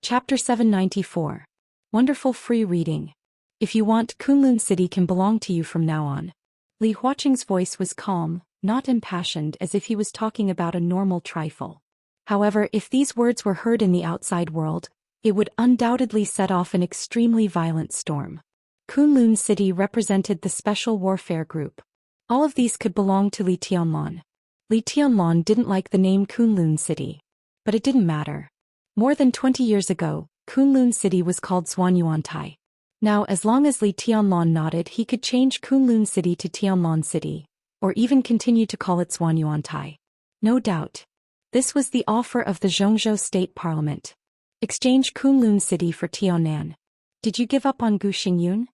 Chapter 794. Wonderful free reading. If you want, Kunlun City can belong to you from now on. Li Huaqing's voice was calm, not impassioned, as if he was talking about a normal trifle. However, if these words were heard in the outside world, it would undoubtedly set off an extremely violent storm. Kunlun City represented the Special Warfare Group. All of these could belong to Li Tianlan. Li Tianlan didn't like the name Kunlun City. But it didn't matter. More than 20 years ago, Kunlun City was called Zhuanyuantai. Now, as long as Li Tianlan nodded, he could change Kunlun City to Tianlan City, or even continue to call it Zhuanyuantai. No doubt. This was the offer of the Zhou State Parliament. Exchange Kunlun City for Tianan. Did you give up on Gu Xingyun?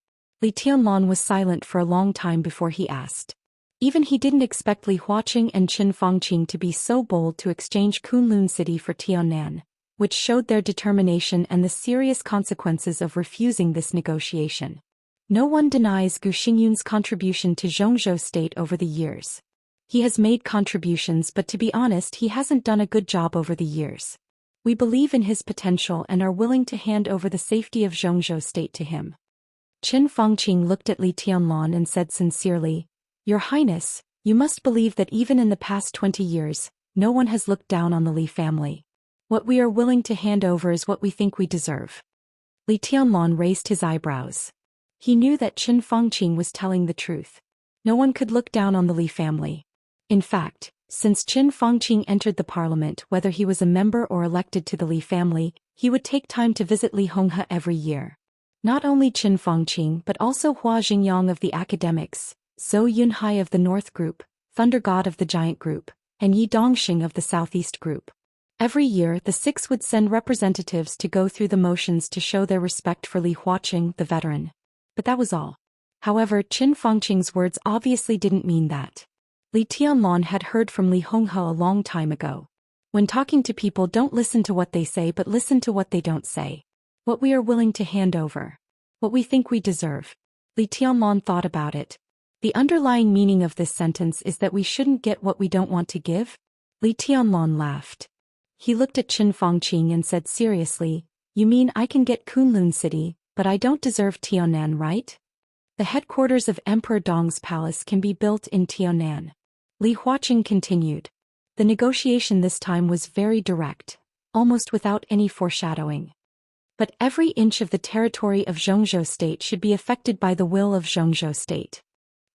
Li Tianlan was silent for a long time before he asked. Even he didn't expect Li Huaqing and Qin Fangqing to be so bold to exchange Kunlun City for Tianan, which showed their determination and the serious consequences of refusing this negotiation. No one denies Gu Xingyun's contribution to Zhou State over the years. He has made contributions, but to be honest, he hasn't done a good job over the years. We believe in his potential and are willing to hand over the safety of Zhou State to him. Qin Fangqing looked at Li Tianlan and said sincerely, "Your Highness, you must believe that even in the past 20 years, no one has looked down on the Li family. What we are willing to hand over is what we think we deserve." Li Tianlan raised his eyebrows. He knew that Qin Fangqing was telling the truth. No one could look down on the Li family. In fact, since Qin Fangqing entered the parliament, whether he was a member or elected to the Li family, he would take time to visit Li Honghe every year. Not only Qin Fangqing but also Hua Xingyang of the academics, Zhou Yunhai of the North Group, Thunder God of the Giant Group, and Yi Dongxing of the Southeast Group. Every year, the six would send representatives to go through the motions to show their respect for Li Huaqing, the veteran. But that was all. However, Qin Fangqing's words obviously didn't mean that. Li Tianlan had heard from Li Honghe a long time ago. When talking to people, don't listen to what they say but listen to what they don't say. What we are willing to hand over. What we think we deserve. Li Tianlan thought about it. The underlying meaning of this sentence is that we shouldn't get what we don't want to give? Li Tianlan laughed. He looked at Qin Fangqing and said seriously, "You mean I can get Kunlun City, but I don't deserve Tianan, right? The headquarters of Emperor Dong's palace can be built in Tianan." Li Huaqing continued. The negotiation this time was very direct, almost without any foreshadowing. But every inch of the territory of Zhou State should be affected by the will of Zhou State.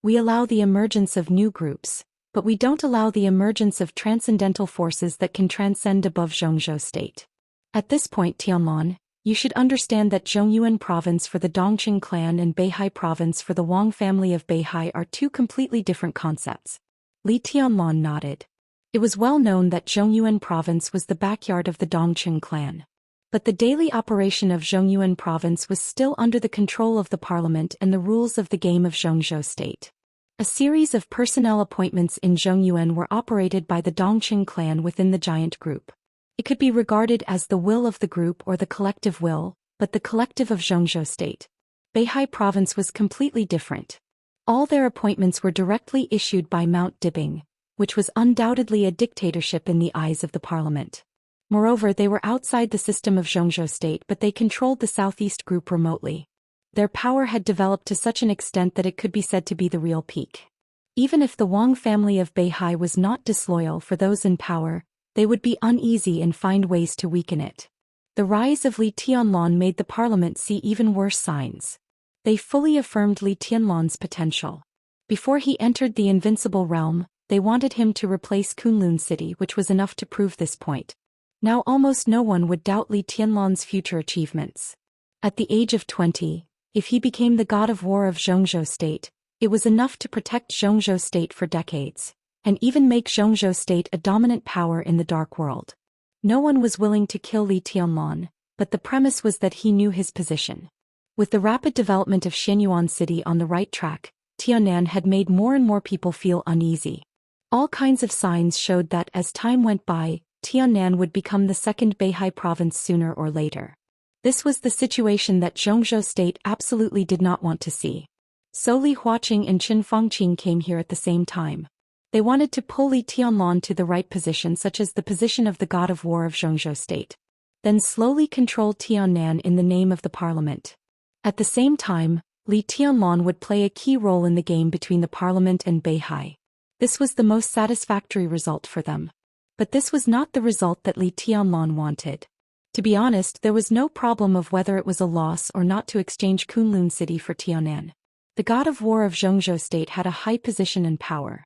We allow the emergence of new groups, but we don't allow the emergence of transcendental forces that can transcend above Zhou State. At this point, Tianlan, you should understand that Zhongyuan province for the Dongqing clan and Beihai province for the Wang family of Beihai are two completely different concepts. Li Tianlan nodded. It was well known that Zhongyuan province was the backyard of the Dongqing clan. But the daily operation of Zhongyuan province was still under the control of the parliament and the rules of the game of Zhou State. A series of personnel appointments in Zhongyuan were operated by the Dongqing clan within the giant group. It could be regarded as the will of the group or the collective will, but the collective of Zhou State. Beihai province was completely different. All their appointments were directly issued by Mount Dibing, which was undoubtedly a dictatorship in the eyes of the parliament. Moreover, they were outside the system of Zhou State, but they controlled the southeast group remotely. Their power had developed to such an extent that it could be said to be the real peak. Even if the Wang family of Beihai was not disloyal for those in power, they would be uneasy and find ways to weaken it. The rise of Li Tianlan made the parliament see even worse signs. They fully affirmed Li Tianlan's potential. Before he entered the invincible realm, they wanted him to replace Kunlun City, which was enough to prove this point. Now almost no one would doubt Li Tianlan's future achievements. At the age of 20, if he became the god of war of Zhou State, it was enough to protect Zhou State for decades, and even make Zhou State a dominant power in the dark world. No one was willing to kill Li Tianlan, but the premise was that he knew his position. With the rapid development of Xianyuan City on the right track, Tianan had made more and more people feel uneasy. All kinds of signs showed that as time went by, Tianan would become the second Beihai province sooner or later. This was the situation that Zhou State absolutely did not want to see. So Li Huaqing and Qin Fangqing came here at the same time. They wanted to pull Li Tianlan to the right position, such as the position of the god of war of Zhou State. then slowly control Tiannan in the name of the parliament. At the same time, Li Tianlan would play a key role in the game between the parliament and Beihai. This was the most satisfactory result for them. But this was not the result that Li Tianlan wanted. To be honest, there was no problem of whether it was a loss or not to exchange Kunlun City for Tiannan. The god of war of Zhongzhou state had a high position and power.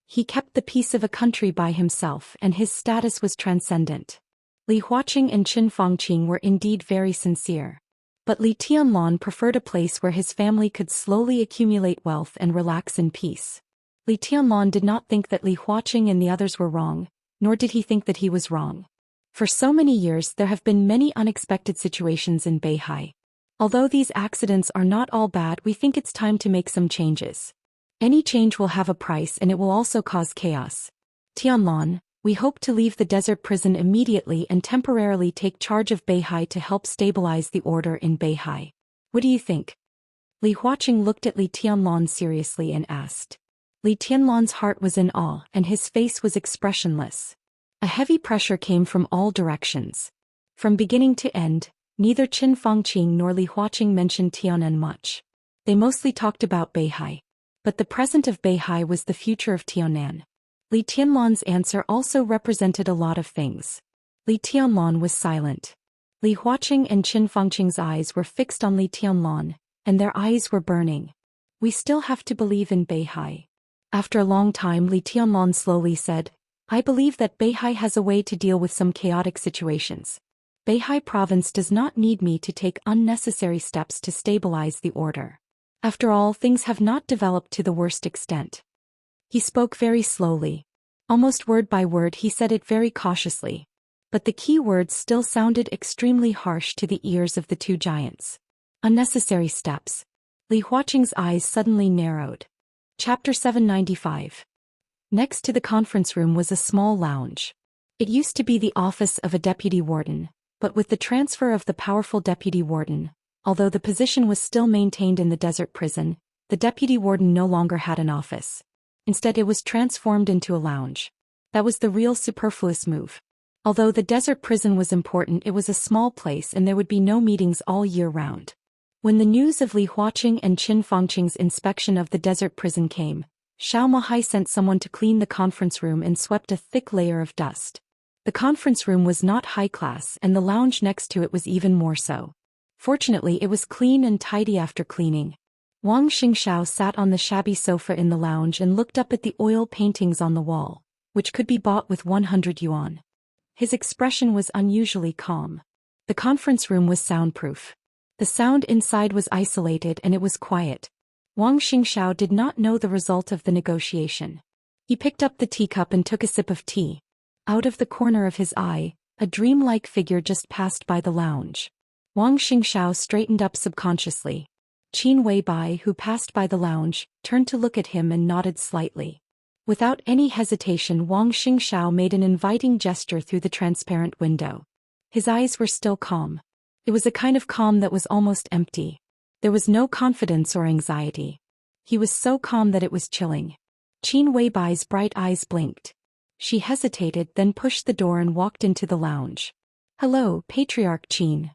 He kept the peace of a country by himself and his status was transcendent. Li Huaqing and Qin Fangqing were indeed very sincere. But Li Tianlan preferred a place where his family could slowly accumulate wealth and relax in peace. Li Tianlan did not think that Li Huaqing and the others were wrong, nor did he think that he was wrong. For so many years there have been many unexpected situations in Beihai. Although these accidents are not all bad, we think it's time to make some changes. Any change will have a price and it will also cause chaos. Tianlan, we hope to leave the desert prison immediately and temporarily take charge of Beihai to help stabilize the order in Beihai. What do you think? Li Huaqing looked at Li Tianlan seriously and asked. Li Tianlan's heart was in awe and his face was expressionless. A heavy pressure came from all directions. From beginning to end, neither Qin Fangqing nor Li Huaqing mentioned Tiannan much. They mostly talked about Beihai. But the present of Beihai was the future of Tiannan. Li Tianlan's answer also represented a lot of things. Li Tianlan was silent. Li Huaqing and Qin Fangqing's eyes were fixed on Li Tianlan, and their eyes were burning. We still have to believe in Beihai. After a long time, Li Tianlan slowly said, I believe that Beihai has a way to deal with some chaotic situations. Beihai province does not need me to take unnecessary steps to stabilize the order. After all, things have not developed to the worst extent. He spoke very slowly. Almost word by word he said it very cautiously. But the key words still sounded extremely harsh to the ears of the two giants. Unnecessary steps. Li Huaqing's eyes suddenly narrowed. Chapter 795. Next to the conference room was a small lounge. It used to be the office of a deputy warden, but with the transfer of the powerful deputy warden, although the position was still maintained in the desert prison, the deputy warden no longer had an office. Instead, it was transformed into a lounge. That was the real superfluous move. Although the desert prison was important, it was a small place and there would be no meetings all year round. When the news of Li Huaqing and Qin Fangqing's inspection of the desert prison came, Xiao Mahai sent someone to clean the conference room and swept a thick layer of dust. The conference room was not high class and the lounge next to it was even more so. Fortunately, it was clean and tidy after cleaning. Wang Xingxiao sat on the shabby sofa in the lounge and looked up at the oil paintings on the wall, which could be bought with 100 yuan. His expression was unusually calm. The conference room was soundproof. The sound inside was isolated and it was quiet. Wang Xingxiao did not know the result of the negotiation. He picked up the teacup and took a sip of tea. Out of the corner of his eye, a dreamlike figure just passed by the lounge. Wang Xingxiao straightened up subconsciously. Qin Weibai, who passed by the lounge, turned to look at him and nodded slightly. Without any hesitation, Wang Xingxiao made an inviting gesture through the transparent window. His eyes were still calm. It was a kind of calm that was almost empty. There was no confidence or anxiety. He was so calm that it was chilling. Qin Weibai's bright eyes blinked. She hesitated, then pushed the door and walked into the lounge. Hello, Patriarch Qin.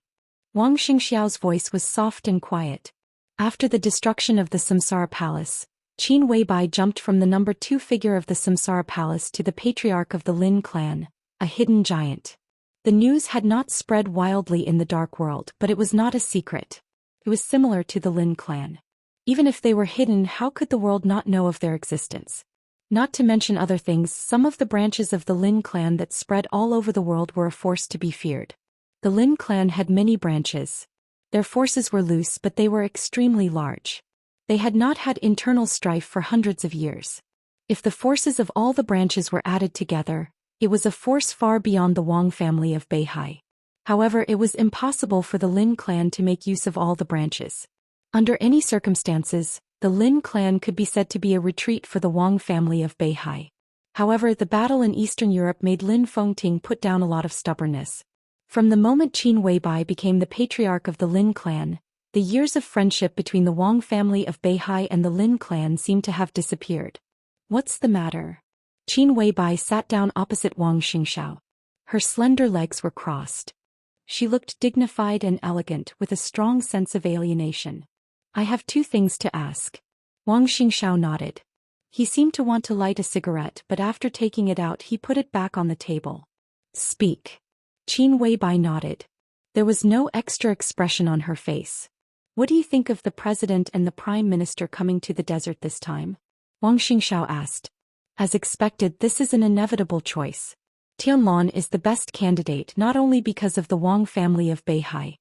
Wang Xingxiao's voice was soft and quiet. After the destruction of the Samsara Palace, Qin Weibai jumped from the number 2 figure of the Samsara Palace to the patriarch of the Lin clan, a hidden giant. The news had not spread wildly in the dark world, but it was not a secret. It was similar to the Lin clan. Even if they were hidden, how could the world not know of their existence? Not to mention other things, some of the branches of the Lin clan that spread all over the world were a force to be feared. The Lin clan had many branches. Their forces were loose, but they were extremely large. They had not had internal strife for hundreds of years. If the forces of all the branches were added together, it was a force far beyond the Wang family of Beihai. However, it was impossible for the Lin clan to make use of all the branches. Under any circumstances, the Lin clan could be said to be a retreat for the Wang family of Beihai. However, the battle in Eastern Europe made Lin Fengting put down a lot of stubbornness. From the moment Qin Weibai became the patriarch of the Lin clan, the years of friendship between the Wang family of Beihai and the Lin clan seemed to have disappeared. What's the matter? Qin Weibai sat down opposite Wang Xingxiao. Her slender legs were crossed. She looked dignified and elegant with a strong sense of alienation. I have 2 things to ask. Wang Xingxiao nodded. He seemed to want to light a cigarette, but after taking it out he put it back on the table. Speak. Qin Weibai nodded. There was no extra expression on her face. What do you think of the president and the prime minister coming to the desert this time? Wang Xingxiao asked. As expected, this is an inevitable choice. Tianlan is the best candidate not only because of the Wang family of Beihai.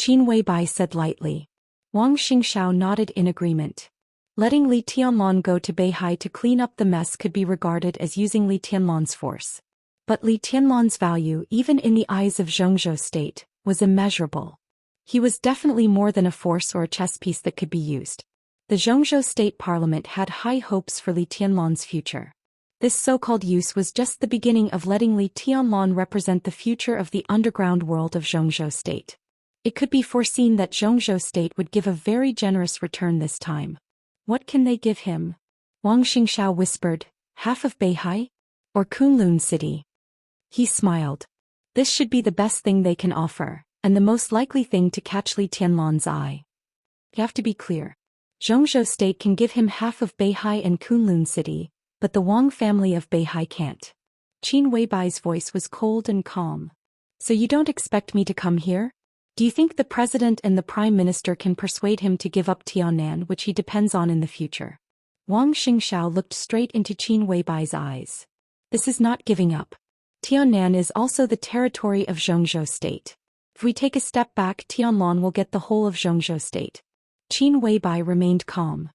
Qin Weibai said lightly. Wang Xingxiao nodded in agreement. Letting Li Tianlan go to Beihai to clean up the mess could be regarded as using Li Tianlan's force. But Li Tianlan's value, even in the eyes of Zhou state, was immeasurable. He was definitely more than a force or a chess piece that could be used. The Zhou state parliament had high hopes for Li Tianlan's future. This so-called use was just the beginning of letting Li Tianlan represent the future of the underground world of Zhou state. It could be foreseen that Zhou state would give a very generous return this time. What can they give him? Wang Xingxiao whispered, half of Beihai? Or Kunlun City? He smiled. This should be the best thing they can offer, and the most likely thing to catch Li Tianlan's eye. You have to be clear. Zhou state can give him half of Beihai and Kunlun City, but the Wang family of Beihai can't. Qin Weibai's voice was cold and calm. So you don't expect me to come here? Do you think the president and the prime minister can persuade him to give up Tiannan, which he depends on in the future? Wang Xingxiao looked straight into Qin Weibai's eyes. This is not giving up. Tiannan is also the territory of Zhou state. If we take a step back, Tianlan will get the whole of Zhou state. Qin Weibai remained calm.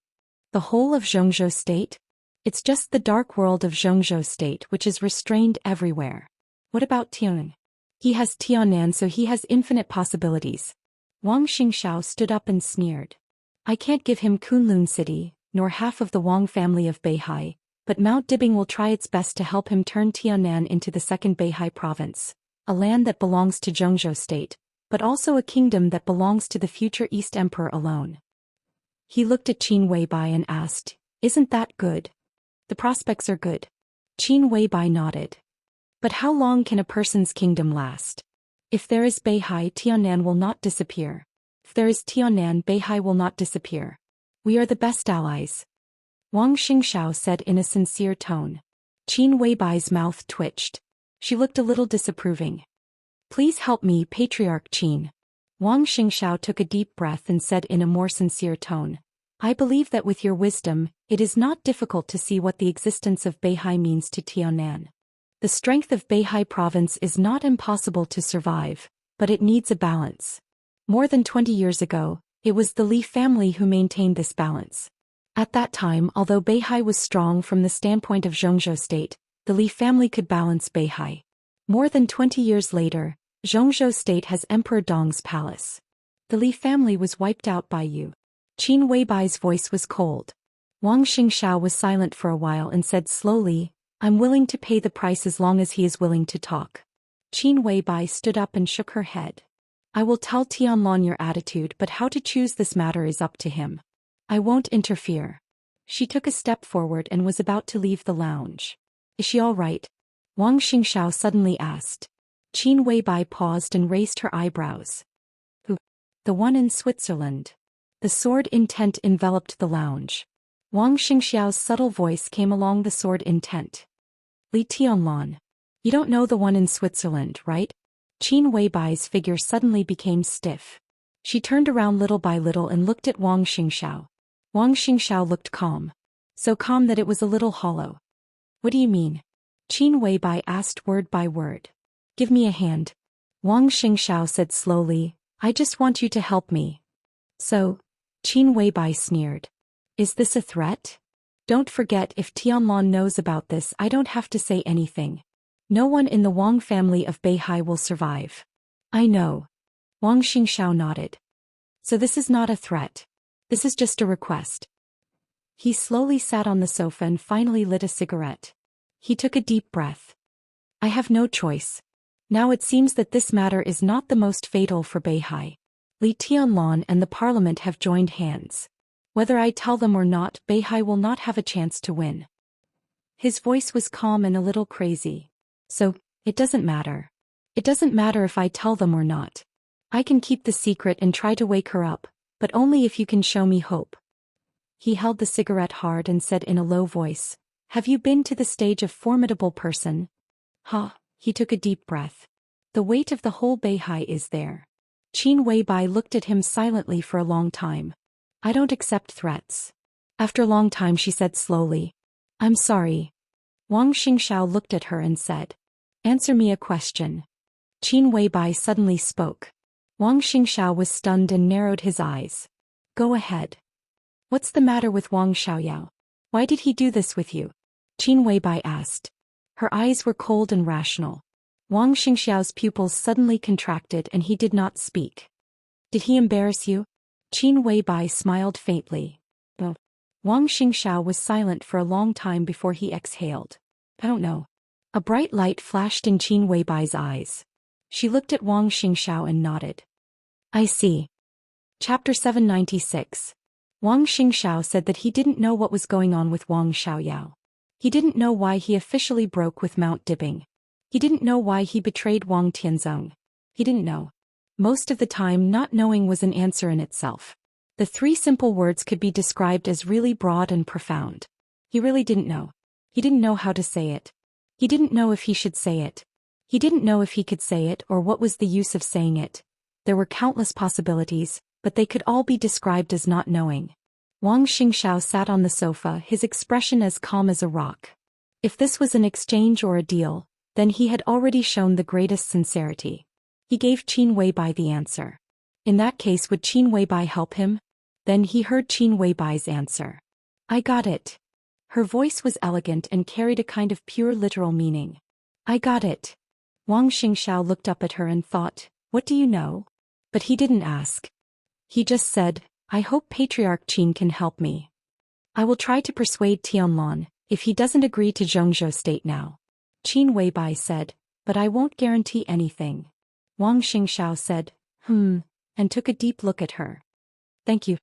The whole of Zhou state? It's just the dark world of Zhou state which is restrained everywhere. What about Tiannan? He has Tiannan, so he has infinite possibilities. Wang Xingxiao stood up and sneered. I can't give him Kunlun City, nor half of the Wang family of Beihai, but Mount Dibing will try its best to help him turn Tiannan into the second Beihai province, a land that belongs to Zhou state, but also a kingdom that belongs to the future East Emperor alone. He looked at Qin Weibai and asked, Isn't that good? The prospects are good. Qin Weibai nodded. But how long can a person's kingdom last? If there is Beihai, Tiannan will not disappear. If there is Tiannan, Beihai will not disappear. We are the best allies. Wang Xingxiao said in a sincere tone. Qin Weibai's mouth twitched. She looked a little disapproving. Please help me, Patriarch Qin. Wang Xingxiao took a deep breath and said in a more sincere tone. I believe that with your wisdom, it is not difficult to see what the existence of Beihai means to Tiannan. The strength of Beihai province is not impossible to survive, but it needs a balance. More than 20 years ago, it was the Li family who maintained this balance. At that time, although Beihai was strong from the standpoint of Zhou state, the Li family could balance Beihai. More than 20 years later, Zhou state has Emperor Dong's palace. The Li family was wiped out by you. Qin Weibai's voice was cold. Wang Xingxiao was silent for a while and said slowly, I'm willing to pay the price as long as he is willing to talk. Qin Weibai stood up and shook her head. I will tell Tianlan your attitude, but how to choose this matter is up to him. I won't interfere. She took a step forward and was about to leave the lounge. Is she all right? Wang Xingxiao suddenly asked. Qin Weibai paused and raised her eyebrows. Who? The one in Switzerland. The sword intent enveloped the lounge. Wang Xingxiao's subtle voice came along the sword intent. Li Tianlan. You don't know the one in Switzerland, right? Qin Weibai's figure suddenly became stiff. She turned around little by little and looked at Wang Xingxiao. Wang Xingxiao looked calm. So calm that it was a little hollow. What do you mean? Qin Weibai asked word by word. Give me a hand. Wang Xingxiao said slowly, I just want you to help me. So? Qin Weibai sneered. Is this a threat? Don't forget, if Tianlan knows about this, I don't have to say anything. No one in the Wang family of Beihai will survive. I know. Wang Xingxiao nodded. So this is not a threat. This is just a request. He slowly sat on the sofa and finally lit a cigarette. He took a deep breath. I have no choice. Now it seems that this matter is not the most fatal for Beihai. Li Tianlan and the parliament have joined hands. Whether I tell them or not, Beihai will not have a chance to win. His voice was calm and a little crazy. So, it doesn't matter. It doesn't matter if I tell them or not. I can keep the secret and try to wake her up, but only if you can show me hope. He held the cigarette hard and said in a low voice, "Have you been to the stage of formidable person?" He took a deep breath. The weight of the whole Beihai is there. Qin Weibai looked at him silently for a long time. "I don't accept threats." After a long time she said slowly, "I'm sorry." Wang Xingxiao looked at her and said, "Answer me a question." Qin Weibai suddenly spoke. Wang Xingxiao was stunned and narrowed his eyes. "Go ahead." "What's the matter with Wang Xiaoyao? Why did he do this with you?" Qin Weibai asked. Her eyes were cold and rational. Wang Xingxiao's pupils suddenly contracted and he did not speak. "Did he embarrass you?" Qin Weibai smiled faintly. "Oh." Wang Xingxiao was silent for a long time before he exhaled. "I don't know." A bright light flashed in Qin Weibai's eyes. She looked at Wang Xingxiao and nodded. "I see." Chapter 796. Wang Xingxiao said that he didn't know what was going on with Wang Xiaoyao. He didn't know why he officially broke with Mount Dibbing. He didn't know why he betrayed Wang Tianzong. He didn't know. Most of the time, not knowing was an answer in itself. The three simple words could be described as really broad and profound. He really didn't know. He didn't know how to say it. He didn't know if he should say it. He didn't know if he could say it or what was the use of saying it. There were countless possibilities, but they could all be described as not knowing. Wang Xingxiao sat on the sofa, his expression as calm as a rock. If this was an exchange or a deal, then he had already shown the greatest sincerity. He gave Qin Weibai the answer. In that case, would Qin Weibai help him? Then he heard Qin Weibai's answer. "I got it." Her voice was elegant and carried a kind of pure literal meaning. "I got it." Wang Xingxiao looked up at her and thought, "What do you know?" But he didn't ask. He just said, "I hope Patriarch Qin can help me. I will try to persuade Tianlong, if he doesn't agree to Zhongzhou state now." Qin Weibai said, "But I won't guarantee anything." Wang Xingxiao said, and took a deep look at her. "Thank you."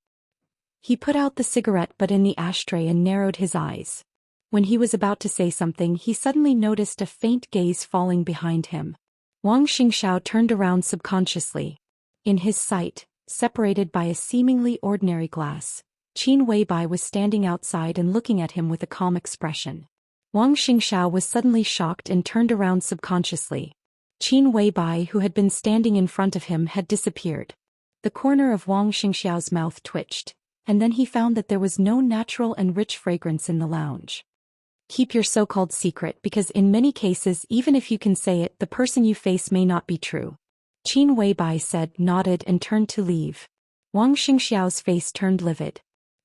He put out the cigarette butt in the ashtray and narrowed his eyes. When he was about to say something, he suddenly noticed a faint gaze falling behind him. Wang Xingxiao turned around subconsciously. In his sight, separated by a seemingly ordinary glass, Qin Weibai was standing outside and looking at him with a calm expression. Wang Xingxiao was suddenly shocked and turned around subconsciously. Qin Weibai, who had been standing in front of him, had disappeared. The corner of Wang Xingxiao's mouth twitched, and then he found that there was no natural and rich fragrance in the lounge. Keep your so-called secret, because in many cases, even if you can say it, the person you face may not be true. Qin Weibai said, nodded and turned to leave. Wang Xingxiao's face turned livid.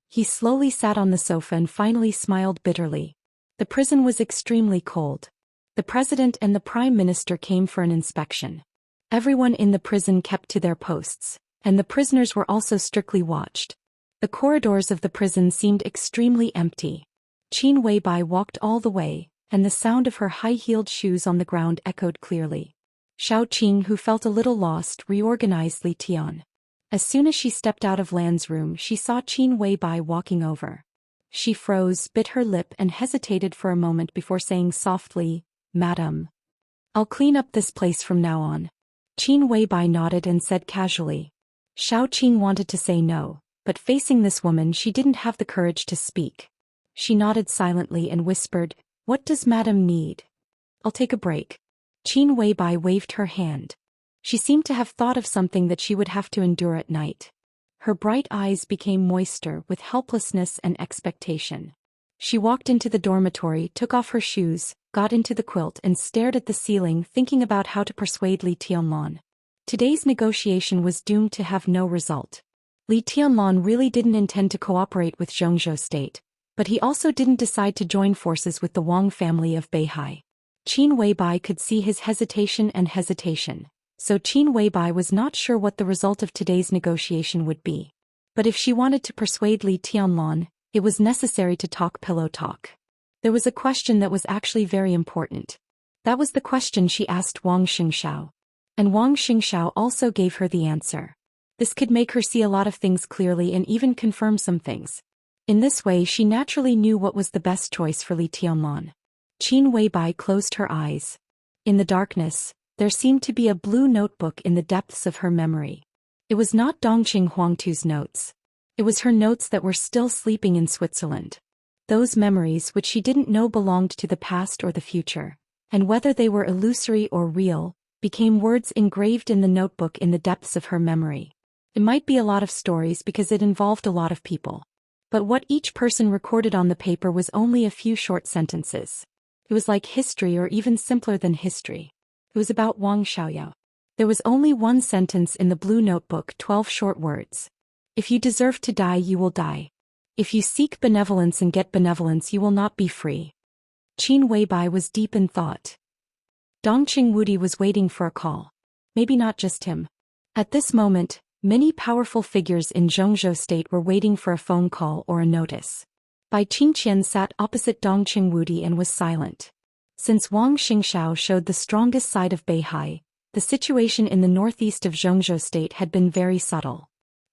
He slowly sat on the sofa and finally smiled bitterly. The prison was extremely cold. The president and the prime minister came for an inspection. Everyone in the prison kept to their posts, and the prisoners were also strictly watched. The corridors of the prison seemed extremely empty. Qin Weibai walked all the way, and the sound of her high-heeled shoes on the ground echoed clearly. Xiao Qing, who felt a little lost, reorganized Li Tian. As soon as she stepped out of Lan's room, she saw Qin Weibai walking over. She froze, bit her lip and hesitated for a moment before saying softly, "Madam, I'll clean up this place from now on." Qin Weibai nodded and said casually. Xiao Qing wanted to say no, but facing this woman she didn't have the courage to speak. She nodded silently and whispered, "What does Madam need?" "I'll take a break." Qin Weibai waved her hand. She seemed to have thought of something that she would have to endure at night. Her bright eyes became moister with helplessness and expectation. She walked into the dormitory, took off her shoes, got into the quilt and stared at the ceiling, thinking about how to persuade Li Tianlong. Today's negotiation was doomed to have no result. Li Tianlong really didn't intend to cooperate with Zhongzhou state, but he also didn't decide to join forces with the Wang family of Beihai. Qin Weibai could see his hesitation, so Qin Weibai was not sure what the result of today's negotiation would be. But if she wanted to persuade Li Tianlong, it was necessary to talk pillow talk. There was a question that was actually very important. That was the question she asked Wang Xingxiao. And Wang Xingxiao also gave her the answer. This could make her see a lot of things clearly and even confirm some things. In this way she naturally knew what was the best choice for Li Tianlong. Qin Weibai closed her eyes. In the darkness, There seemed to be a blue notebook in the depths of her memory. It was not Dongqing Huangtu's notes. It was her notes that were still sleeping in Switzerland. Those memories which she didn't know belonged to the past or the future, and whether they were illusory or real, became words engraved in the notebook in the depths of her memory. It might be a lot of stories because it involved a lot of people. But what each person recorded on the paper was only a few short sentences. It was like history, or even simpler than history. It was about Wang Xiaoyao. There was only one sentence in the blue notebook, 12 short words. If you deserve to die, you will die. If you seek benevolence and get benevolence, you will not be free. Qin Weibai was deep in thought. Dongqing Wudi was waiting for a call. Maybe not just him. At this moment, many powerful figures in Zhongzhou state were waiting for a phone call or a notice. Bai Qingqian sat opposite Dongqing Wudi and was silent. Since Wang Xingxiao showed the strongest side of Beihai, the situation in the northeast of Zhongzhou state had been very subtle.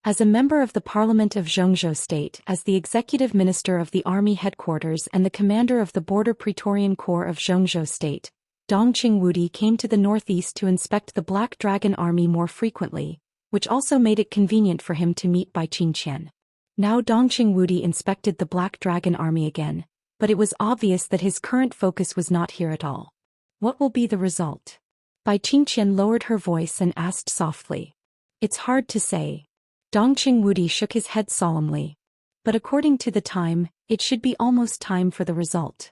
As a member of the Parliament of Zhongzhou State, as the executive minister of the army headquarters and the commander of the border Praetorian Corps of Zhongzhou State, Dongqing Wudi came to the northeast to inspect the Black Dragon army more frequently, which also made it convenient for him to meet Bai Qingqian. Now Dongqing Wudi inspected the Black Dragon army again, but it was obvious that his current focus was not here at all. What will be the result? Bai Qingqian lowered her voice and asked softly. It's hard to say. Dongqing Wudi shook his head solemnly. But according to the time, it should be almost time for the result.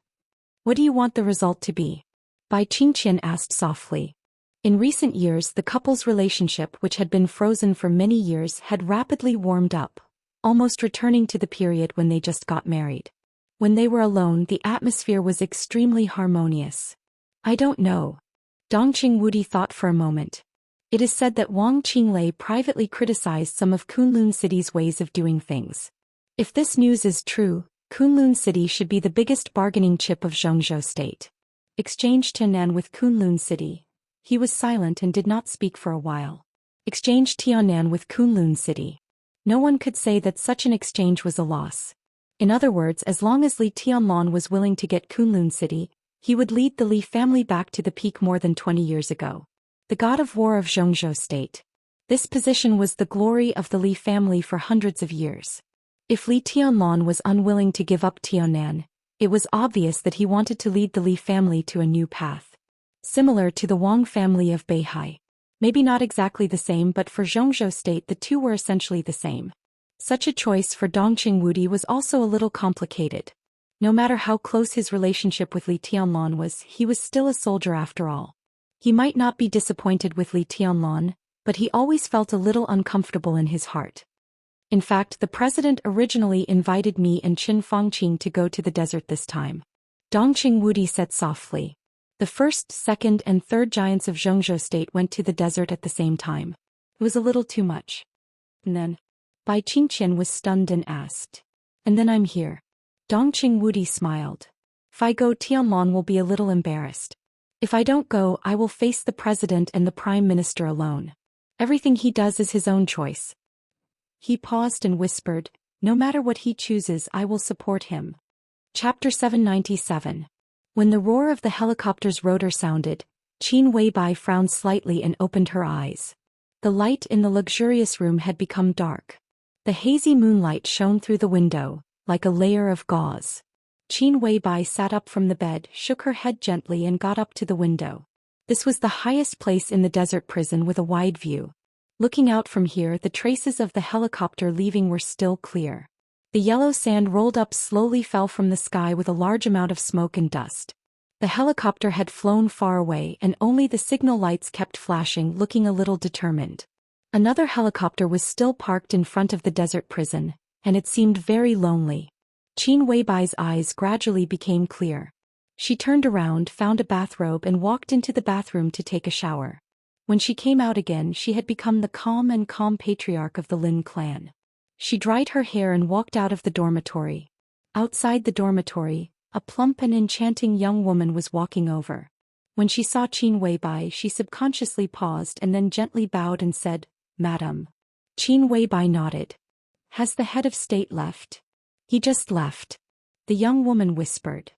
What do you want the result to be? Bai Qingqian asked softly. In recent years, the couple's relationship, which had been frozen for many years, had rapidly warmed up, almost returning to the period when they just got married. When they were alone, the atmosphere was extremely harmonious. I don't know. Dongqing Wudi thought for a moment. It is said that Wang Qinglei privately criticized some of Kunlun City's ways of doing things. If this news is true, Kunlun City should be the biggest bargaining chip of Zhongzhou State. Exchange Tianan with Kunlun City. He was silent and did not speak for a while. Exchange Tianan with Kunlun City. No one could say that such an exchange was a loss. In other words, as long as Li Tianlan was willing to get Kunlun City, he would lead the Li family back to the peak more than 20 years ago. The god of war of Zhongzhou State. This position was the glory of the Li family for hundreds of years. If Li Tianlan was unwilling to give up Tianan, it was obvious that he wanted to lead the Li family to a new path. Similar to the Wang family of Beihai. Maybe not exactly the same, but for Zhongzhou State the two were essentially the same. Such a choice for Dongqing Wudi was also a little complicated. No matter how close his relationship with Li Tianlan was, he was still a soldier after all. He might not be disappointed with Li Tianlan, but he always felt a little uncomfortable in his heart. In fact, the president originally invited me and Qin Fangqing to go to the desert this time. Dongqing Wudi said softly. The first, second, and third giants of Zhongzhou State went to the desert at the same time. It was a little too much. And then, Bai Qingqian was stunned and asked. And then I'm here. Dongqing Wudi smiled. If I go, Tianlan will be a little embarrassed. If I don't go, I will face the president and the prime minister alone. Everything he does is his own choice. He paused and whispered, no matter what he chooses, I will support him. Chapter 797. When the roar of the helicopter's rotor sounded, Qin Weibai frowned slightly and opened her eyes. The light in the luxurious room had become dark. The hazy moonlight shone through the window, like a layer of gauze. Qin Weibai sat up from the bed, shook her head gently and got up to the window. This was the highest place in the desert prison with a wide view. Looking out from here, the traces of the helicopter leaving were still clear. The yellow sand rolled up slowly fell from the sky with a large amount of smoke and dust. The helicopter had flown far away and only the signal lights kept flashing, looking a little determined. Another helicopter was still parked in front of the desert prison, and it seemed very lonely. Qin Weibai's eyes gradually became clear. She turned around, found a bathrobe and walked into the bathroom to take a shower. When she came out again, she had become the calm patriarch of the Lin clan. She dried her hair and walked out of the dormitory. Outside the dormitory, a plump and enchanting young woman was walking over. When she saw Qin Weibai, she subconsciously paused and then gently bowed and said, "Madam." Qin Weibai nodded. "Has the head of state left?" "He just left." The young woman whispered.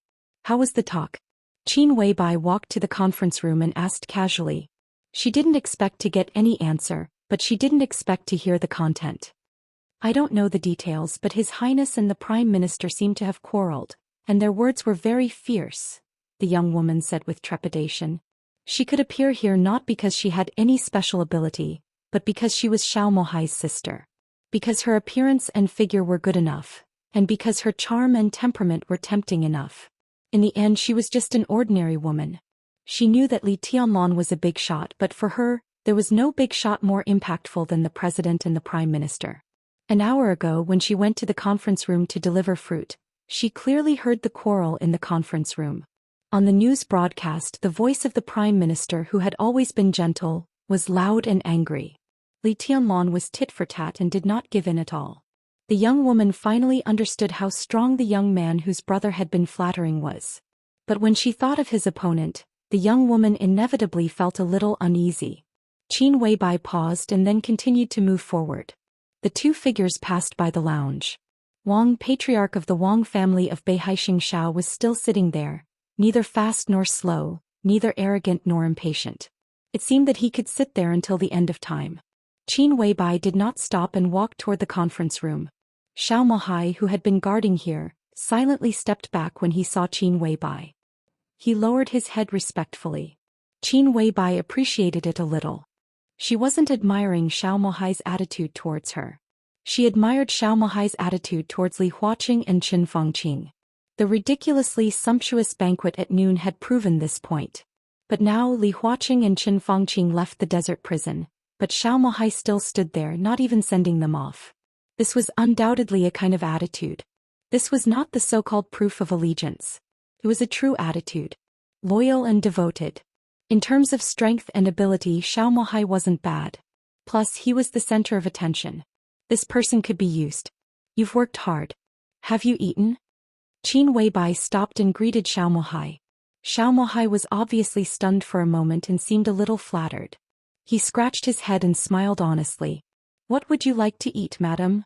"How was the talk?" Qin Weibai walked to the conference room and asked casually. She didn't expect to get any answer, but she didn't expect to hear the content. I don't know the details, but His Highness and the Prime Minister seem to have quarreled, and their words were very fierce, the young woman said with trepidation. She could appear here not because she had any special ability, but because she was Xiao Mohai's sister. Because her appearance and figure were good enough, and because her charm and temperament were tempting enough. In the end she was just an ordinary woman. She knew that Li Tianlan was a big shot, but for her, there was no big shot more impactful than the president and the prime minister. An hour ago when she went to the conference room to deliver fruit, she clearly heard the quarrel in the conference room. On the news broadcast, the voice of the prime minister, who had always been gentle, was loud and angry. Li Tianlan was tit for tat and did not give in at all. The young woman finally understood how strong the young man whose brother had been flattering was. But when she thought of his opponent, the young woman inevitably felt a little uneasy. Qin Weibai paused and then continued to move forward. The two figures passed by the lounge. Wang, patriarch of the Wang family of Beihai Xianxia, was still sitting there, neither fast nor slow, neither arrogant nor impatient. It seemed that he could sit there until the end of time. Qin Weibai did not stop and walked toward the conference room. Xiao Mohai, who had been guarding here, silently stepped back when he saw Qin Weibai. He lowered his head respectfully. Qin Weibai appreciated it a little. She wasn't admiring Xiao Mohai's attitude towards her. She admired Xiao Mohai's attitude towards Li Huaqing and Qin Fangqing. The ridiculously sumptuous banquet at noon had proven this point. But now Li Huaqing and Qin Fangqing left the desert prison, but Xiao Mohai still stood there, not even sending them off. This was undoubtedly a kind of attitude. This was not the so-called proof of allegiance. It was a true attitude. Loyal and devoted. In terms of strength and ability, Xiao Mohai wasn't bad. Plus, he was the center of attention. This person could be used. You've worked hard. Have you eaten? Qin Weibai stopped and greeted Xiao Mohai. Xiao Mohai was obviously stunned for a moment and seemed a little flattered. He scratched his head and smiled honestly. What would you like to eat, madam?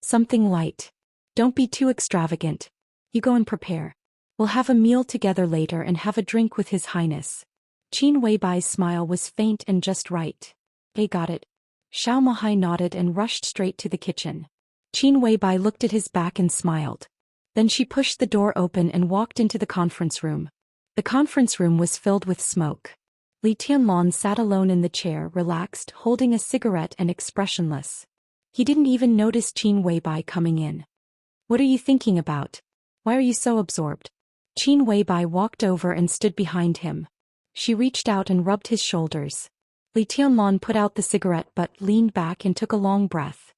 Something light. Don't be too extravagant. You go and prepare. We'll have a meal together later and have a drink with His Highness. Qin Weibai's smile was faint and just right. I got it. Xiao Mohai nodded and rushed straight to the kitchen. Qin Weibai looked at his back and smiled. Then she pushed the door open and walked into the conference room. The conference room was filled with smoke. Li Tianlan sat alone in the chair, relaxed, holding a cigarette and expressionless. He didn't even notice Qin Weibai coming in. What are you thinking about? Why are you so absorbed? Qin Weibai walked over and stood behind him. She reached out and rubbed his shoulders. Li Tianlan put out the cigarette but leaned back and took a long breath.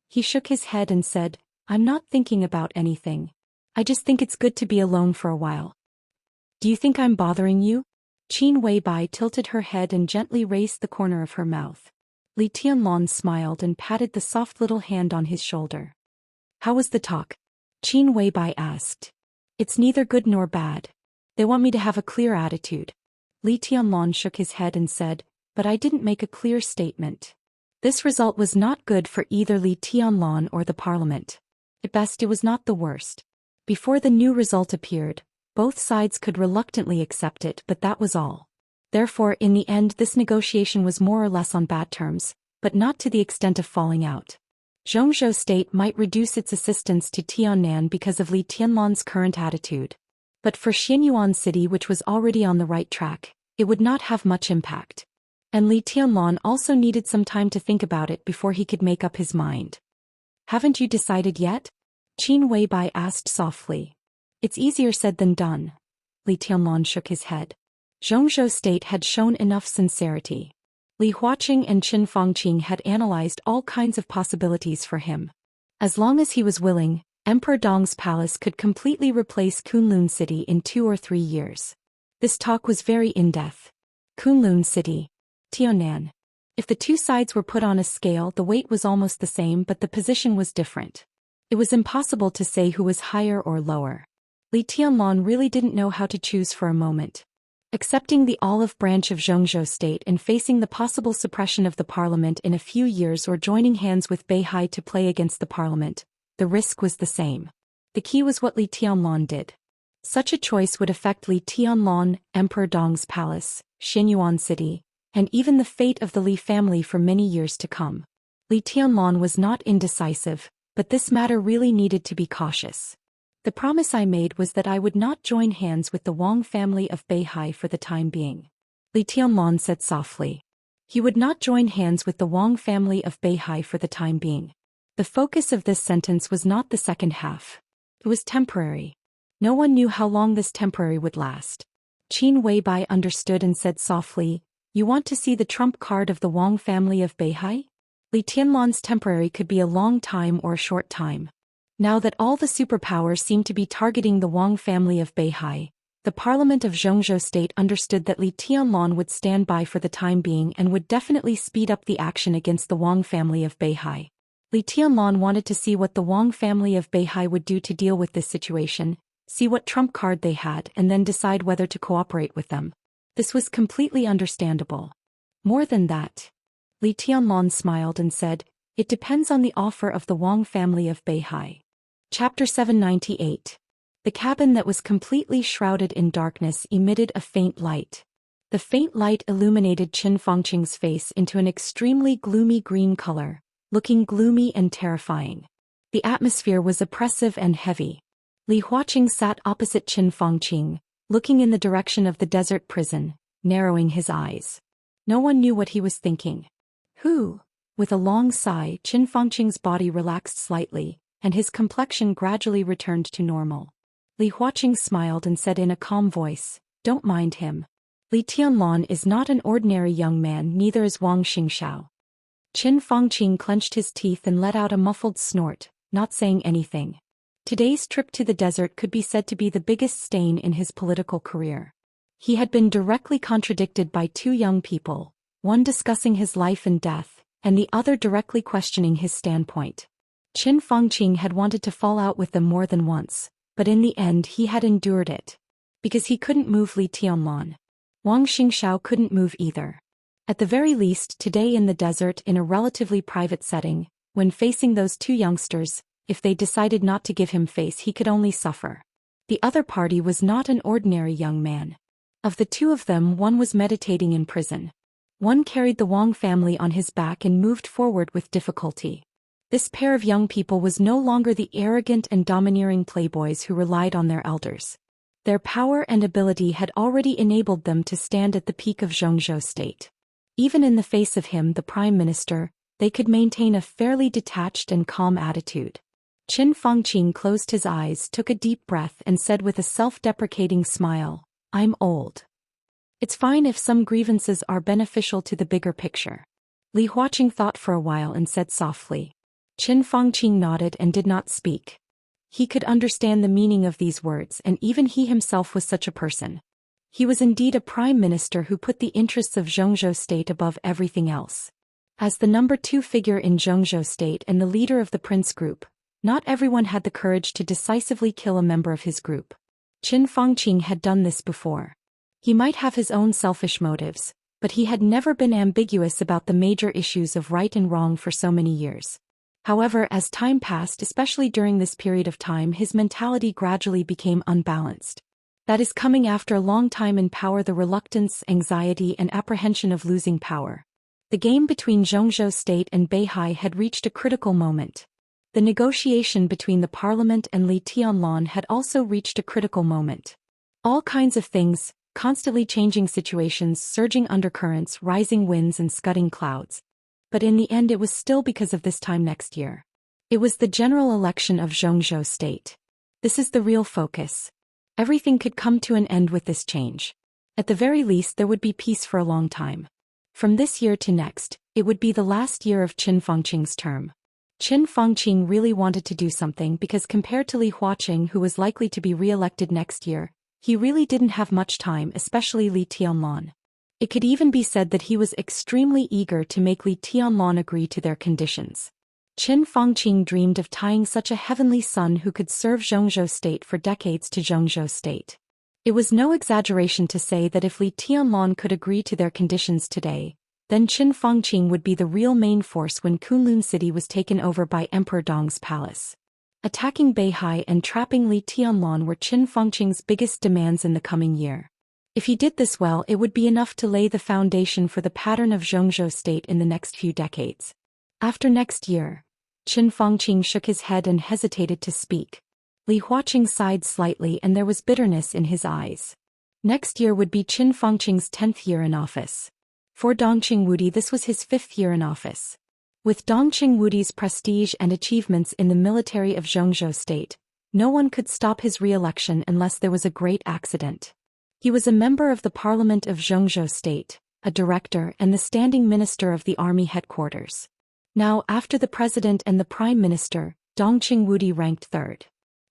He shook his head and said, I'm not thinking about anything. I just think it's good to be alone for a while. Do you think I'm bothering you? Qin Weibai tilted her head and gently raised the corner of her mouth. Li Tianlan smiled and patted the soft little hand on his shoulder. How was the talk? Qin Weibai asked. It's neither good nor bad. They want me to have a clear attitude. Li Tianlan shook his head and said, but I didn't make a clear statement. This result was not good for either Li Tianlan or the parliament. At best it was not the worst. Before the new result appeared, both sides could reluctantly accept it, but that was all. Therefore, in the end, this negotiation was more or less on bad terms, but not to the extent of falling out. Zhou State might reduce its assistance to Tiannan because of Li Tianlan's current attitude. But for Xianyuan City, which was already on the right track, it would not have much impact. And Li Tianlan also needed some time to think about it before he could make up his mind. Haven't you decided yet? Qin Weibai asked softly. It's easier said than done. Li Tianlan shook his head. Zhou State had shown enough sincerity. Li Huaqing and Qin Fangqing had analyzed all kinds of possibilities for him. As long as he was willing, Emperor Dong's palace could completely replace Kunlun City in 2 or 3 years. This talk was very in-depth. Kunlun City. Tiannan. If the two sides were put on a scale, the weight was almost the same, but the position was different. It was impossible to say who was higher or lower. Li Tianlan really didn't know how to choose for a moment. Accepting the olive branch of Zhou State and facing the possible suppression of the parliament in a few years, or joining hands with Beihai to play against the parliament, the risk was the same. The key was what Li Tianlan did. Such a choice would affect Li Tianlan, Emperor Dong's palace, Xianyuan City, and even the fate of the Li family for many years to come. Li Tianlan was not indecisive, but this matter really needed to be cautious. The promise I made was that I would not join hands with the Wang family of Beihai for the time being. Li Tianlan said softly. He would not join hands with the Wang family of Beihai for the time being. The focus of this sentence was not the second half. It was temporary. No one knew how long this temporary would last. Qin Weibai understood and said softly, "You want to see the trump card of the Wang family of Beihai?" Li Tianlan's temporary could be a long time or a short time. Now that all the superpowers seemed to be targeting the Wang family of Beihai, the parliament of Zhou state understood that Li Tianlan would stand by for the time being and would definitely speed up the action against the Wang family of Beihai. Li Tianlan wanted to see what the Wang family of Beihai would do to deal with this situation, see what trump card they had, and then decide whether to cooperate with them. This was completely understandable. More than that, Li Tianlan smiled and said, "It depends on the offer of the Wang family of Beihai." Chapter 798. The cabin that was completely shrouded in darkness emitted a faint light. The faint light illuminated Qin Fangqing's face into an extremely gloomy green color, looking gloomy and terrifying. The atmosphere was oppressive and heavy. Li Huaqing sat opposite Qin Fangqing, looking in the direction of the desert prison, narrowing his eyes. No one knew what he was thinking. With a long sigh, Qin Fangqing's body relaxed slightly, and his complexion gradually returned to normal. Li Huaqing smiled and said in a calm voice, "Don't mind him. Li Tianlan is not an ordinary young man, neither is Wang Xingxiao." Qin Fangqing clenched his teeth and let out a muffled snort, not saying anything. Today's trip to the desert could be said to be the biggest stain in his political career. He had been directly contradicted by two young people, one discussing his life and death, and the other directly questioning his standpoint. Qin Fangqing had wanted to fall out with them more than once, but in the end he had endured it. Because he couldn't move Li Tianlan. Wang Xingxiao couldn't move either. At the very least today in the desert in a relatively private setting, when facing those two youngsters, if they decided not to give him face he could only suffer. The other party was not an ordinary young man. Of the two of them one was meditating in prison. One carried the Wang family on his back and moved forward with difficulty. This pair of young people was no longer the arrogant and domineering playboys who relied on their elders. Their power and ability had already enabled them to stand at the peak of Zhou state. Even in the face of him, the prime minister, they could maintain a fairly detached and calm attitude. Qin Fangqing closed his eyes, took a deep breath and said with a self-deprecating smile, "I'm old. It's fine if some grievances are beneficial to the bigger picture." Li Huaqing thought for a while and said softly. Qin Fangqing nodded and did not speak. He could understand the meaning of these words, and even he himself was such a person. He was indeed a prime minister who put the interests of Zhou state above everything else. As the number 2 figure in Zhou state and the leader of the prince group, not everyone had the courage to decisively kill a member of his group. Qin Fangqing had done this before. He might have his own selfish motives, but he had never been ambiguous about the major issues of right and wrong for so many years. However, as time passed, especially during this period of time, his mentality gradually became unbalanced. That is coming after a long time in power, the reluctance, anxiety and apprehension of losing power. The game between Zhou state and Beihai had reached a critical moment. The negotiation between the parliament and Li Tianlan had also reached a critical moment. All kinds of things, constantly changing situations, surging undercurrents, rising winds and scudding clouds. But in the end it was still because of this time next year. It was the general election of Zhou state. This is the real focus. Everything could come to an end with this change. At the very least there would be peace for a long time. From this year to next, it would be the last year of Qin Fangqing's term. Qin Fangqing really wanted to do something because compared to Li Huaqing, who was likely to be re-elected next year, he really didn't have much time, especially Li Tianlan. It could even be said that he was extremely eager to make Li Tianlan agree to their conditions. Qin Fangqing dreamed of tying such a heavenly son who could serve Zhou state for decades to Zhou state. It was no exaggeration to say that if Li Tianlan could agree to their conditions today, then Qin Fangqing would be the real main force when Kunlun City was taken over by Emperor Dong's palace. Attacking Beihai and trapping Li Tianlan were Qin Fangqing's biggest demands in the coming year. If he did this well, it would be enough to lay the foundation for the pattern of Zhongzhou state in the next few decades. After next year, Qin Fangqing shook his head and hesitated to speak. Li Huaqing sighed slightly and there was bitterness in his eyes. Next year would be Qin Fangqing's 10th year in office. For Dongqing Wudi, this was his 5th year in office. With Dongqing Wudi's prestige and achievements in the military of Zhongzhou state, no one could stop his re-election unless there was a great accident. He was a member of the parliament of Zhongzhou state, a director and the standing minister of the army headquarters. Now, after the president and the prime minister, Dongqing Wudi ranked 3rd.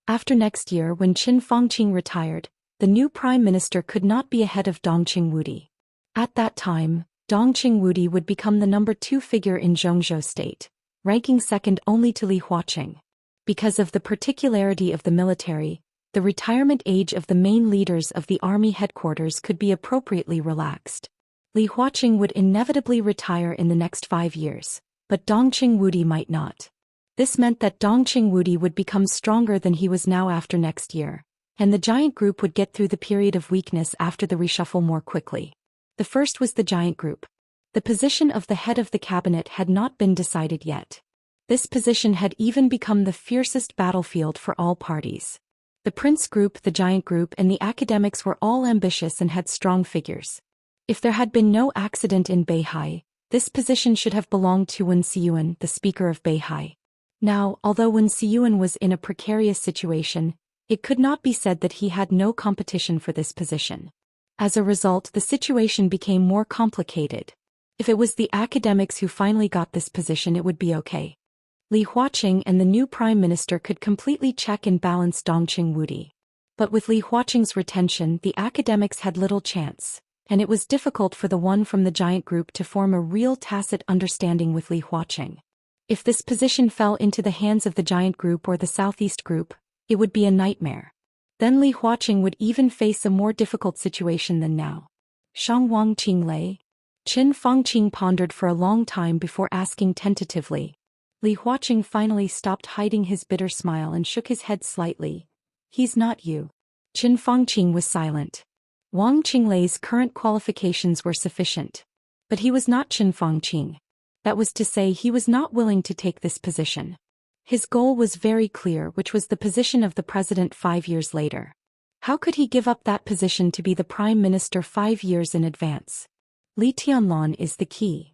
After next year, when Qin Fangqing retired, the new prime minister could not be ahead of Dongqing Wudi. At that time, Dongqing Wudi would become the number 2 figure in Zhongzhou state, ranking second only to Li Huaqing. Because of the particularity of the military, the retirement age of the main leaders of the army headquarters could be appropriately relaxed. Li Huaqing would inevitably retire in the next 5 years, but Dongqing Wudi might not. This meant that Dongqing Wudi would become stronger than he was now after next year, and the giant group would get through the period of weakness after the reshuffle more quickly. The first was the giant group. The position of the head of the cabinet had not been decided yet. This position had even become the fiercest battlefield for all parties. The prince group, the giant group, and the academics were all ambitious and had strong figures. If there had been no accident in Beihai, this position should have belonged to Wen Xiyuan, the speaker of Beihai. Now, although Wen Xiyuan was in a precarious situation, it could not be said that he had no competition for this position. As a result, the situation became more complicated. If it was the academics who finally got this position, it would be okay. Li Huaqing and the new prime minister could completely check and balance Dongqing Wudi. But with Li Huaqing's retention, the academics had little chance, and it was difficult for the one from the giant group to form a real tacit understanding with Li Huaqing. If this position fell into the hands of the giant group or the southeast group, it would be a nightmare. Then Li Huaqing would even face a more difficult situation than now. Shang Wang Qinglei? Qin Fangqing pondered for a long time before asking tentatively. Li Huaqing finally stopped hiding his bitter smile and shook his head slightly. He's not you. Qin Fangqing was silent. Wang Qinglei's current qualifications were sufficient. But he was not Qin Fangqing. That was to say, he was not willing to take this position. His goal was very clear, which was the position of the president 5 years later. How could he give up that position to be the prime minister 5 years in advance? Li Tianlan is the key.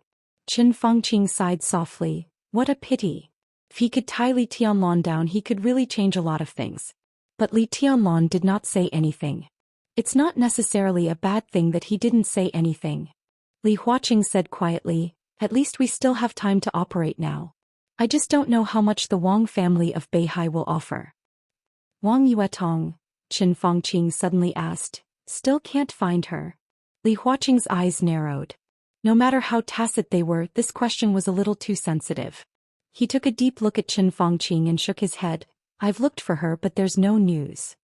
Qin Fangqing sighed softly. What a pity. If he could tie Li Tianlan down, he could really change a lot of things. But Li Tianlan did not say anything. It's not necessarily a bad thing that he didn't say anything. Li Huaqing said quietly, at least we still have time to operate now. I just don't know how much the Wang family of Beihai will offer. Wang Yuetong? Qin Fangqing suddenly asked. Still can't find her. Li Huaqing's eyes narrowed. No matter how tacit they were, this question was a little too sensitive. He took a deep look at Qin Fangqing and shook his head. I've looked for her, but there's no news.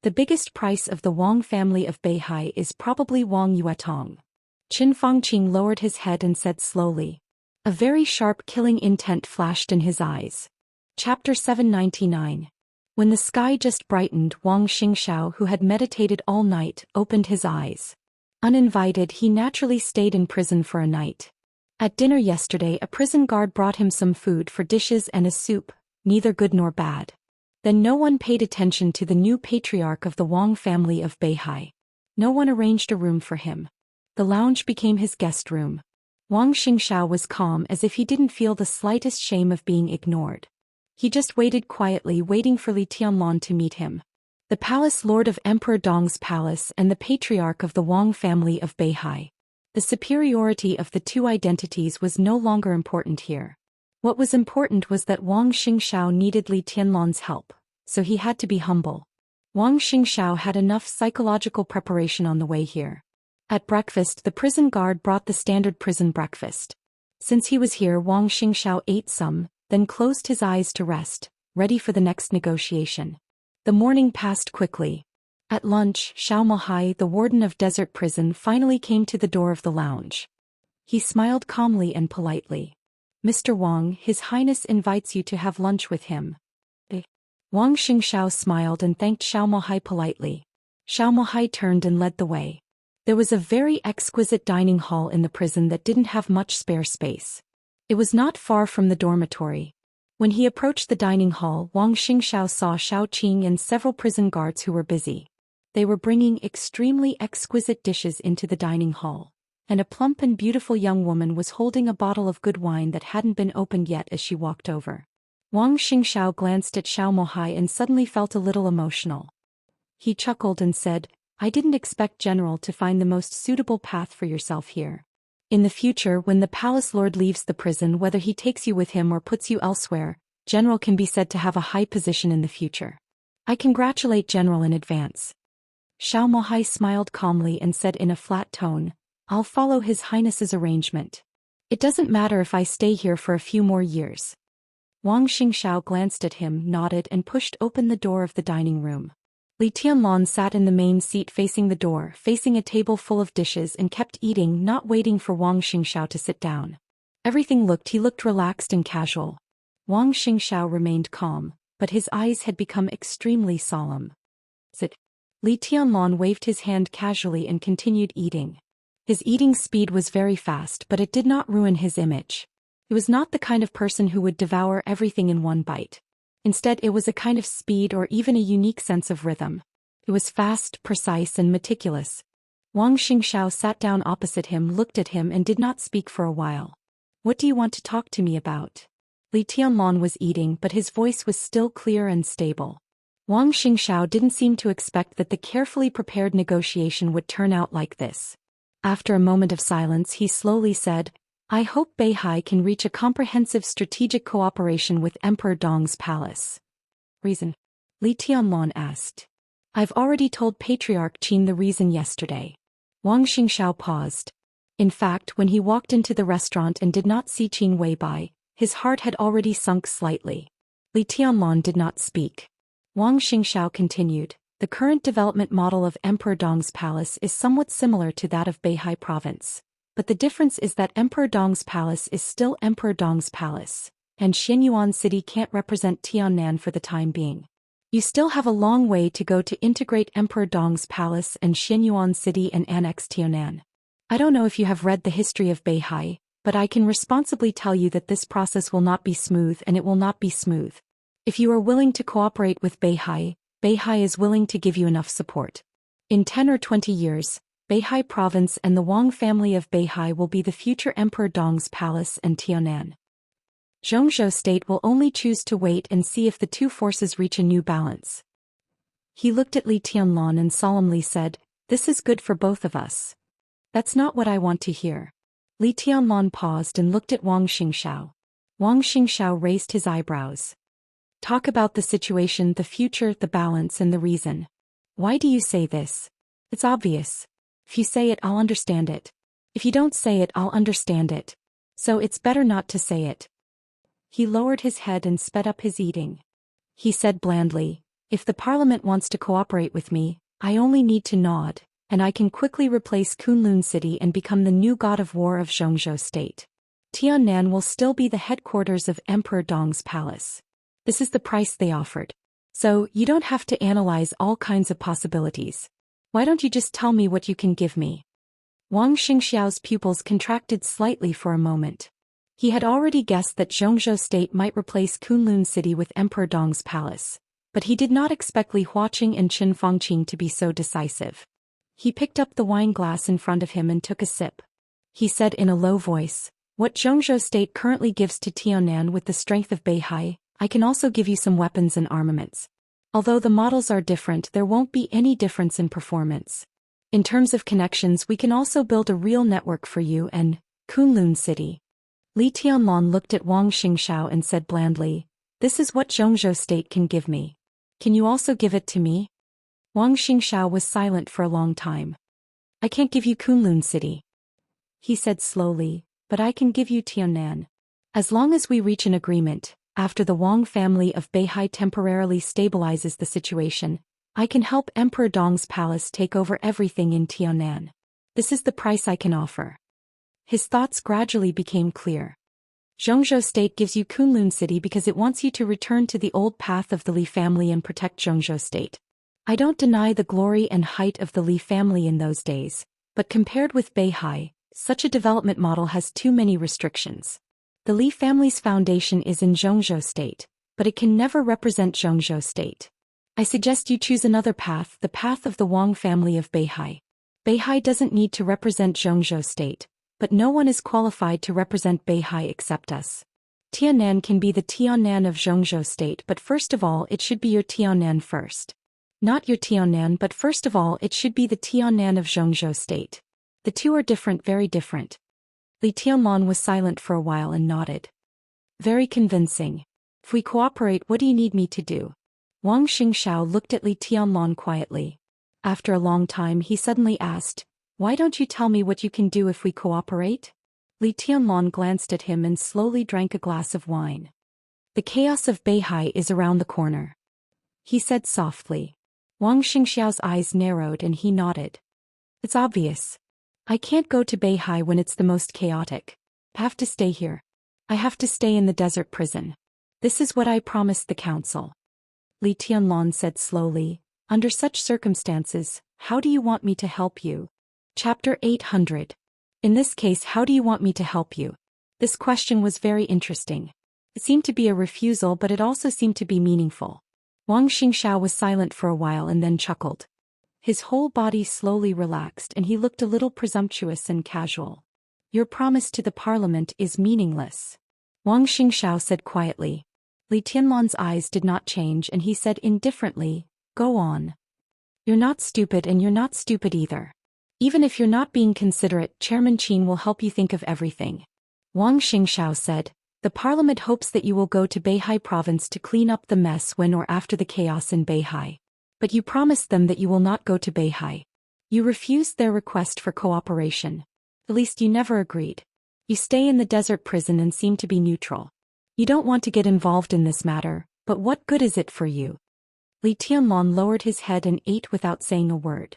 The biggest price of the Wang family of Beihai is probably Wang Yuetong. Qin Fangqing lowered his head and said slowly. A very sharp killing intent flashed in his eyes. Chapter 799. When the sky just brightened, Wang Xingxiao, who had meditated all night, opened his eyes. Uninvited, he naturally stayed in prison for a night. At dinner yesterday, a prison guard brought him some food for dishes and a soup, neither good nor bad. Then no one paid attention to the new patriarch of the Wang family of Beihai. No one arranged a room for him. The lounge became his guest room. Wang Xingxiao was calm, as if he didn't feel the slightest shame of being ignored. He just waited quietly, waiting for Li Tianlan to meet him. The palace lord of Emperor Dong's palace and the patriarch of the Wang family of Beihai. The superiority of the two identities was no longer important here. What was important was that Wang Xingxiao needed Li Tianlan's help, so he had to be humble. Wang Xingxiao had enough psychological preparation on the way here. At breakfast, the prison guard brought the standard prison breakfast. Since he was here, Wang Xingxiao ate some, then closed his eyes to rest, ready for the next negotiation. The morning passed quickly. At lunch, Xiao Mohai, the warden of Desert Prison, finally came to the door of the lounge. He smiled calmly and politely. Mr. Wang, His Highness invites you to have lunch with him. Wang Xingxiao smiled and thanked Xiao Mohai politely. Xiao Mohai turned and led the way. There was a very exquisite dining hall in the prison that didn't have much spare space. It was not far from the dormitory. When he approached the dining hall, Wang Xingxiao saw Shao Qing and several prison guards who were busy. They were bringing extremely exquisite dishes into the dining hall, and a plump and beautiful young woman was holding a bottle of good wine that hadn't been opened yet as she walked over. Wang Xingxiao glanced at Xiao Mohai and suddenly felt a little emotional. He chuckled and said, "I didn't expect General to find the most suitable path for yourself here. In the future, when the palace lord leaves the prison, whether he takes you with him or puts you elsewhere, General can be said to have a high position in the future. I congratulate General in advance." Xiao Mohai smiled calmly and said in a flat tone, "I'll follow His Highness's arrangement. It doesn't matter if I stay here for a few more years." Wang Xingxiao glanced at him, nodded and pushed open the door of the dining room. Li Tianlan sat in the main seat facing the door, facing a table full of dishes and kept eating, not waiting for Wang Xingxiao to sit down. He looked relaxed and casual. Wang Xingxiao remained calm, but his eyes had become extremely solemn. "Sit." Li Tianlan waved his hand casually and continued eating. His eating speed was very fast, but it did not ruin his image. He was not the kind of person who would devour everything in one bite. Instead, it was a kind of speed or even a unique sense of rhythm. It was fast, precise, and meticulous. Wang Xingxiao sat down opposite him, looked at him and did not speak for a while. "What do you want to talk to me about?" Li Tianlan was eating, but his voice was still clear and stable. Wang Xingxiao didn't seem to expect that the carefully prepared negotiation would turn out like this. After a moment of silence, he slowly said, "I hope Beihai can reach a comprehensive strategic cooperation with Emperor Dong's palace." "Reason?" Li Tianlan asked. "I've already told Patriarch Qin the reason yesterday." Wang Xingxiao paused. In fact, when he walked into the restaurant and did not see Qin Wei by, his heart had already sunk slightly. Li Tianlan did not speak. Wang Xingxiao continued, "The current development model of Emperor Dong's palace is somewhat similar to that of Beihai province. But the difference is that Emperor Dong's palace is still Emperor Dong's palace, and Xianyuan City can't represent Tiannan for the time being. You still have a long way to go to integrate Emperor Dong's palace and Xianyuan City and annex Tiannan. I don't know if you have read the history of Beihai, but I can responsibly tell you that this process will not be smooth, and it will not be smooth. If you are willing to cooperate with Beihai, Beihai is willing to give you enough support. In 10 or 20 years, Beihai province and the Wang family of Beihai will be the future Emperor Dong's palace and Tiannan. Zhou state will only choose to wait and see if the two forces reach a new balance." He looked at Li Tianlan and solemnly said, "This is good for both of us." "That's not what I want to hear." Li Tianlan paused and looked at Wang Xingxiao. Wang Xingxiao raised his eyebrows. "Talk about the situation, the future, the balance, and the reason. Why do you say this? It's obvious. If you say it, I'll understand it. If you don't say it, I'll understand it. So it's better not to say it." He lowered his head and sped up his eating. He said blandly, "If the parliament wants to cooperate with me, I only need to nod, and I can quickly replace Kunlun City and become the new god of war of Zhou state. Tiannan will still be the headquarters of Emperor Dong's palace. This is the price they offered. So, you don't have to analyze all kinds of possibilities. Why don't you just tell me what you can give me?" Wang Xingxiao's pupils contracted slightly for a moment. He had already guessed that Zhou state might replace Kunlun City with Emperor Dong's palace, but he did not expect Li Huaqing and Chen Fangqing to be so decisive. He picked up the wine glass in front of him and took a sip. He said in a low voice, "What Zhou state currently gives to Tiannan with the strength of Beihai, I can also give you some weapons and armaments. Although the models are different, there won't be any difference in performance. In terms of connections, we can also build a real network for you and Kunlun City." Li Tianlan looked at Wang Xingxiao and said blandly, "This is what Zhou state can give me. Can you also give it to me?" Wang Xingxiao was silent for a long time. "I can't give you Kunlun City," he said slowly, "but I can give you Tiannan. As long as we reach an agreement, after the Wang family of Beihai temporarily stabilizes the situation, I can help Emperor Dong's palace take over everything in Tiannan. This is the price I can offer." His thoughts gradually became clear. Zhou state gives you Kunlun City because it wants you to return to the old path of the Li family and protect Zhou state. I don't deny the glory and height of the Li family in those days, But compared with Beihai, such a development model has too many restrictions. The Li family's foundation is in Zhongzhou State, but it can never represent Zhongzhou State. I suggest you choose another path, the path of the Wang family of Beihai. Beihai doesn't need to represent Zhongzhou State, but no one is qualified to represent Beihai except us. Tiannan can be the Tiannan of Zhongzhou State, but first of all it should be your Tiannan first. Not your Tiannan, but first of all it should be the Tiannan of Zhongzhou State. The two are different, very different. Li Tianlan was silent for a while and nodded. Very convincing. If we cooperate, what do you need me to do? Wang Xingxiao looked at Li Tianlan quietly. After a long time he suddenly asked, why don't you tell me what you can do if we cooperate? Li Tianlan glanced at him and slowly drank a glass of wine. The chaos of Beihai is around the corner, he said softly. Wang Xingxiao's eyes narrowed and he nodded. It's obvious. I can't go to Beihai when it's the most chaotic. I have to stay here. I have to stay in the desert prison. This is what I promised the council. Li Tianlan said slowly, under such circumstances, how do you want me to help you? Chapter 800. In this case, how do you want me to help you? This question was very interesting. It seemed to be a refusal, but it also seemed to be meaningful. Wang Xingxiao was silent for a while and then chuckled. His whole body slowly relaxed and he looked a little presumptuous and casual. Your promise to the parliament is meaningless. Wang Xingxiao said quietly. Li Tianlan's eyes did not change and he said indifferently, go on. You're not stupid and you're not stupid either. Even if you're not being considerate, Chairman Qin will help you think of everything. Wang Xingxiao said, the parliament hopes that you will go to Beihai province to clean up the mess when or after the chaos in Beihai. But you promised them that you will not go to Beihai. You refused their request for cooperation. At least you never agreed. You stay in the desert prison and seem to be neutral. You don't want to get involved in this matter, but what good is it for you? Li Tianlan lowered his head and ate without saying a word.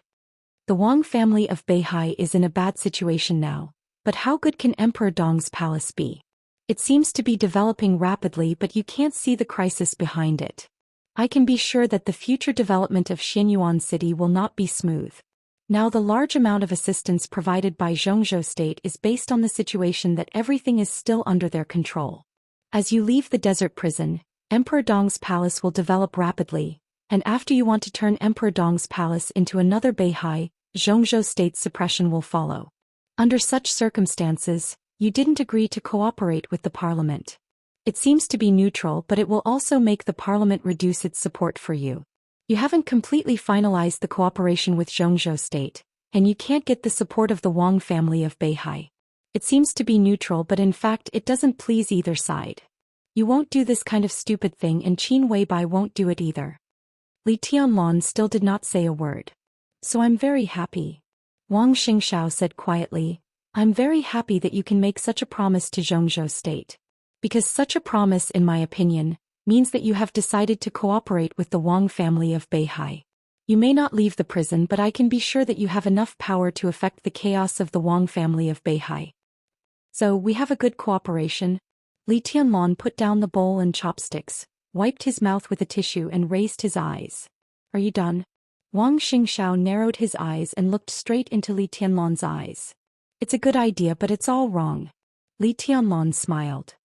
The Wang family of Beihai is in a bad situation now, but how good can Emperor Dong's palace be? It seems to be developing rapidly, but you can't see the crisis behind it. I can be sure that the future development of Xianyuan City will not be smooth. Now the large amount of assistance provided by Zhongzhou State is based on the situation that everything is still under their control. As you leave the desert prison, Emperor Dong's palace will develop rapidly, and after you want to turn Emperor Dong's palace into another Beihai, Zhongzhou State's suppression will follow. Under such circumstances, you didn't agree to cooperate with the parliament. It seems to be neutral, but it will also make the parliament reduce its support for you. You haven't completely finalized the cooperation with Zhongzhou State, and you can't get the support of the Wang family of Beihai. It seems to be neutral, but in fact it doesn't please either side. You won't do this kind of stupid thing, and Qin Weibai won't do it either. Li Tianlan still did not say a word. So I'm very happy. Wang Xingxiao said quietly, I'm very happy that you can make such a promise to Zhongzhou State. Because such a promise, in my opinion, means that you have decided to cooperate with the Wang family of Beihai. You may not leave the prison, but I can be sure that you have enough power to affect the chaos of the Wang family of Beihai. So we have a good cooperation. Li Tianlan put down the bowl and chopsticks, wiped his mouth with a tissue and raised his eyes. Are you done? Wang Xingxiao narrowed his eyes and looked straight into Li Tianlan's eyes. It's a good idea, but it's all wrong. Li Tianlan smiled.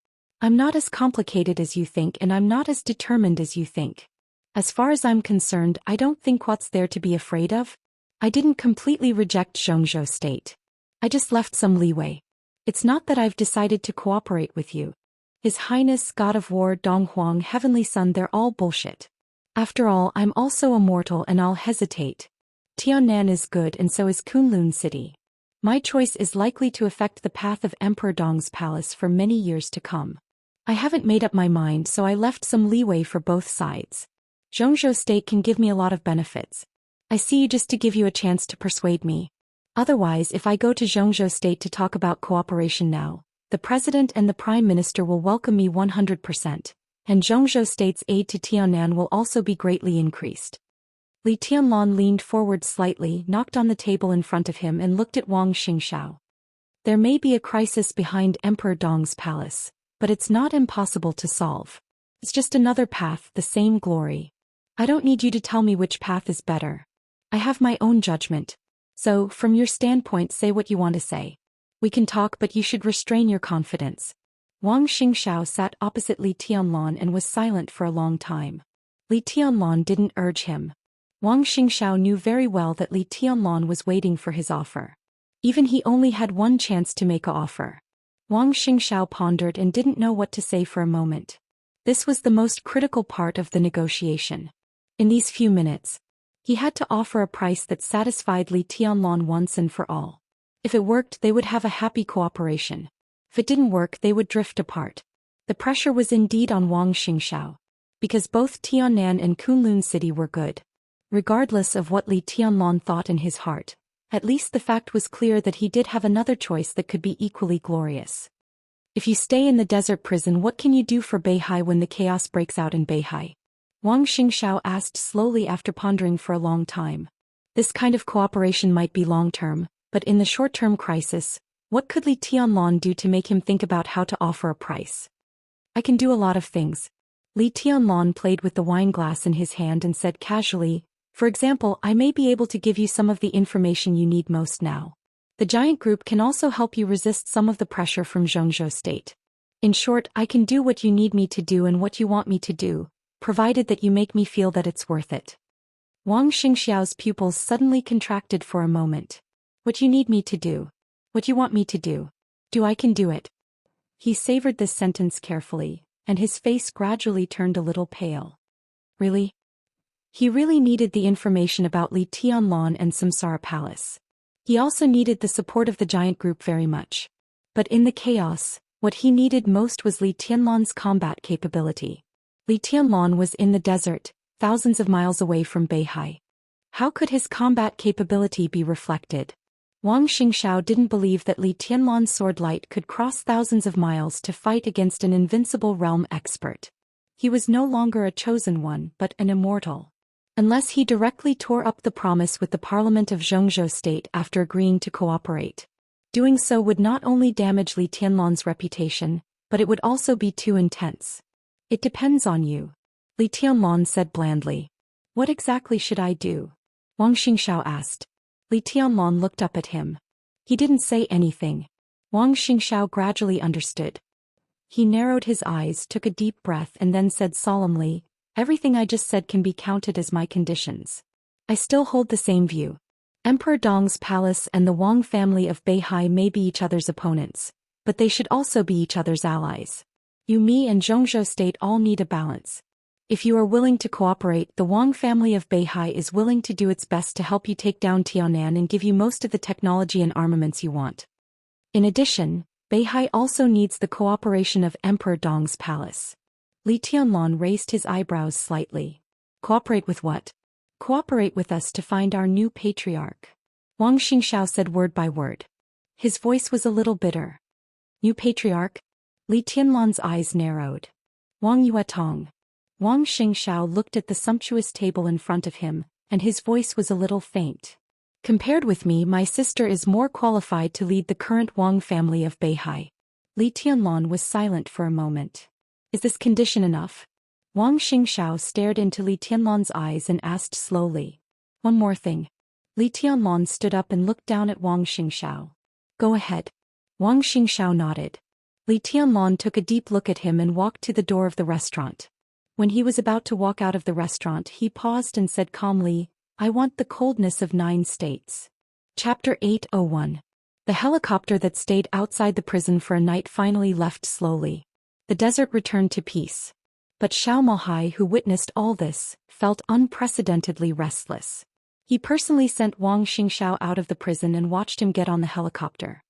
I'm not as complicated as you think, and I'm not as determined as you think. As far as I'm concerned, I don't think what's there to be afraid of. I didn't completely reject Zhongzhou State. I just left some leeway. It's not that I've decided to cooperate with you. His Highness God of War Dong Huang Heavenly Son, they're all bullshit. After all, I'm also immortal and I'll hesitate. Tiannan is good and so is Kunlun City. My choice is likely to affect the path of Emperor Dong's palace for many years to come. I haven't made up my mind, so I left some leeway for both sides. Zhongzhou State can give me a lot of benefits. I see you just to give you a chance to persuade me. Otherwise, if I go to Zhongzhou State to talk about cooperation now, the President and the Prime Minister will welcome me 100%. And Zhongzhou State's aid to Tiannan will also be greatly increased. Li Tianlan leaned forward slightly, knocked on the table in front of him and looked at Wang Xingxiao. There may be a crisis behind Emperor Dong's palace, but it's not impossible to solve. It's just another path, the same glory. I don't need you to tell me which path is better. I have my own judgment. So, from your standpoint, say what you want to say. We can talk, but you should restrain your confidence. Wang Xingxiao sat opposite Li Tianlan and was silent for a long time. Li Tianlan didn't urge him. Wang Xingxiao knew very well that Li Tianlan was waiting for his offer. Even he only had one chance to make an offer. Wang Xingxiao pondered and didn't know what to say for a moment. This was the most critical part of the negotiation. In these few minutes, he had to offer a price that satisfied Li Tianlan once and for all. If it worked, they would have a happy cooperation. If it didn't work, they would drift apart. The pressure was indeed on Wang Xingxiao, because both Tiannan and Kunlun City were good. Regardless of what Li Tianlan thought in his heart, at least the fact was clear that he did have another choice that could be equally glorious. If you stay in the desert prison, what can you do for Beihai when the chaos breaks out in Beihai? Wang Xingxiao asked slowly after pondering for a long time. This kind of cooperation might be long-term, but in the short-term crisis, what could Li Tianlan do to make him think about how to offer a price? I can do a lot of things. Li Tianlan played with the wine glass in his hand and said casually, for example, I may be able to give you some of the information you need most now. The giant group can also help you resist some of the pressure from Zhou State. In short, I can do what you need me to do and what you want me to do, provided that you make me feel that it's worth it. Wang Xingxiao's pupils suddenly contracted for a moment. What you need me to do? What you want me to do? I can do it. He savored this sentence carefully, and his face gradually turned a little pale. Really? He really needed the information about Li Tianlan and Samsara Palace. He also needed the support of the giant group very much. But in the chaos, what he needed most was Li Tianlan's combat capability. Li Tianlan was in the desert, thousands of miles away from Beihai. How could his combat capability be reflected? Wang Xingxiao didn't believe that Li Tianlan's sword light could cross thousands of miles to fight against an invincible realm expert. He was no longer a chosen one but an immortal. Unless he directly tore up the promise with the parliament of Zhou State after agreeing to cooperate. Doing so would not only damage Li Tianlan's reputation, but it would also be too intense. It depends on you. Li Tianlan said blandly. What exactly should I do? Wang Xingxiao asked. Li Tianlan looked up at him. He didn't say anything. Wang Xingxiao gradually understood. He narrowed his eyes, took a deep breath and then said solemnly, everything I just said can be counted as my conditions. I still hold the same view. Emperor Dong's palace and the Wang family of Beihai may be each other's opponents, but they should also be each other's allies. You, me and Zhou State all need a balance. If you are willing to cooperate, the Wang family of Beihai is willing to do its best to help you take down Tiannan and give you most of the technology and armaments you want. In addition, Beihai also needs the cooperation of Emperor Dong's palace. Li Tianlan raised his eyebrows slightly. Cooperate with what? Cooperate with us to find our new patriarch. Wang Xingxiao said word by word. His voice was a little bitter. New patriarch? Li Tianlan's eyes narrowed. Wang Yuetong. Wang Xingxiao looked at the sumptuous table in front of him, and his voice was a little faint. Compared with me, my sister is more qualified to lead the current Wang family of Beihai. Li Tianlan was silent for a moment. Is this condition enough? Wang Xingxiao stared into Li Tianlan's eyes and asked slowly. One more thing. Li Tianlan stood up and looked down at Wang Xingxiao. Go ahead. Wang Xingxiao nodded. Li Tianlan took a deep look at him and walked to the door of the restaurant. When he was about to walk out of the restaurant, he paused and said calmly, I want the coldness of 9 states. Chapter 801. The helicopter that stayed outside the prison for a night finally left slowly. The desert returned to peace. But Xiao Mohai, who witnessed all this, felt unprecedentedly restless. He personally sent Wang Xingxiao out of the prison and watched him get on the helicopter.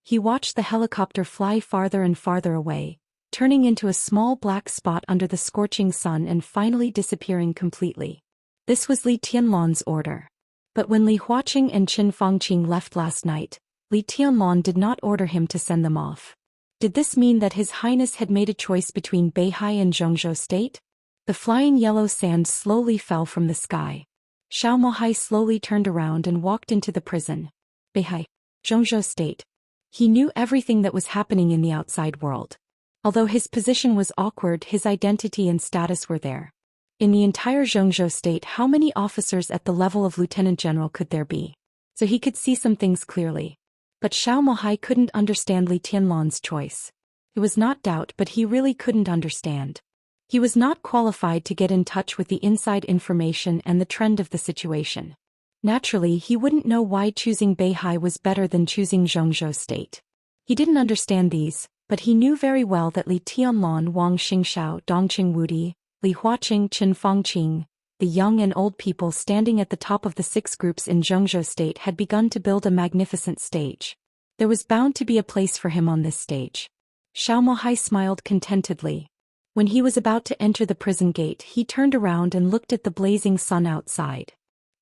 He watched the helicopter fly farther and farther away, turning into a small black spot under the scorching sun and finally disappearing completely. This was Li Tianlan's order. But when Li Huaqing and Qin Fangqing left last night, Li Tianlan did not order him to send them off. Did this mean that His Highness had made a choice between Beihai and Zhou State? The flying yellow sand slowly fell from the sky. Xiao Mohai slowly turned around and walked into the prison. Beihai, Zhou State. He knew everything that was happening in the outside world. Although his position was awkward, his identity and status were there. In the entire Zhou State, how many officers at the level of lieutenant general could there be? so he could see some things clearly. But Xiao Mohai couldn't understand Li Tianlan's choice. It was not doubt, but he really couldn't understand. He was not qualified to get in touch with the inside information and the trend of the situation. Naturally, he wouldn't know why choosing Beihai was better than choosing Zhongzhou State. He didn't understand these, but he knew very well that Li Tianlan, Wang Xingxiao, Dongqing Wudi, Li Huaqing, Qin Fangqing, the young and old people standing at the top of the 6 groups in Zhongzhou State had begun to build a magnificent stage. There was bound to be a place for him on this stage. Xiao Mohai smiled contentedly. When he was about to enter the prison gate, he turned around and looked at the blazing sun outside.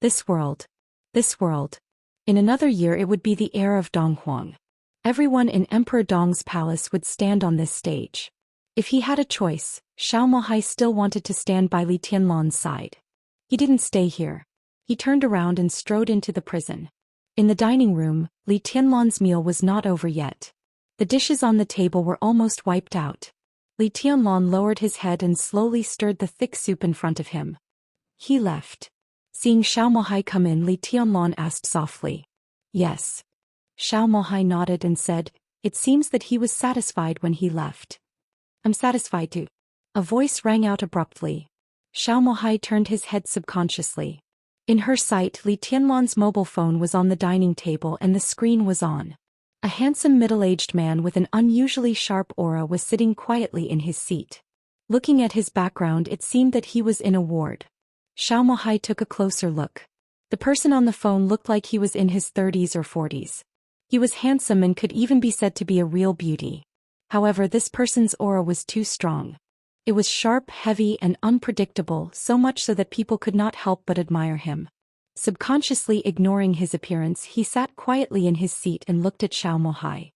This world. In another year it would be the era of Donghuang. Everyone in Emperor Dong's palace would stand on this stage. If he had a choice, Xiao Mohai still wanted to stand by Li Tianlan's side. He didn't stay here. He turned around and strode into the prison. In the dining room, Li Tianlan's meal was not over yet. The dishes on the table were almost wiped out. Li Tianlan lowered his head and slowly stirred the thick soup in front of him. He left. Seeing Xiao Mohai come in, Li Tianlan asked softly. Yes. Xiao Mohai nodded and said, it seems that he was satisfied when he left. I'm satisfied too. A voice rang out abruptly. Xiao Mohai turned his head subconsciously. In her sight, Li Tianlan's mobile phone was on the dining table and the screen was on. A handsome middle-aged man with an unusually sharp aura was sitting quietly in his seat. Looking at his background, it seemed that he was in a ward. Xiao Mohai took a closer look. The person on the phone looked like he was in his 30s or 40s. He was handsome and could even be said to be a real beauty. However, this person's aura was too strong. It was sharp, heavy, and unpredictable, so much so that people could not help but admire him. Subconsciously ignoring his appearance, he sat quietly in his seat and looked at Xiao Mohai.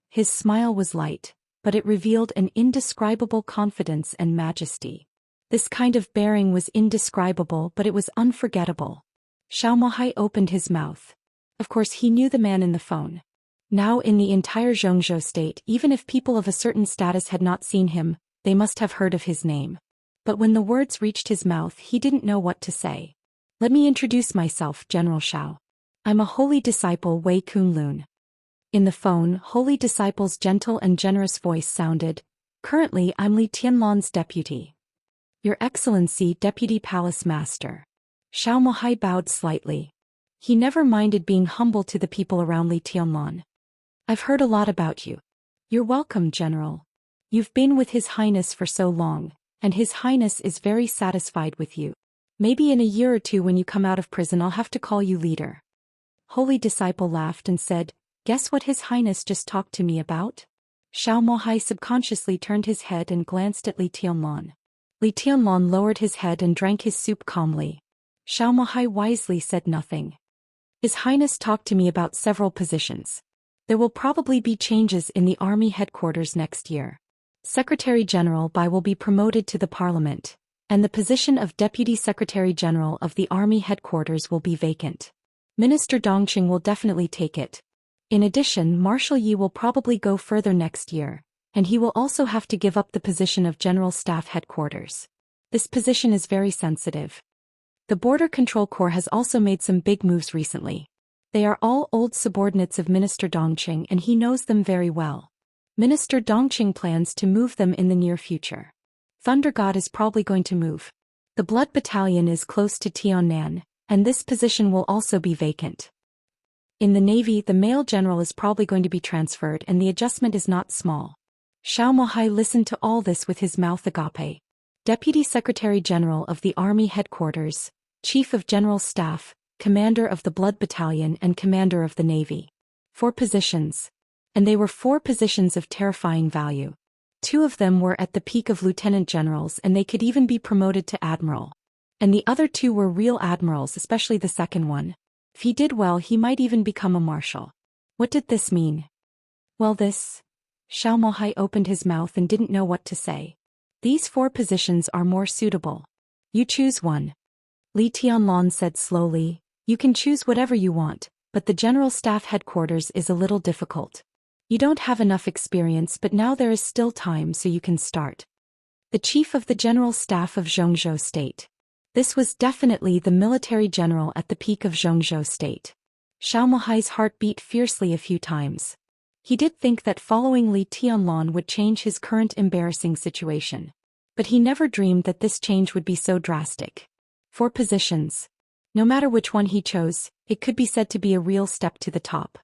His smile was light, but it revealed an indescribable confidence and majesty. This kind of bearing was indescribable, but it was unforgettable. Xiao Mohai opened his mouth. Of course, he knew the man in the phone. Now in the entire Zhongzhou state, even if people of a certain status had not seen him, they must have heard of his name. But when the words reached his mouth, he didn't know what to say. Let me introduce myself, General Xiao. I'm a holy disciple, Wei Kunlun. In the phone, holy disciple's gentle and generous voice sounded. Currently, I'm Li Tianlan's deputy. Your Excellency, Deputy Palace Master. Xiao Mohai bowed slightly. He never minded being humble to the people around Li Tianlan. I've heard a lot about you. You're welcome, General. You've been with His Highness for so long, and His Highness is very satisfied with you. Maybe in a year or two when you come out of prison I'll have to call you leader. Holy disciple laughed and said, guess what His Highness just talked to me about? Xiao Mohai subconsciously turned his head and glanced at Li Tianlan. Li Tianlan lowered his head and drank his soup calmly. Xiao Mohai wisely said nothing. His Highness talked to me about several positions. There will probably be changes in the army headquarters next year. Secretary General Bai will be promoted to the parliament, and the position of Deputy Secretary General of the army headquarters will be vacant. Minister Dongqing will definitely take it. In addition, Marshal Yi will probably go further next year, and he will also have to give up the position of General Staff Headquarters. This position is very sensitive. The Border Control Corps has also made some big moves recently. They are all old subordinates of Minister Dongqing and he knows them very well. Minister Dongqing plans to move them in the near future. Thunder God is probably going to move. The Blood Battalion is close to Tiannan, and this position will also be vacant. In the Navy, the male general is probably going to be transferred and the adjustment is not small. Xiao Mohai listened to all this with his mouth agape. Deputy Secretary General of the Army Headquarters, Chief of General Staff, Commander of the Blood Battalion and Commander of the Navy. 4 positions. And they were 4 positions of terrifying value. 2 of them were at the peak of lieutenant generals and they could even be promoted to admiral. And the other 2 were real admirals, especially the second one. If he did well, he might even become a marshal. What did this mean? Well, this... Xiao Mohai opened his mouth and didn't know what to say. These 4 positions are more suitable. You choose one. Li Tianlan said slowly, you can choose whatever you want, but the General Staff Headquarters is a little difficult. You don't have enough experience, but now there is still time so you can start. The Chief of the General Staff of Zhongzhou State. This was definitely the military general at the peak of Zhongzhou State. Xiao Mohai's heart beat fiercely a few times. He did think that following Li Tianlan would change his current embarrassing situation. But he never dreamed that this change would be so drastic. 4 positions. No matter which one he chose, it could be said to be a real step to the top.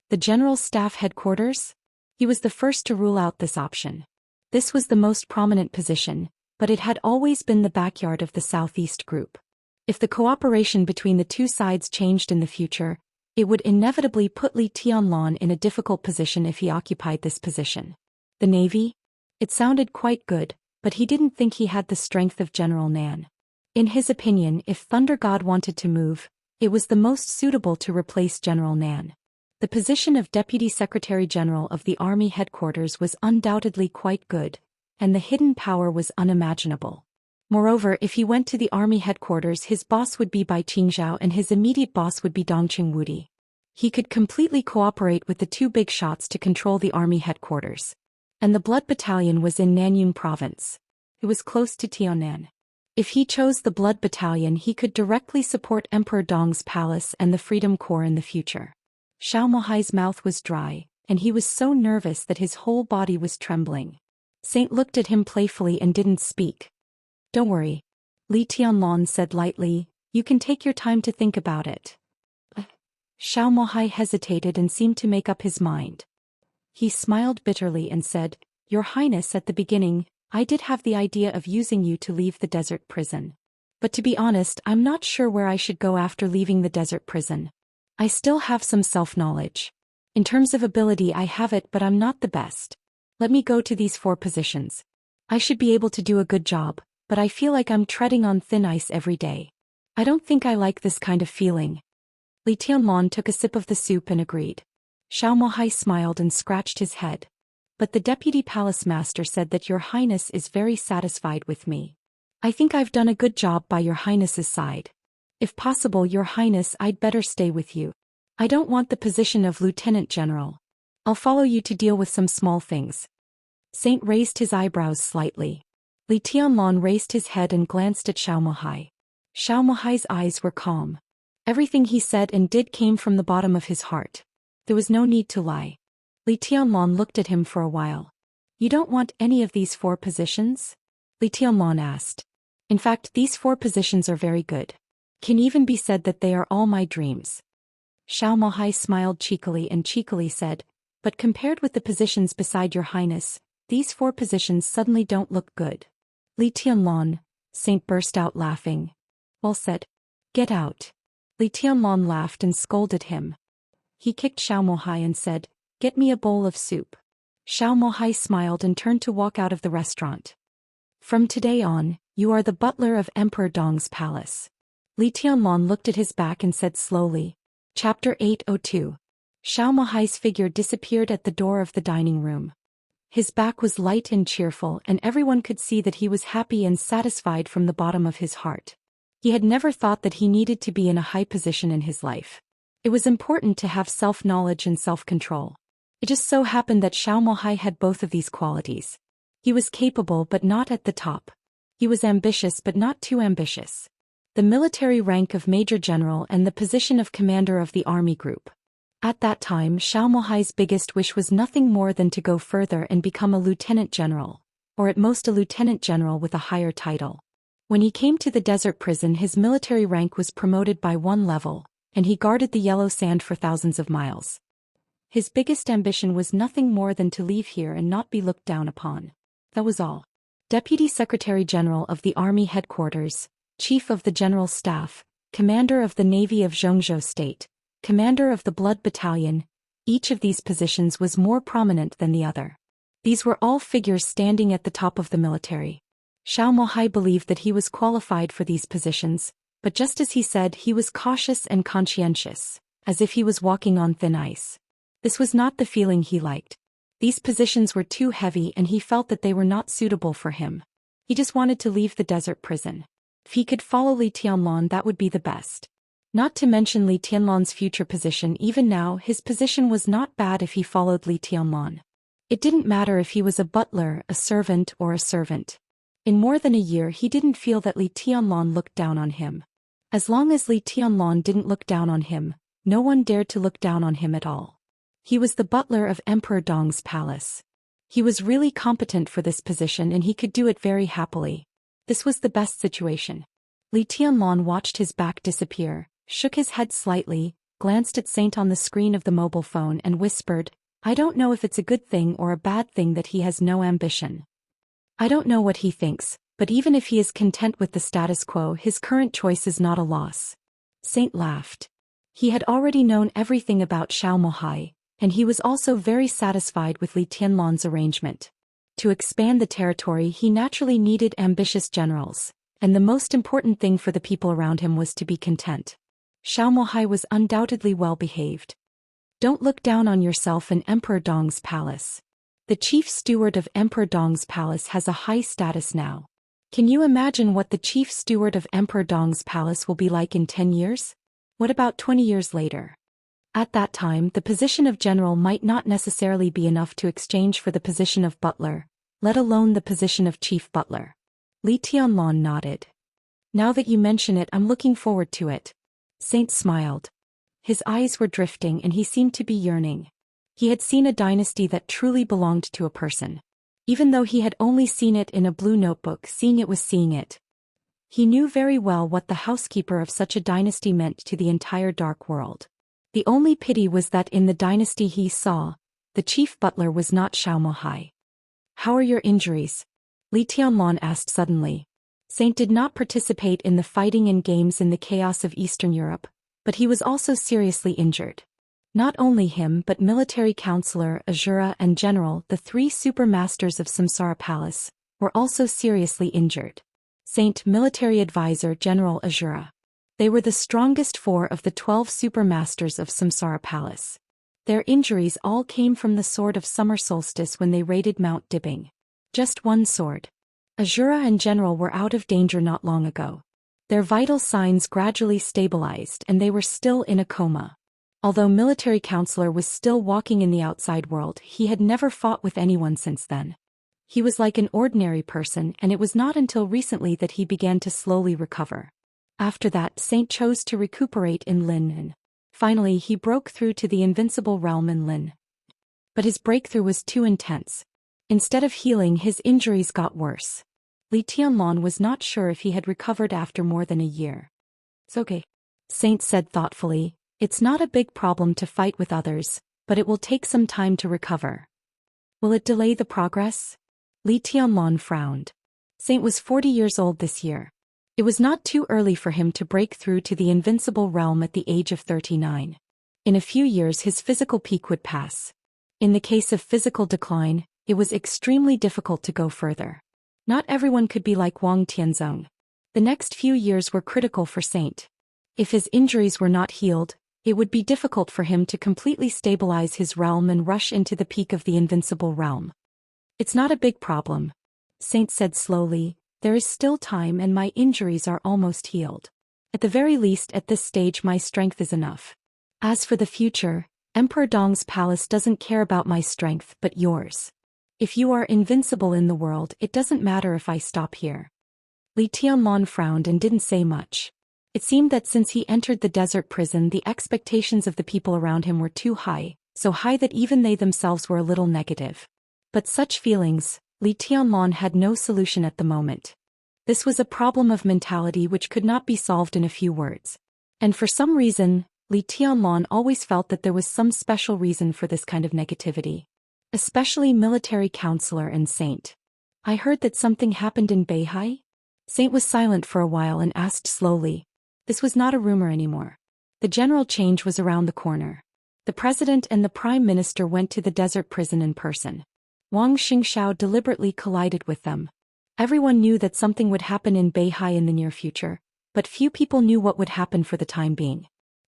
The General Staff Headquarters? He was the first to rule out this option. This was the most prominent position, but it had always been the backyard of the Southeast Group. If the cooperation between the two sides changed in the future, it would inevitably put Li Tianlan in a difficult position if he occupied this position. The Navy? It sounded quite good, but he didn't think he had the strength of General Nan. In his opinion, if Thunder God wanted to move, it was the most suitable to replace General Nan. The position of Deputy Secretary General of the Army Headquarters was undoubtedly quite good, and the hidden power was unimaginable. Moreover, if he went to the Army Headquarters, his boss would be Bai Qingzhao and his immediate boss would be Dongqing Wudi. He could completely cooperate with the 2 big shots to control the Army Headquarters. And the Blood Battalion was in Nanyun Province. It was close to Tianan. If he chose the Blood Battalion, he could directly support Emperor Dong's palace and the Freedom Corps in the future. Xiao Mohai's mouth was dry, and he was so nervous that his whole body was trembling. Saint looked at him playfully and didn't speak. Don't worry. Li Tianlan said lightly, you can take your time to think about it. Xiao Mohai hesitated and seemed to make up his mind. He smiled bitterly and said, Your Highness, at the beginning, I did have the idea of using you to leave the desert prison. But to be honest, I'm not sure where I should go after leaving the desert prison. I still have some self-knowledge. In terms of ability, I have it, but I'm not the best. Let me go to these 4 positions. I should be able to do a good job, but I feel like I'm treading on thin ice every day. I don't think I like this kind of feeling. Li Tianlan took a sip of the soup and agreed. Xiao Mohai smiled and scratched his head. But the Deputy Palace Master said that Your Highness is very satisfied with me. I think I've done a good job by Your Highness's side. If possible, Your Highness, I'd better stay with you. I don't want the position of Lieutenant General. I'll follow you to deal with some small things. Saint raised his eyebrows slightly. Li Tianlan raised his head and glanced at Xiao Mohai. Xiao Mohai's eyes were calm. Everything he said and did came from the bottom of his heart. There was no need to lie. Li Tianlan looked at him for a while. You don't want any of these 4 positions? Li Tianlan asked. In fact, these 4 positions are very good. Can even be said that they are all my dreams. Xiao Mohai smiled cheekily and cheekily said, But compared with the positions beside Your Highness, these 4 positions suddenly don't look good. Li Tianlan, Saint burst out laughing. Well said. Get out. Li Tianlan laughed and scolded him. He kicked Xiao Mohai and said, Get me a bowl of soup. Xiao Mohai smiled and turned to walk out of the restaurant. From today on, you are the butler of Emperor Dong's palace. Li Tianlan looked at his back and said slowly. Chapter 802. Xiao Mohai's figure disappeared at the door of the dining room. His back was light and cheerful, and everyone could see that he was happy and satisfied from the bottom of his heart. He had never thought that he needed to be in a high position in his life. It was important to have self-knowledge and self-control. It just so happened that Xiao Mohai had both of these qualities. He was capable but not at the top. He was ambitious but not too ambitious. The military rank of Major General and the position of Commander of the Army Group. At that time, Xiao Mohai's biggest wish was nothing more than to go further and become a Lieutenant General, or at most a Lieutenant General with a higher title. When he came to the desert prison, his military rank was promoted by 1 level, and he guarded the yellow sand for thousands of miles. His biggest ambition was nothing more than to leave here and not be looked down upon. That was all. Deputy Secretary General of the Army Headquarters, Chief of the General Staff, Commander of the Navy of Zhongzhou State, Commander of the Blood Battalion, each of these positions was more prominent than the other. These were all figures standing at the top of the military. Xiao Mohai believed that he was qualified for these positions, but just as he said, he was cautious and conscientious, as if he was walking on thin ice. This was not the feeling he liked. These positions were too heavy and he felt that they were not suitable for him. He just wanted to leave the desert prison. If he could follow Li Tianlan, that would be the best. Not to mention Li Tianlan's future position. Even now, his position was not bad if he followed Li Tianlan. It didn't matter if he was a butler, a servant, or a servant. In more than a year, he didn't feel that Li Tianlan looked down on him. As long as Li Tianlan didn't look down on him, No one dared to look down on him at all. He was the butler of Emperor Dong's palace. He was really competent for this position and he could do it very happily. This was the best situation. Li Tianlong watched his back disappear, shook his head slightly, glanced at Saint on the screen of the mobile phone and whispered, "I don't know if it's a good thing or a bad thing that he has no ambition. I don't know what he thinks, but even if he is content with the status quo, his current choice is not a loss." Saint laughed. He had already known everything about Xiao Mohai, and he was also very satisfied with Li Tianlong's arrangement. To expand the territory, he naturally needed ambitious generals, and the most important thing for the people around him was to be content. Xiao Mohai was undoubtedly well behaved. Don't look down on yourself in Emperor Dong's palace. The chief steward of Emperor Dong's palace has a high status now. Can you imagine what the chief steward of Emperor Dong's palace will be like in 10 years? What about 20 years later? At that time, the position of general might not necessarily be enough to exchange for the position of butler, let alone the position of chief butler. Li Tianlong nodded. Now that you mention it, I'm looking forward to it. Saint smiled. His eyes were drifting and he seemed to be yearning. He had seen a dynasty that truly belonged to a person. Even though he had only seen it in a blue notebook, seeing it was seeing it. He knew very well what the housekeeper of such a dynasty meant to the entire dark world. The only pity was that in the dynasty he saw, the chief butler was not Xiao Mohai. "How are your injuries?" Li Tianlong asked suddenly. Saint did not participate in the fighting and games in the chaos of Eastern Europe, but he was also seriously injured. Not only him but military counselor Azura and general, the three super masters of Samsara Palace, were also seriously injured. Saint military advisor General Azura. They were the strongest 4 of the 12 super masters of Samsara Palace. Their injuries all came from the sword of summer solstice when they raided Mount Dibbing. Just one sword. Azura and general were out of danger not long ago. Their vital signs gradually stabilized and they were still in a coma. Although military counselor was still walking in the outside world, he had never fought with anyone since then. He was like an ordinary person, and it was not until recently that he began to slowly recover. After that, Saint chose to recuperate in Lin. Finally, he broke through to the invincible realm in Lin. But his breakthrough was too intense. Instead of healing, his injuries got worse. Li Tianlong was not sure if he had recovered after more than a year. "It's okay," Saint said thoughtfully. "It's not a big problem to fight with others, but it will take some time to recover." "Will it delay the progress?" Li Tianlong frowned. Saint was 40 years old this year. It was not too early for him to break through to the invincible realm at the age of 39. In a few years his physical peak would pass. In the case of physical decline, it was extremely difficult to go further. Not everyone could be like Wang Tianzong. The next few years were critical for Saint. If his injuries were not healed, it would be difficult for him to completely stabilize his realm and rush into the peak of the invincible realm. "It's not a big problem," Saint said slowly. "There is still time and my injuries are almost healed. At the very least at this stage my strength is enough. As for the future, Emperor Dong's palace doesn't care about my strength but yours. If you are invincible in the world, it doesn't matter if I stop here." Li Tianlong frowned and didn't say much. It seemed that since he entered the desert prison, the expectations of the people around him were too high, so high that even they themselves were a little negative. But such feelings, Li Tianlong had no solution at the moment. This was a problem of mentality which could not be solved in a few words. And for some reason, Li Tianlong always felt that there was some special reason for this kind of negativity. Especially military counselor and Saint. "I heard that something happened in Beihai?" Saint was silent for a while and asked slowly. This was not a rumor anymore. The general change was around the corner. The president and the prime minister went to the desert prison in person. Wang Xingxiao deliberately collided with them. Everyone knew that something would happen in Beihai in the near future, but few people knew what would happen for the time being.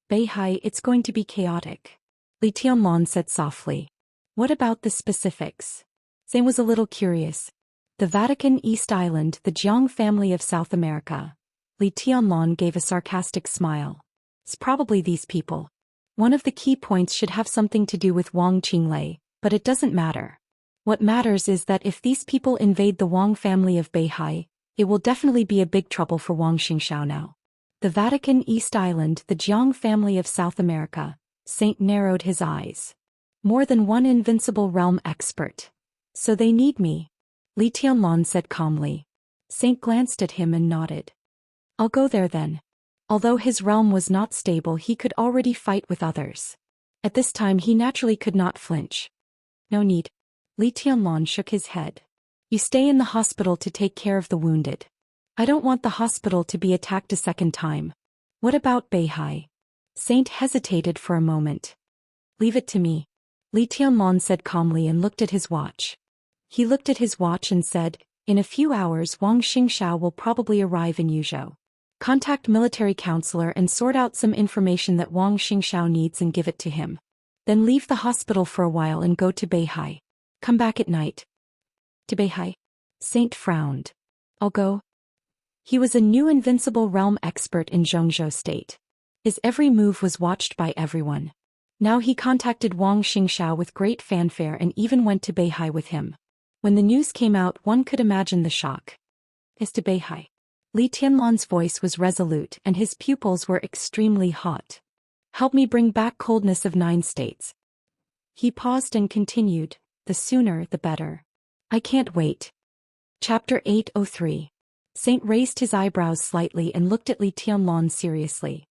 "Beihai, it's going to be chaotic," Li Tianlong said softly. "What about the specifics?" Saint was a little curious. "The Vatican East Island, the Jiang family of South America." Li Tianlong gave a sarcastic smile. "It's probably these people. One of the key points should have something to do with Wang Qinglei, but it doesn't matter. What matters is that if these people invade the Wang family of Beihai, it will definitely be a big trouble for Wang Xingxiao now. The Vatican East Island, the Jiang family of South America. Saint narrowed his eyes. More than one invincible realm expert. So they need me. Li Tianlan said calmly. Saint glanced at him and nodded. I'll go there then. Although his realm was not stable, he could already fight with others. At this time he naturally could not flinch. No need. Li Tianlan shook his head. You stay in the hospital to take care of the wounded. I don't want the hospital to be attacked a second time. What about Beihai? Saint hesitated for a moment. Leave it to me. Li Tianlan said calmly and looked at his watch. He looked at his watch and said, in a few hours Wang Xingxiao will probably arrive in Yuzhou. Contact military counselor and sort out some information that Wang Xingxiao needs and give it to him. Then leave the hospital for a while and go to Beihai. Come back at night. To Beihai? Saint frowned. I'll go. He was a new invincible realm expert in Zhongzhou state. His every move was watched by everyone. Now he contacted Wang Xingxiao with great fanfare and even went to Beihai with him. When the news came out, one could imagine the shock. As to Beihai, Li Tianlan's voice was resolute and his pupils were extremely hot. Help me bring back coldness of 9 states. He paused and continued, the sooner the better. I can't wait. Chapter 803. Saint raised his eyebrows slightly and looked at Li Tianlan seriously.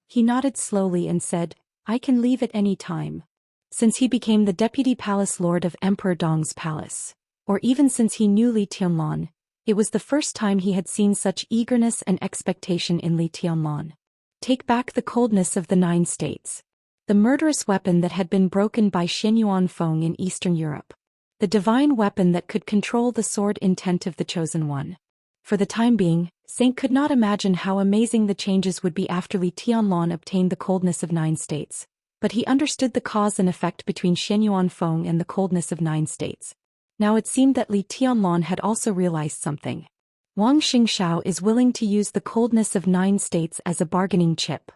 He nodded slowly and said, I can leave at any time. Since he became the deputy palace lord of Emperor Dong's palace, or even since he knew Li Tianlan, it was the first time he had seen such eagerness and expectation in Li Tianlan. Take back the coldness of the 9 states. The murderous weapon that had been broken by Xianyuan Feng in Eastern Europe. The divine weapon that could control the sword intent of the Chosen One. For the time being, Saint could not imagine how amazing the changes would be after Li Tianlan obtained the coldness of 9 states, but he understood the cause and effect between Xianyuan Feng and the coldness of 9 states. Now it seemed that Li Tianlan had also realized something. Wang Xingxiao is willing to use the coldness of 9 states as a bargaining chip.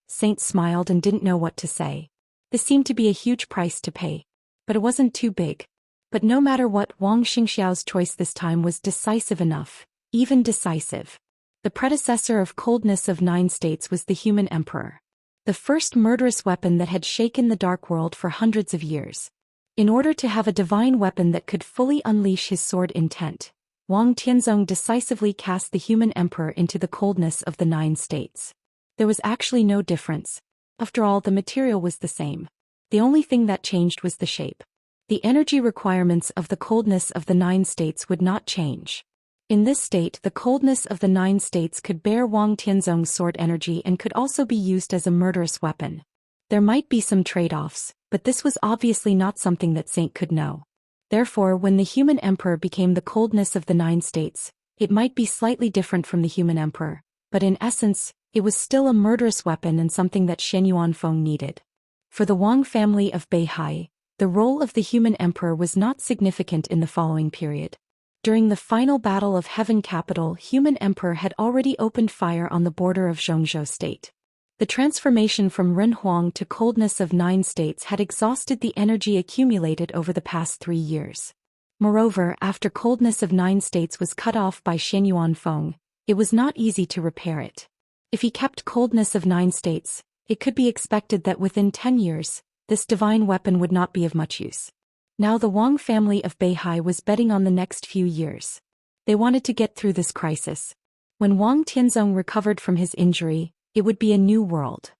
Saint smiled and didn't know what to say. This seemed to be a huge price to pay. But it wasn't too big. But no matter what, Wang Xingxiao's choice this time was decisive enough. Even decisive. The predecessor of coldness of 9 states was the human emperor. The first murderous weapon that had shaken the dark world for hundreds of years. In order to have a divine weapon that could fully unleash his sword intent, Wang Tianzong decisively cast the human emperor into the coldness of the 9 states. There was actually no difference. After all, the material was the same. The only thing that changed was the shape. The energy requirements of the coldness of the 9 states would not change. In this state, the coldness of the 9 states could bear Wang Tianzong's sword energy and could also be used as a murderous weapon. There might be some trade-offs, but this was obviously not something that Saint could know. Therefore, when the human emperor became the coldness of the 9 states, it might be slightly different from the human emperor, but in essence, it was still a murderous weapon and something that Xianyuan Feng needed. For the Wang family of Beihai, the role of the human emperor was not significant in the following period. During the final battle of Heaven Capital, human emperor had already opened fire on the border of Zhongzhou state. The transformation from Ren Huang to coldness of 9 states had exhausted the energy accumulated over the past 3 years. Moreover, after coldness of 9 states was cut off by Xianyuan Feng, it was not easy to repair it. If he kept coldness of 9 states, it could be expected that within 10 years, this divine weapon would not be of much use. Now the Wang family of Beihai was betting on the next few years. They wanted to get through this crisis. When Wang Tianzong recovered from his injury, it would be a new world.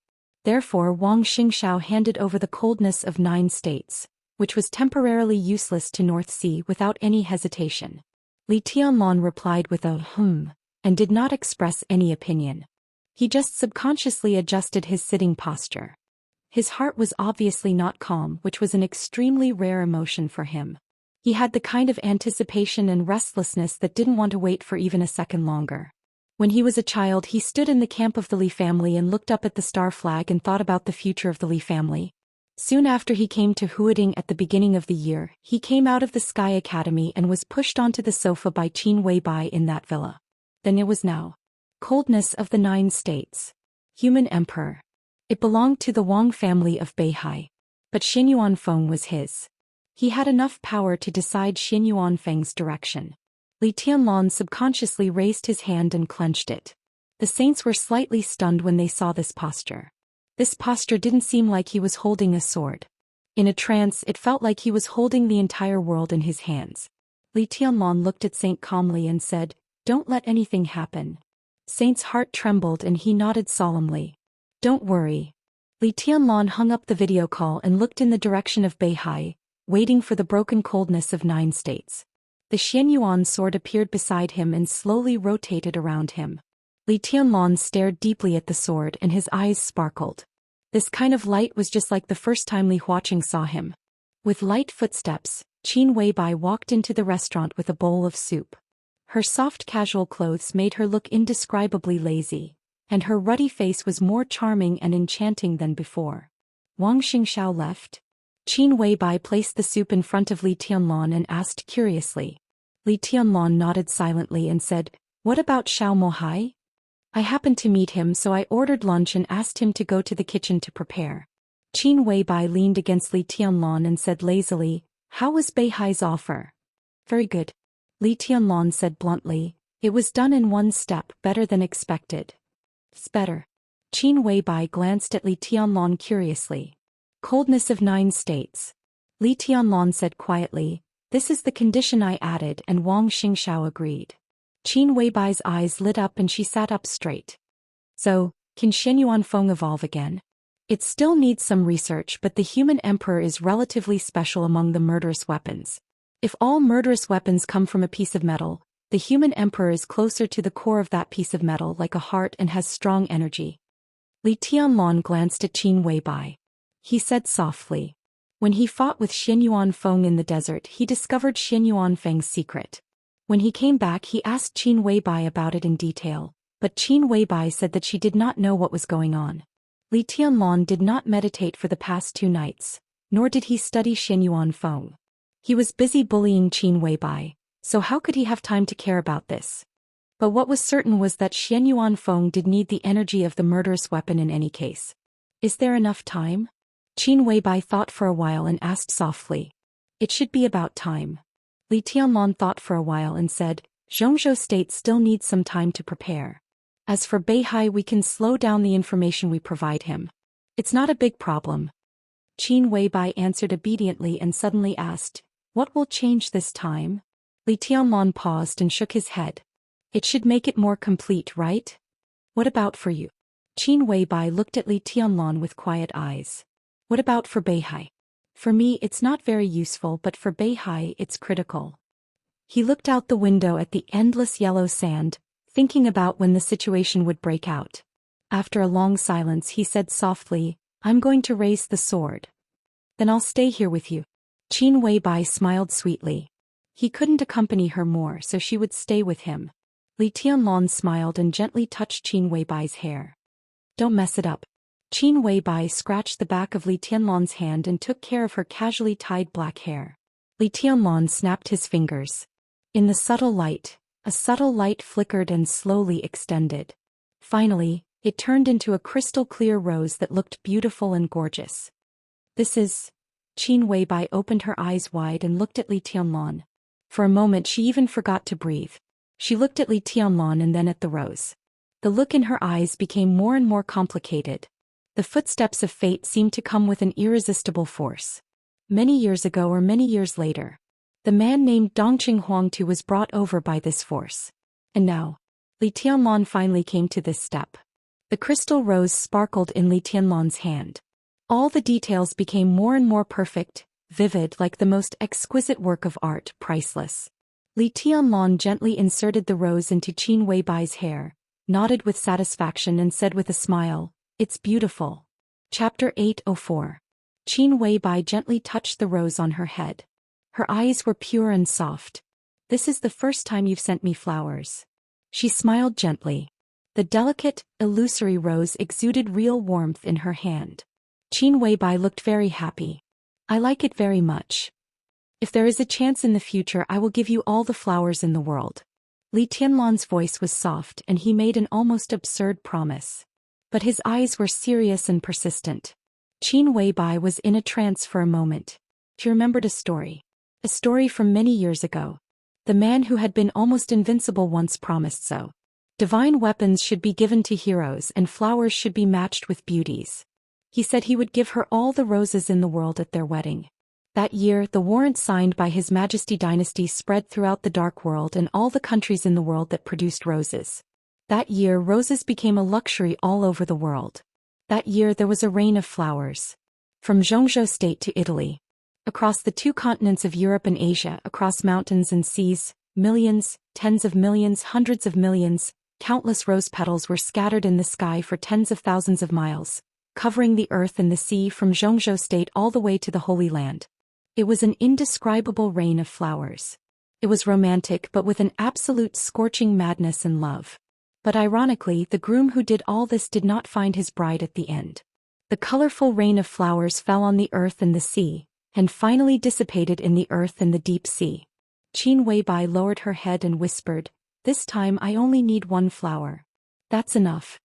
Therefore Wang Xingxiao handed over the coldness of 9 states, which was temporarily useless to North Sea without any hesitation. Li Tianlan replied with a and did not express any opinion. He just subconsciously adjusted his sitting posture. His heart was obviously not calm, which was an extremely rare emotion for him. He had the kind of anticipation and restlessness that didn't want to wait for even a second longer. When he was a child, he stood in the camp of the Li family and looked up at the star flag and thought about the future of the Li family. Soon after he came to Huading at the beginning of the year, he came out of the Sky Academy and was pushed onto the sofa by Qin Weibai in that villa. Then it was now. Coldness of the 9 states. Human emperor. It belonged to the Wang family of Beihai. But Xianyuan Feng was his. He had enough power to decide Xianyuan Feng's direction. Li Tianlan subconsciously raised his hand and clenched it. The saints were slightly stunned when they saw this posture. This posture didn't seem like he was holding a sword. In a trance, it felt like he was holding the entire world in his hands. Li Tianlan looked at Saint calmly and said, "Don't let anything happen." Saint's heart trembled and he nodded solemnly. "Don't worry." Li Tianlan hung up the video call and looked in the direction of Beihai, waiting for the broken coldness of 9 states. The Xianyuan sword appeared beside him and slowly rotated around him. Li Tianlan stared deeply at the sword and his eyes sparkled. This kind of light was just like the first time Li Huaqing saw him. With light footsteps, Qin Weibai walked into the restaurant with a bowl of soup. Her soft casual clothes made her look indescribably lazy, and her ruddy face was more charming and enchanting than before. Wang Xingxiao left. Qin Weibai placed the soup in front of Li Tianlan and asked curiously. Li Tianlan nodded silently and said, "What about Xiao Mohai?" "I happened to meet him, so I ordered lunch and asked him to go to the kitchen to prepare." Qin Weibai leaned against Li Tianlan and said lazily, "How was Beihai's offer?" "Very good." Li Tianlan said bluntly, "It was done in one step, better than expected." "It's better." Qin Weibai glanced at Li Tianlan curiously. "Coldness of 9 states." Li Tianlan said quietly, "This is the condition I added," and Wang Xingxiao agreed. Qin Weibai's eyes lit up and she sat up straight. "So, can Xianyuan Feng evolve again?" "It still needs some research, but the human emperor is relatively special among the murderous weapons. If all murderous weapons come from a piece of metal, the human emperor is closer to the core of that piece of metal like a heart and has strong energy." Li Tianlan glanced at Qin Weibai. He said softly. When he fought with Xianyuan Feng in the desert, he discovered Xianyuan Feng's secret. When he came back, he asked Qin Weibai about it in detail, but Qin Weibai said that she did not know what was going on. Li Tianlan did not meditate for the past 2 nights, nor did he study Xianyuan Feng. He was busy bullying Qin Weibai, so how could he have time to care about this? But what was certain was that Xianyuan Feng did need the energy of the murderous weapon in any case. "Is there enough time?" Qin Weibai thought for a while and asked softly. "It should be about time." Li Tianlan thought for a while and said, "Zhongzhou State still needs some time to prepare. As for Beihai, we can slow down the information we provide him. It's not a big problem." Qin Weibai answered obediently and suddenly asked, "What will change this time?" Li Tianlan paused and shook his head. "It should make it more complete, right? What about for you?" Qin Weibai looked at Li Tianlan with quiet eyes. "What about for Beihai?" "For me it's not very useful, but for Beihai it's critical." He looked out the window at the endless yellow sand, thinking about when the situation would break out. After a long silence he said softly, "I'm going to raise the sword." "Then I'll stay here with you." Qin Weibai smiled sweetly. He couldn't accompany her more, so she would stay with him. Li Tianlan smiled and gently touched Qin Weibai's hair. "Don't mess it up." Qin Weibai scratched the back of Li Tianlan's hand and took care of her casually tied black hair. Li Tianlan snapped his fingers. In the subtle light, a subtle light flickered and slowly extended. Finally, it turned into a crystal-clear rose that looked beautiful and gorgeous. "This is..." Qin Weibai opened her eyes wide and looked at Li Tianlan. For a moment she even forgot to breathe. She looked at Li Tianlan and then at the rose. The look in her eyes became more and more complicated. The footsteps of fate seemed to come with an irresistible force. Many years ago or many years later, the man named Dongqing Huangtu was brought over by this force. And now, Li Tianlan finally came to this step. The crystal rose sparkled in Li Tianlan's hand. All the details became more and more perfect, vivid, like the most exquisite work of art, priceless. Li Tianlan gently inserted the rose into Qin Weibai's hair, nodded with satisfaction and said with a smile, "It's beautiful." Chapter 804. Qin Weibai gently touched the rose on her head. Her eyes were pure and soft. "This is the first time you've sent me flowers." She smiled gently. The delicate, illusory rose exuded real warmth in her hand. Qin Weibai looked very happy. "I like it very much. If there is a chance in the future, I will give you all the flowers in the world." Li Tianlan's voice was soft and he made an almost absurd promise. But his eyes were serious and persistent. Qin Weibai was in a trance for a moment. She remembered a story. A story from many years ago. The man who had been almost invincible once promised so. Divine weapons should be given to heroes and flowers should be matched with beauties. He said he would give her all the roses in the world at their wedding. That year, the warrant signed by His Majesty dynasty spread throughout the dark world and all the countries in the world that produced roses. That year, roses became a luxury all over the world. That year, there was a rain of flowers. From Xianxia state to Italy. Across the 2 continents of Europe and Asia, across mountains and seas, millions, tens of millions, hundreds of millions, countless rose petals were scattered in the sky for tens of thousands of miles, covering the earth and the sea from Xianxia state all the way to the Holy Land. It was an indescribable rain of flowers. It was romantic but with an absolute scorching madness and love. But ironically, the groom who did all this did not find his bride at the end. The colorful rain of flowers fell on the earth and the sea, and finally dissipated in the earth and the deep sea. Qin Weibai lowered her head and whispered, "This time I only need 1 flower. That's enough."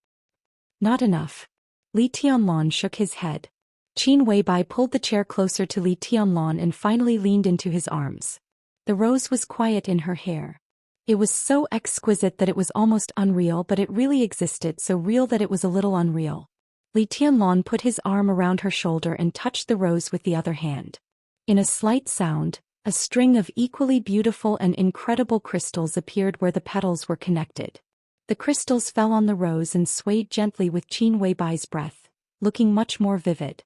"Not enough." Li Tianlan shook his head. Qin Weibai pulled the chair closer to Li Tianlan and finally leaned into his arms. The rose was quiet in her hair. It was so exquisite that it was almost unreal, but it really existed, so real that it was a little unreal. Li Tianlan put his arm around her shoulder and touched the rose with the other hand. In a slight sound, a string of equally beautiful and incredible crystals appeared where the petals were connected. The crystals fell on the rose and swayed gently with Qin Weibai's breath, looking much more vivid.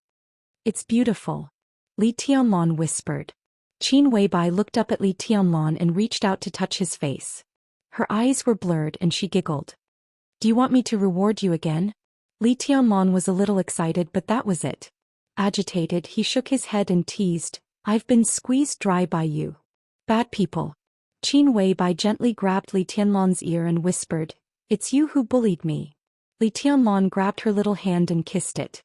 "It's beautiful," Li Tianlan whispered. Qin Weibai looked up at Li Tianlan and reached out to touch his face. Her eyes were blurred and she giggled. "Do you want me to reward you again?" Li Tianlan was a little excited, but that was it. Agitated, he shook his head and teased, "I've been squeezed dry by you. Bad people." Qin Weibai gently grabbed Li Tianlan's ear and whispered, "It's you who bullied me." Li Tianlan grabbed her little hand and kissed it.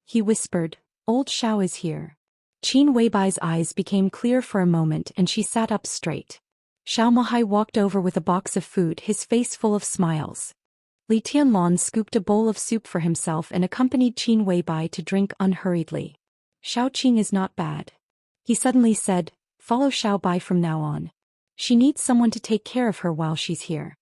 He whispered, "Old Xiao is here." Qin Weibai's eyes became clear for a moment and she sat up straight. Xiao Mahai walked over with a box of food, his face full of smiles. Li Tianlan scooped a bowl of soup for himself and accompanied Qin Weibai to drink unhurriedly. "Xiao Qing is not bad," he suddenly said. "Follow Xiao Bai from now on. She needs someone to take care of her while she's here."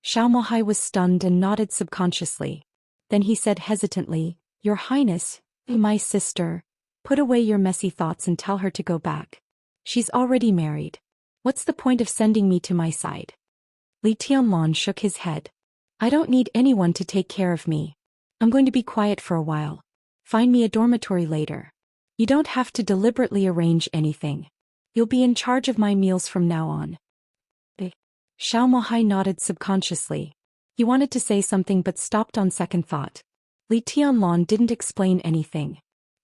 Xiao Mahai was stunned and nodded subconsciously. Then he said hesitantly, "Your Highness, my sister, put away your messy thoughts and tell her to go back. She's already married. What's the point of sending me to my side?" Li Tianlan shook his head. "I don't need anyone to take care of me. I'm going to be quiet for a while. Find me a dormitory later. You don't have to deliberately arrange anything. You'll be in charge of my meals from now on." Xiao Mohai nodded subconsciously. He wanted to say something but stopped on second thought. Li Tianlan didn't explain anything.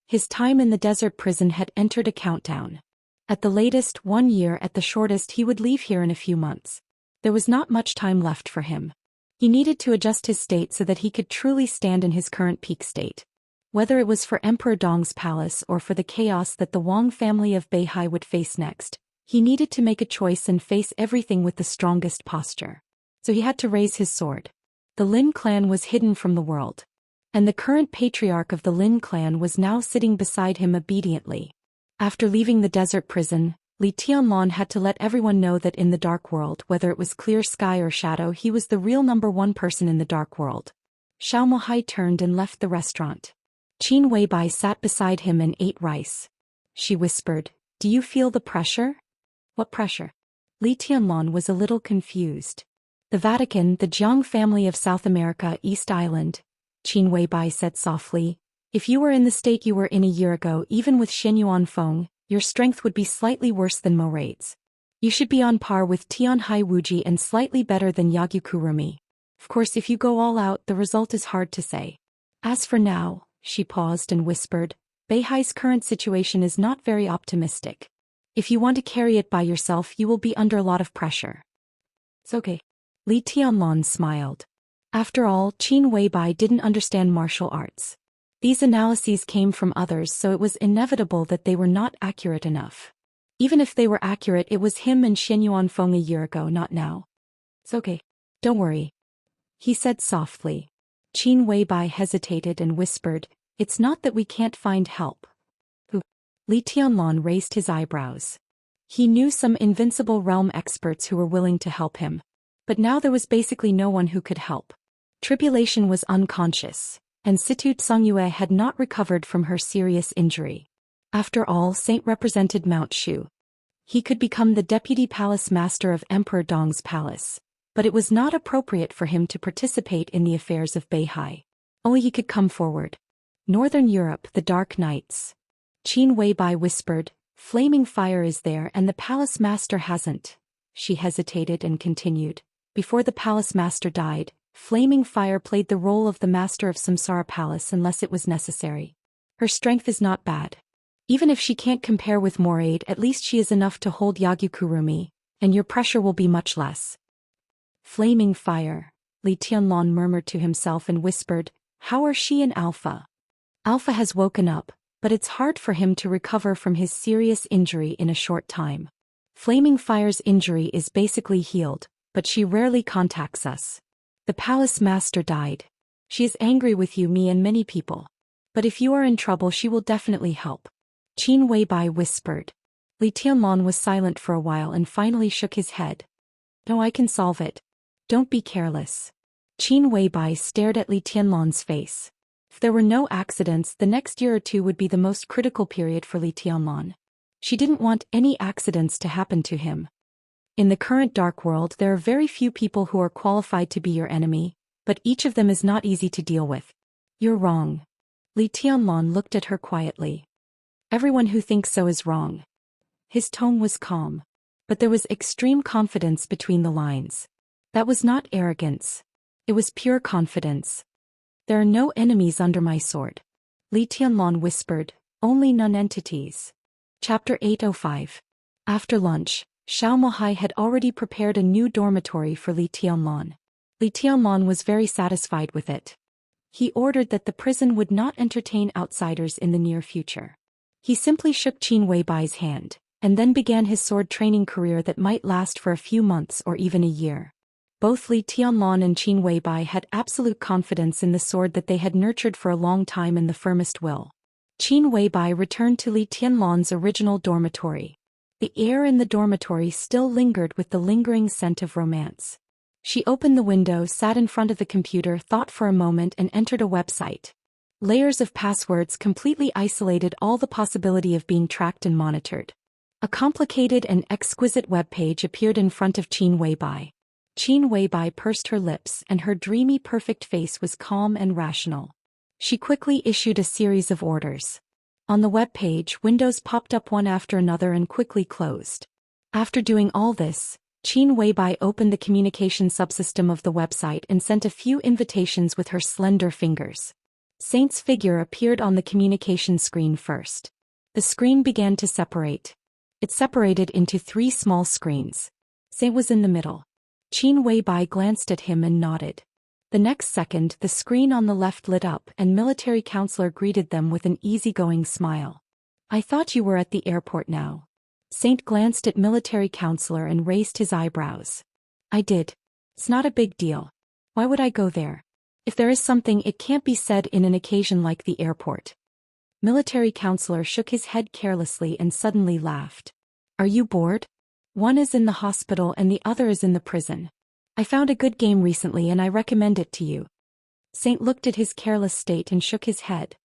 His time in the desert prison had entered a countdown. At the latest, 1 year, at the shortest he would leave here in a few months. There was not much time left for him. He needed to adjust his state so that he could truly stand in his current peak state. Whether it was for Emperor Dong's palace or for the chaos that the Wang family of Beihai would face next, he needed to make a choice and face everything with the strongest posture. So he had to raise his sword. The Lin clan was hidden from the world. And the current patriarch of the Lin clan was now sitting beside him obediently. After leaving the desert prison, Li Tianlan had to let everyone know that in the dark world, whether it was clear sky or shadow, he was the real #1 person in the dark world. Xiao Mohai turned and left the restaurant. Qin Weibai sat beside him and ate rice. She whispered, "Do you feel the pressure?" "What pressure?" Li Tianlan was a little confused. "The Vatican, the Jiang family of South America, East Island," Qin Weibai said softly. "If you were in the state you were in a year ago, even with Shen Yuanfeng, your strength would be slightly worse than Moraid's. You should be on par with Tianhai Wuji and slightly better than Yagyu Kurumi. Of course, if you go all out, the result is hard to say. As for now," she paused and whispered, "Beihai's current situation is not very optimistic. If you want to carry it by yourself, you will be under a lot of pressure." "It's okay." Li Tianlan smiled. After all, Qin Weibai didn't understand martial arts. These analyses came from others, so it was inevitable that they were not accurate enough. Even if they were accurate, it was him and Shen Yuanfeng a year ago, not now. "It's okay. Don't worry," he said softly. Qin Weibai hesitated and whispered, "It's not that we can't find help." Who? Li Tianlan raised his eyebrows. He knew some invincible realm experts who were willing to help him. But now there was basically no one who could help. Tribulation was unconscious, and Situ Tsungyue had not recovered from her serious injury. After all, Saint represented Mount Shu. He could become the deputy palace master of Emperor Dong's palace, but it was not appropriate for him to participate in the affairs of Beihai. Only he could come forward. Northern Europe, the Dark Nights. Qin Weibai whispered, "Flaming fire is there and the palace master hasn't." She hesitated and continued. Before the palace master died, Flaming Fire played the role of the master of Samsara Palace unless it was necessary. Her strength is not bad. Even if she can't compare with Moraid, at least she is enough to hold Yagukurumi, and your pressure will be much less. Flaming Fire, Li Tianlong murmured to himself and whispered, "How are she and Alpha?" Alpha has woken up, but it's hard for him to recover from his serious injury in a short time. Flaming Fire's injury is basically healed, but she rarely contacts us. The palace master died. She is angry with you, me and many people. But if you are in trouble she will definitely help. Qin Weibai whispered. Li Tianlong was silent for a while and finally shook his head. "No, I can solve it. Don't be careless." Qin Weibai stared at Li Tianlong's face. If there were no accidents, the next year or two would be the most critical period for Li Tianlong. She didn't want any accidents to happen to him. In the current dark world there are very few people who are qualified to be your enemy, but each of them is not easy to deal with. You're wrong. Li Tianlong looked at her quietly. Everyone who thinks so is wrong. His tone was calm, but there was extreme confidence between the lines. That was not arrogance. It was pure confidence. There are no enemies under my sword. Li Tianlong whispered, only non-entities. Chapter 805. After lunch, Xiao Mohai had already prepared a new dormitory for Li Tianlong. Li Tianlong was very satisfied with it. He ordered that the prison would not entertain outsiders in the near future. He simply shook Qin Weibai's hand, and then began his sword training career that might last for a few months or even a year. Both Li Tianlong and Qin Weibai had absolute confidence in the sword that they had nurtured for a long time in the firmest will. Qin Weibai returned to Li Tianlong's original dormitory. The air in the dormitory still lingered with the lingering scent of romance. She opened the window, sat in front of the computer, thought for a moment and entered a website. Layers of passwords completely isolated all the possibility of being tracked and monitored. A complicated and exquisite web page appeared in front of Qin Weibai. Qin Weibai pursed her lips and her dreamy perfect face was calm and rational. She quickly issued a series of orders. On the web page, windows popped up one after another and quickly closed. After doing all this, Qin Weibai opened the communication subsystem of the website and sent a few invitations with her slender fingers. Saint's figure appeared on the communication screen first. The screen began to separate. It separated into 3 small screens. Saint was in the middle. Qin Weibai glanced at him and nodded. The next second, the screen on the left lit up and military counselor greeted them with an easygoing smile. "I thought you were at the airport now." Saint glanced at military counselor and raised his eyebrows. "I did. It's not a big deal. Why would I go there? If there is something, it can't be said in an occasion like the airport." Military counselor shook his head carelessly and suddenly laughed. "Are you bored? One is in the hospital and the other is in the prison. I found a good game recently and I recommend it to you." Saint looked at his careless state and shook his head.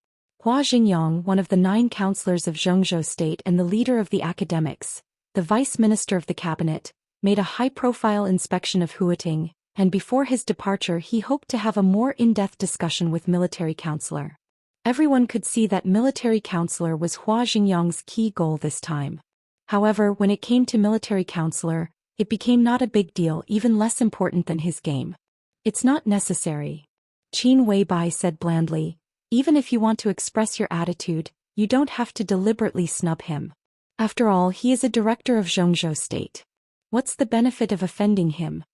Hua Xingyang, one of the 9 counselors of Zhengzhou State and the leader of the academics, the vice minister of the cabinet, made a high-profile inspection of Huating, and before his departure he hoped to have a more in-depth discussion with military counselor. Everyone could see that military counselor was Hua Xingyang's key goal this time. However, when it came to military counselor, it became not a big deal, even less important than his game. "It's not necessary," Qin Weibai said blandly. "Even if you want to express your attitude, you don't have to deliberately snub him. After all, he is a director of Zhengzhou State. What's the benefit of offending him?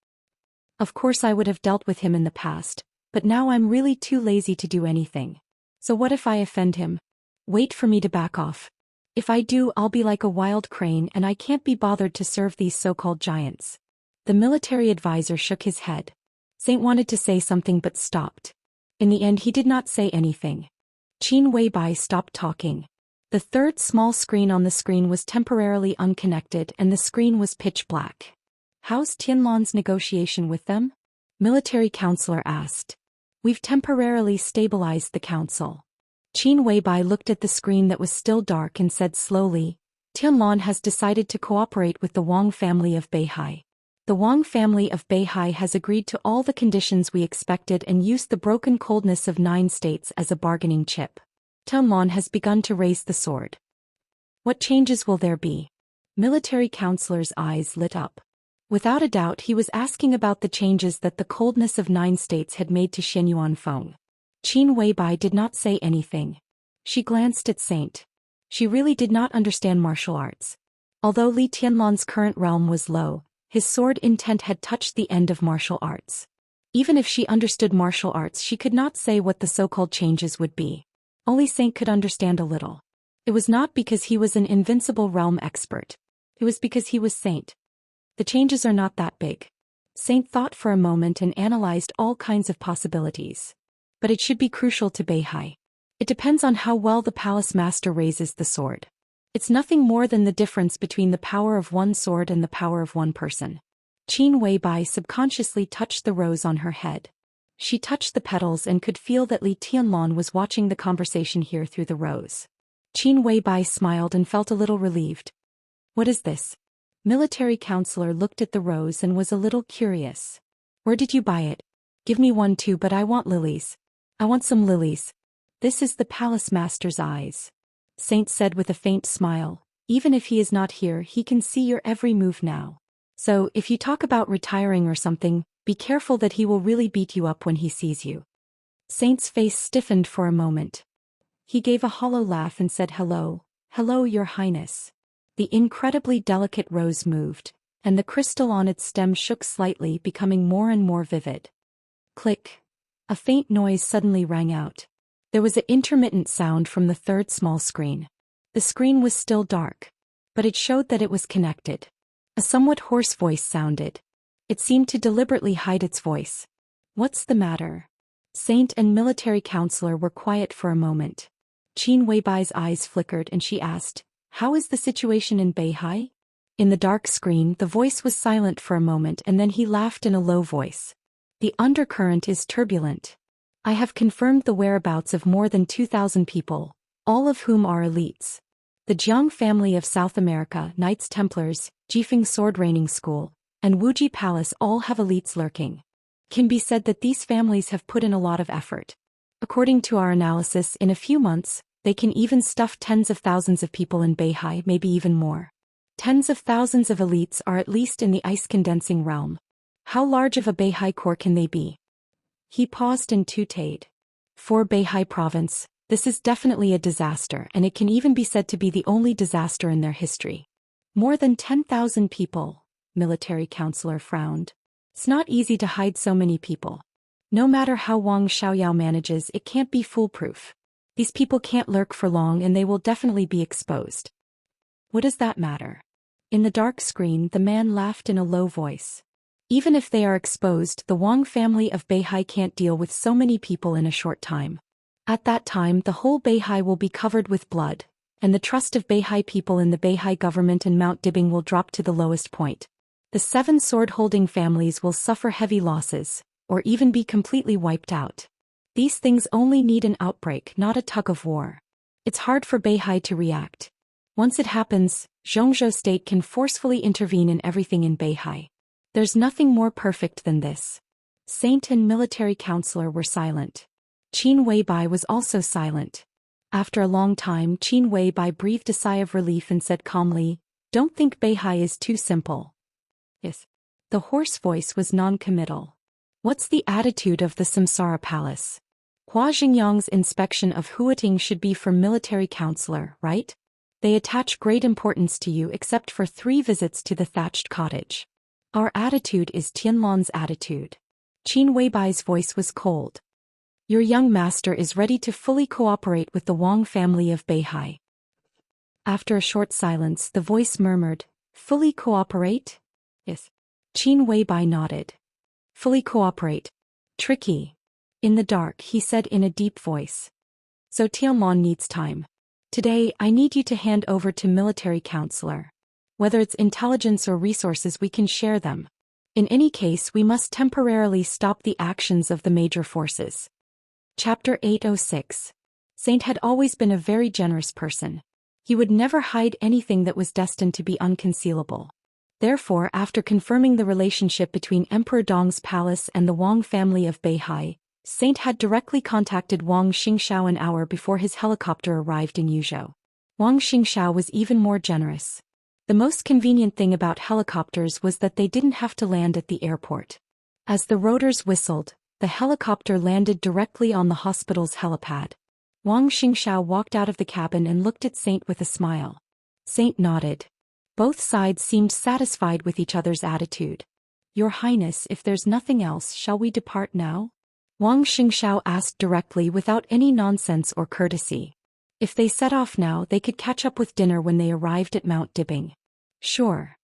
Of course I would have dealt with him in the past, but now I'm really too lazy to do anything. So what if I offend him? Wait for me to back off. If I do, I'll be like a wild crane and I can't be bothered to serve these so-called giants." The military advisor shook his head. Saint wanted to say something but stopped. In the end he did not say anything. Qin Weibai stopped talking. The 3rd small screen on the screen was temporarily unconnected and the screen was pitch black. How's Tianlan's negotiation with them? Military counselor asked. We've temporarily stabilized the council. Qin Weibai looked at the screen that was still dark and said slowly, Tianlan has decided to cooperate with the Wang family of Beihai. The Wang family of Beihai has agreed to all the conditions we expected and used the broken coldness of 9 states as a bargaining chip. Tianlan has begun to raise the sword. What changes will there be? Military counselor's eyes lit up. Without a doubt he was asking about the changes that the coldness of 9 states had made to Xianyuan Feng. Qin Weibai did not say anything. She glanced at Saint. She really did not understand martial arts. Although Li Tianlan's current realm was low, his sword intent had touched the end of martial arts. Even if she understood martial arts, she could not say what the so-called changes would be. Only Saint could understand a little. It was not because he was an invincible realm expert. It was because he was Saint. The changes are not that big. Saint thought for a moment and analyzed all kinds of possibilities. But it should be crucial to Beihai. It depends on how well the palace master raises the sword. It's nothing more than the difference between the power of one sword and the power of one person. Qin Weibai subconsciously touched the rose on her head. She touched the petals and could feel that Li Tianlan was watching the conversation here through the rose. Qin Weibai smiled and felt a little relieved. What is this? Military counselor looked at the rose and was a little curious. Where did you buy it? Give me one too, but I want lilies. I want some lilies. This is the palace master's eyes. Saint said with a faint smile. Even if he is not here, he can see your every move now. So, if you talk about retiring or something, be careful that he will really beat you up when he sees you. Saint's face stiffened for a moment. He gave a hollow laugh and said hello, your highness. The incredibly delicate rose moved, and the crystal on its stem shook slightly, becoming more and more vivid. Click. A faint noise suddenly rang out. There was an intermittent sound from the third small screen. The screen was still dark, but it showed that it was connected. A somewhat hoarse voice sounded. It seemed to deliberately hide its voice. What's the matter? Saint and military counselor were quiet for a moment. Qin Weibai's eyes flickered and she asked, how is the situation in Beihai? In the dark screen, the voice was silent for a moment and then he laughed in a low voice. The undercurrent is turbulent. I have confirmed the whereabouts of more than 2,000 people, all of whom are elites. The Jiang family of South America, Knights Templars, Jifeng Sword Raining School, and Wuji Palace all have elites lurking. Can be said that these families have put in a lot of effort. According to our analysis, in a few months, they can even stuff tens of thousands of people in Beihai, maybe even more. Tens of thousands of elites are at least in the ice-condensing realm. How large of a Beihai core can they be? He paused and tutade. For Beihai province, this is definitely a disaster, and it can even be said to be the only disaster in their history. More than 10,000 people, military counselor frowned. It's not easy to hide so many people. No matter how Wang Xiaoyao manages, it can't be foolproof. These people can't lurk for long and they will definitely be exposed. What does that matter? In the dark screen, the man laughed in a low voice. Even if they are exposed, the Wang family of Beihai can't deal with so many people in a short time. At that time, the whole Beihai will be covered with blood, and the trust of Beihai people in the Beihai government and Mount Dibing will drop to the lowest point. The 7 sword-holding families will suffer heavy losses, or even be completely wiped out. These things only need an outbreak, not a tug of war. It's hard for Beihai to react. Once it happens, Zhongzhou state can forcefully intervene in everything in Beihai. There's nothing more perfect than this. Saint and military counselor were silent. Qin Weibai was also silent. After a long time, Qin Weibai breathed a sigh of relief and said calmly, don't think Beihai is too simple. Yes. The hoarse voice was non-committal. What's the attitude of the Samsara Palace? Hua Xingyang's inspection of Huating should be for military counselor, right? They attach great importance to you except for 3 visits to the thatched cottage. Our attitude is Tianlan's attitude. Qin Weibai's voice was cold. Your young master is ready to fully cooperate with the Wang family of Beihai. After a short silence, the voice murmured, fully cooperate? Yes. Qin Weibai nodded. Fully cooperate. Tricky. In the dark, he said in a deep voice. So Tianlan needs time. Today, I need you to hand over to military counselor. Whether it's intelligence or resources, we can share them. In any case, we must temporarily stop the actions of the major forces. Chapter 806. Saint had always been a very generous person. He would never hide anything that was destined to be unconcealable. Therefore, after confirming the relationship between Emperor Dong's palace and the Wang family of Beihai, Saint had directly contacted Wang Xingxiao an hour before his helicopter arrived in Yuzhou. Wang Xingxiao was even more generous. The most convenient thing about helicopters was that they didn't have to land at the airport. As the rotors whistled, the helicopter landed directly on the hospital's helipad. Wang Xingxiao walked out of the cabin and looked at Saint with a smile. Saint nodded. Both sides seemed satisfied with each other's attitude. "Your Highness, if there's nothing else, shall we depart now?" Wang Xingxiao asked directly without any nonsense or courtesy. If they set off now, they could catch up with dinner when they arrived at Mount Dibbing. Sure.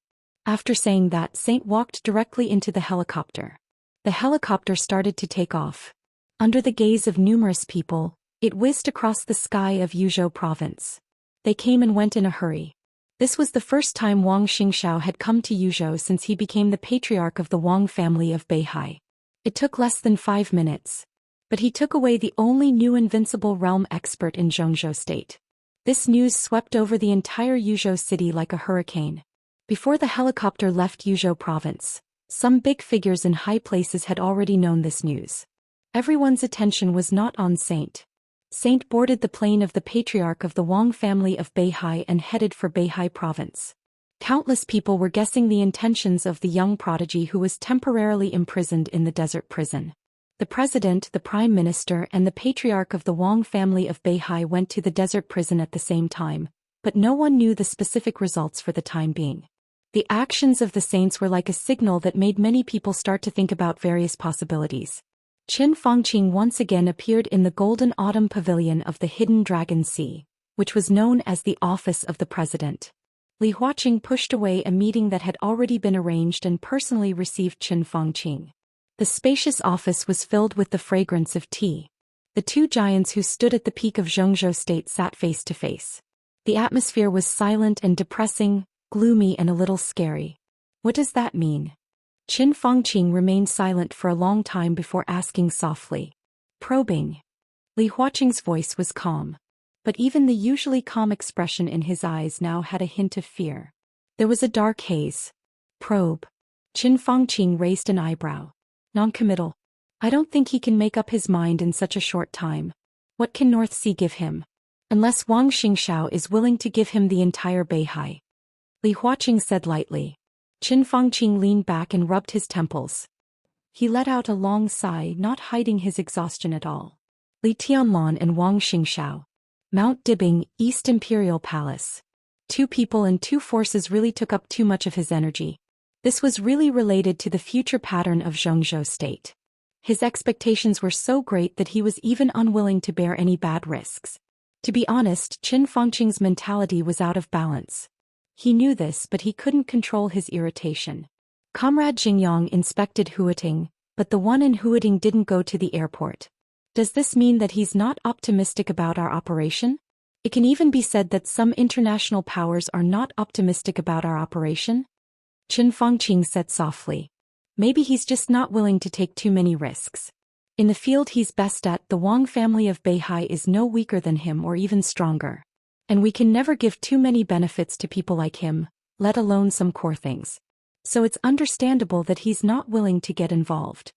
After saying that, Saint walked directly into the helicopter. The helicopter started to take off. Under the gaze of numerous people, it whizzed across the sky of Yuzhou province. They came and went in a hurry. This was the first time Wang Xingxiao had come to Yuzhou since he became the patriarch of the Wang family of Beihai. It took less than 5 minutes. But he took away the only new invincible realm expert in Zhongzhou state. This news swept over the entire Yuzhou city like a hurricane. Before the helicopter left Yuzhou province, some big figures in high places had already known this news. Everyone's attention was not on Saint. Saint boarded the plane of the patriarch of the Wang family of Beihai and headed for Beihai province. Countless people were guessing the intentions of the young prodigy who was temporarily imprisoned in the desert prison. The president, the prime minister, and the patriarch of the Wang family of Beihai went to the desert prison at the same time, but no one knew the specific results for the time being. The actions of the saints were like a signal that made many people start to think about various possibilities. Qin Fangqing once again appeared in the Golden Autumn Pavilion of the Hidden Dragon Sea, which was known as the office of the president. Li Huaqing pushed away a meeting that had already been arranged and personally received Qin Fangqing. The spacious office was filled with the fragrance of tea. The two giants who stood at the peak of Zhongzhou state sat face to face. The atmosphere was silent and depressing, gloomy and a little scary. What does that mean? Qin Fangqing remained silent for a long time before asking softly. Probing. Li Huaqing's voice was calm. But even the usually calm expression in his eyes now had a hint of fear. There was a dark haze. Probe. Qin Fangqing raised an eyebrow. Non-committal. I don't think he can make up his mind in such a short time. What can North Sea give him? Unless Wang Xingxiao is willing to give him the entire Beihai. Li Huaqing said lightly. Qin Fangqing leaned back and rubbed his temples. He let out a long sigh, not hiding his exhaustion at all. Li Tianlan and Wang Xingxiao. Mount Dibbing, East Imperial Palace. 2 people and 2 forces really took up too much of his energy. This was really related to the future pattern of Zhongzhou state. His expectations were so great that he was even unwilling to bear any bad risks. To be honest, Qin Fangqing's mentality was out of balance. He knew this, but he couldn't control his irritation. Comrade Jingyang inspected Huating, but the one in Huating didn't go to the airport. Does this mean that he's not optimistic about our operation? It can even be said that some international powers are not optimistic about our operation? Qin Fangqing said softly. Maybe he's just not willing to take too many risks. In the field he's best at, the Wang family of Beihai is no weaker than him or even stronger. And we can never give too many benefits to people like him, let alone some core things. So it's understandable that he's not willing to get involved.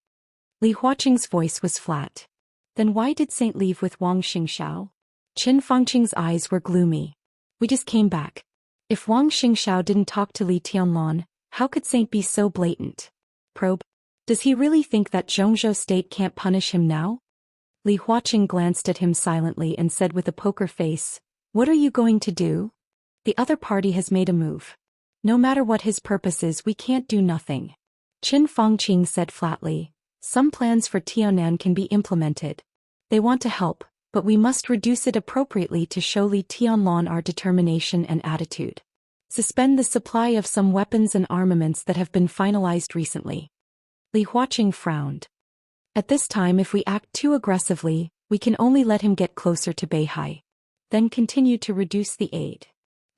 Li Huaqing's voice was flat. Then why did Saint leave with Wang Xingxiao? Qin Fangqing's eyes were gloomy. We just came back. If Wang Xingxiao didn't talk to Li Tianlan, how could Saint be so blatant? Probe. Does he really think that Zhongzhou state can't punish him now? Li Huaqing glanced at him silently and said with a poker face, What are you going to do? The other party has made a move. No matter what his purpose is, we can't do nothing. Qin Fangqing said flatly, Some plans for Tianan can be implemented. They want to help, but we must reduce it appropriately to show Li Tianlan our determination and attitude. Suspend the supply of some weapons and armaments that have been finalized recently. Li Huaqing frowned. At this time, if we act too aggressively, we can only let him get closer to Beihai. Then continue to reduce the aid.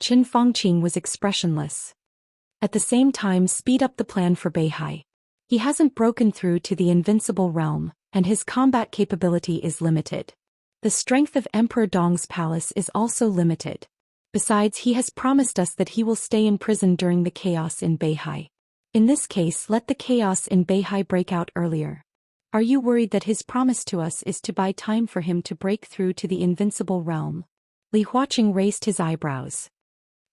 Qin Fangqing was expressionless. At the same time, speed up the plan for Beihai. He hasn't broken through to the invincible realm, and his combat capability is limited. The strength of Emperor Dong's palace is also limited. Besides, he has promised us that he will stay in prison during the chaos in Beihai. In this case, let the chaos in Beihai break out earlier. Are you worried that his promise to us is to buy time for him to break through to the invincible realm? Li Huaqing raised his eyebrows.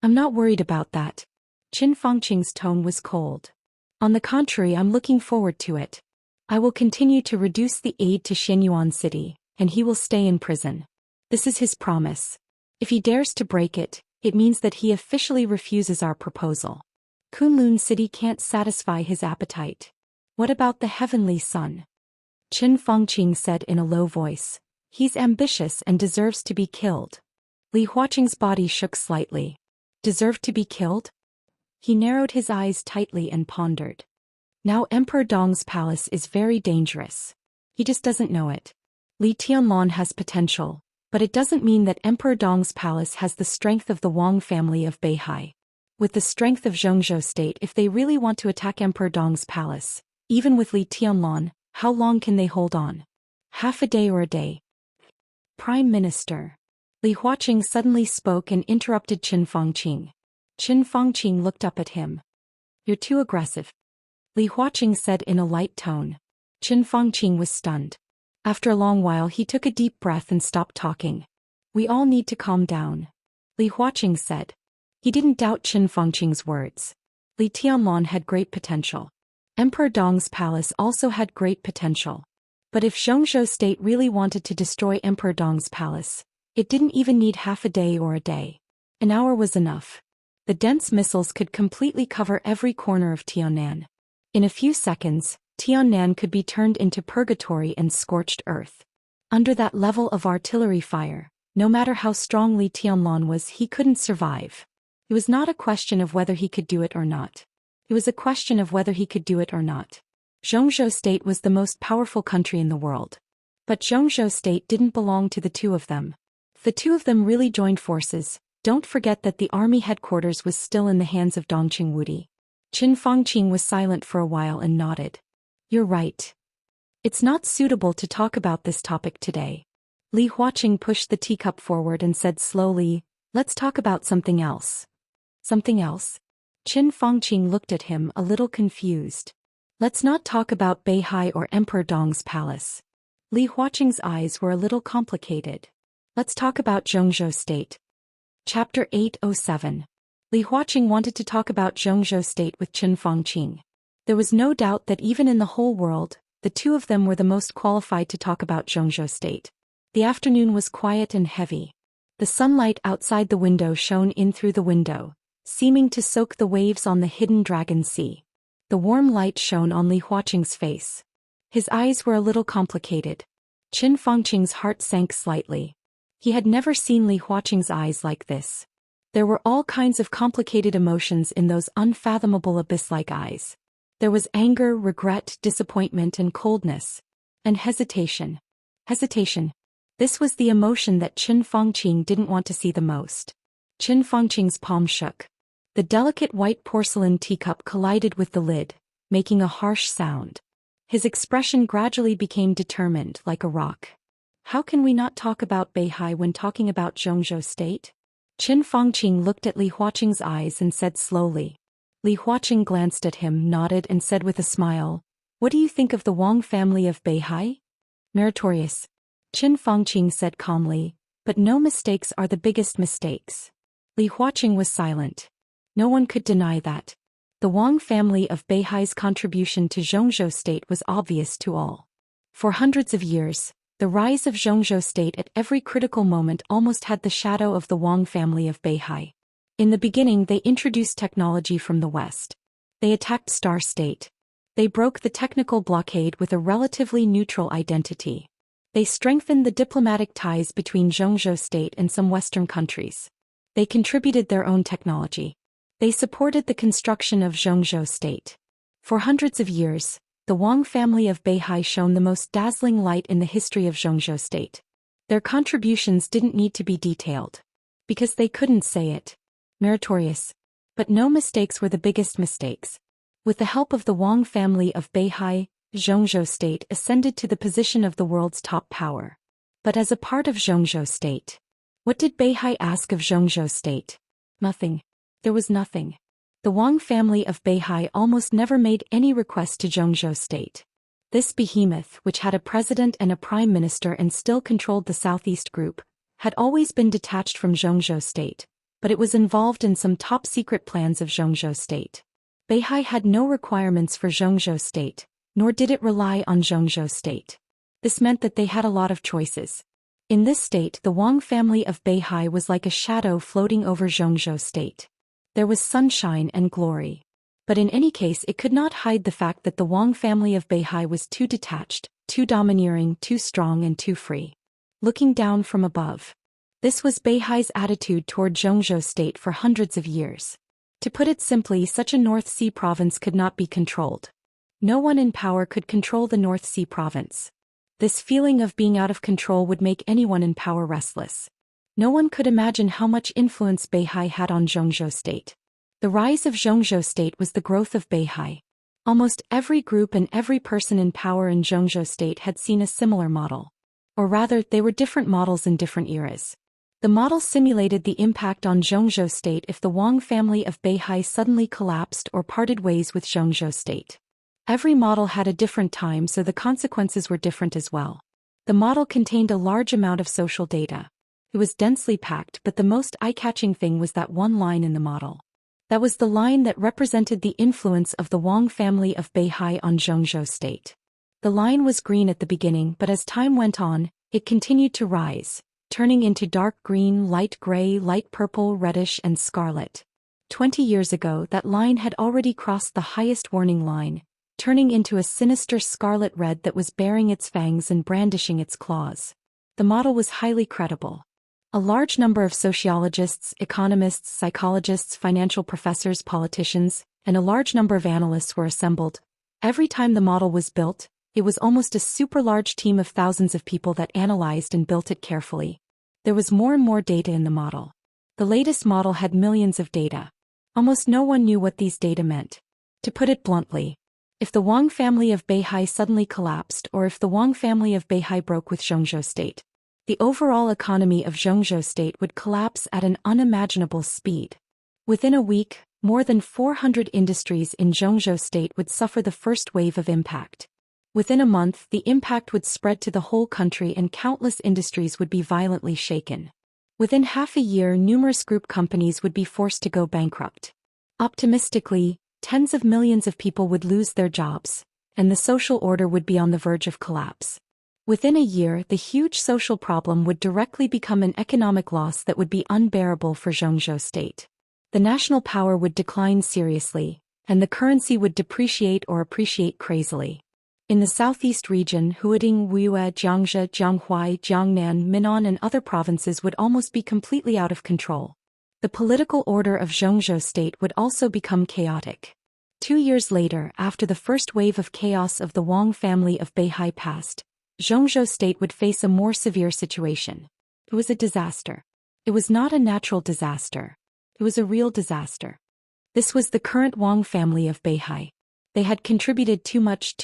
I'm not worried about that. Qin Fangqing's tone was cold. On the contrary, I'm looking forward to it. I will continue to reduce the aid to Xianyuan City, and he will stay in prison. This is his promise. If he dares to break it, it means that he officially refuses our proposal. Kunlun City can't satisfy his appetite. What about the heavenly son? Qin Fangqing said in a low voice. He's ambitious and deserves to be killed. Li Huaqing's body shook slightly. Deserve to be killed? He narrowed his eyes tightly and pondered. Now Emperor Dong's palace is very dangerous. He just doesn't know it. Li Tianlan has potential, but it doesn't mean that Emperor Dong's palace has the strength of the Wang family of Beihai. With the strength of Zhou state, if they really want to attack Emperor Dong's palace, even with Li Tianlan, how long can they hold on? Half a day or a day? Prime Minister. Li Huaqing suddenly spoke and interrupted Qin Fangqing. Qin Fangqing looked up at him. You're too aggressive. Li Huaqing said in a light tone. Qin Fangqing was stunned. After a long while he took a deep breath and stopped talking. We all need to calm down. Li Huaqing said. He didn't doubt Qin Fangqing's words. Li Tianlan had great potential. Emperor Dong's palace also had great potential. But if Zhou state really wanted to destroy Emperor Dong's palace, it didn't even need half a day or a day. An hour was enough. The dense missiles could completely cover every corner of Tiannan. In a few seconds, Tiannan could be turned into purgatory and scorched earth. Under that level of artillery fire, no matter how strong Li Tianlan was, he couldn't survive. It was not a question of whether he could do it or not. It was a question of whether he could do it or not. Zhou state was the most powerful country in the world. But Zhou state didn't belong to the two of them. If the two of them really joined forces, don't forget that the army headquarters was still in the hands of Dongqing Wudi. Qin Fangqing was silent for a while and nodded. You're right. It's not suitable to talk about this topic today. Li Huaqing pushed the teacup forward and said slowly, let's talk about something else. Something else? Qin Fangqing looked at him a little confused. Let's not talk about Beihai or Emperor Dong's palace. Li Huaqing's eyes were a little complicated. Let's talk about Zhou state. Chapter 807. Li Huaqing wanted to talk about Zhou state with Qin Fangqing. There was no doubt that even in the whole world, the two of them were the most qualified to talk about Zhou state. The afternoon was quiet and heavy. The sunlight outside the window shone in through the window, seeming to soak the waves on the hidden Dragon Sea. The warm light shone on Li Huaqing's face. His eyes were a little complicated. Qin Fangqing's heart sank slightly. He had never seen Li Huaqing's eyes like this. There were all kinds of complicated emotions in those unfathomable abyss-like eyes. There was anger, regret, disappointment, and coldness. And hesitation. Hesitation. This was the emotion that Qin Fangqing didn't want to see the most. Qin Fangqing's palm shook. The delicate white porcelain teacup collided with the lid, making a harsh sound. His expression gradually became determined, like a rock. How can we not talk about Beihai when talking about Zhou state? Qin Fangqing looked at Li Huaqing's eyes and said slowly. Li Huaqing glanced at him, nodded and said with a smile, what do you think of the Wang family of Beihai? Meritorious. Qin Fangqing said calmly, but no mistakes are the biggest mistakes. Li Huaqing was silent. No one could deny that. The Wang family of Beihai's contribution to Zhou state was obvious to all. For hundreds of years, the rise of Zhou state at every critical moment almost had the shadow of the Wang family of Beihai. In the beginning, they introduced technology from the West. They attacked Star State. They broke the technical blockade with a relatively neutral identity. They strengthened the diplomatic ties between Zhou state and some Western countries. They contributed their own technology. They supported the construction of Zhou state. For hundreds of years, the Wang family of Beihai shone the most dazzling light in the history of Zhou state. Their contributions didn't need to be detailed. Because they couldn't say it. Meritorious. But no mistakes were the biggest mistakes. With the help of the Wang family of Beihai, Xianxia state ascended to the position of the world's top power. But as a part of Xianxia state, what did Beihai ask of Xianxia state? Nothing. There was nothing. The Wang family of Beihai almost never made any request to Xianxia state. This behemoth, which had a president and a prime minister and still controlled the Southeast Group, had always been detached from Xianxia state, but it was involved in some top-secret plans of Xianxia state. Beihai had no requirements for Xianxia state, nor did it rely on Xianxia state. This meant that they had a lot of choices. In this state, the Wang family of Beihai was like a shadow floating over Xianxia state. There was sunshine and glory. But in any case, it could not hide the fact that the Wang family of Beihai was too detached, too domineering, too strong and too free. Looking down from above. This was Beihai's attitude toward Xianxia state for hundreds of years. To put it simply, such a North Sea province could not be controlled. No one in power could control the North Sea province. This feeling of being out of control would make anyone in power restless. No one could imagine how much influence Beihai had on Xianxia state. The rise of Xianxia state was the growth of Beihai. Almost every group and every person in power in Xianxia state had seen a similar model. Or rather, they were different models in different eras. The model simulated the impact on Xianxia state if the Wang family of Beihai suddenly collapsed or parted ways with Xianxia state. Every model had a different time, so the consequences were different as well. The model contained a large amount of social data. It was densely packed, but the most eye-catching thing was that one line in the model. That was the line that represented the influence of the Wang family of Beihai on Xianxia state. The line was green at the beginning, but as time went on, it continued to rise, turning into dark green, light gray, light purple, reddish, and scarlet. 20 years ago, that line had already crossed the highest warning line, turning into a sinister scarlet red that was baring its fangs and brandishing its claws. The model was highly credible. A large number of sociologists, economists, psychologists, financial professors, politicians, and a large number of analysts were assembled. Every time the model was built, it was almost a super large team of thousands of people that analyzed and built it carefully. There was more and more data in the model. The latest model had millions of data. Almost no one knew what these data meant. To put it bluntly, if the Wang family of Beihai suddenly collapsed or if the Wang family of Beihai broke with Xianxia state, the overall economy of Xianxia state would collapse at an unimaginable speed. Within a week, more than 400 industries in Xianxia state would suffer the first wave of impact. Within a month, the impact would spread to the whole country and countless industries would be violently shaken. Within half a year, numerous group companies would be forced to go bankrupt. Optimistically, tens of millions of people would lose their jobs, and the social order would be on the verge of collapse. Within a year, the huge social problem would directly become an economic loss that would be unbearable for Xianxia state. The national power would decline seriously, and the currency would depreciate or appreciate crazily. In the southeast region, Huading, Wuxia, Jiangxia, Jianghuai, Jiangnan, Minnan and other provinces would almost be completely out of control. The political order of Xianxia state would also become chaotic. 2 years later, after the first wave of chaos of the Wang family of Beihai passed, Xianxia state would face a more severe situation. It was a disaster. It was not a natural disaster. It was a real disaster. This was the current Wang family of Beihai. They had contributed too much.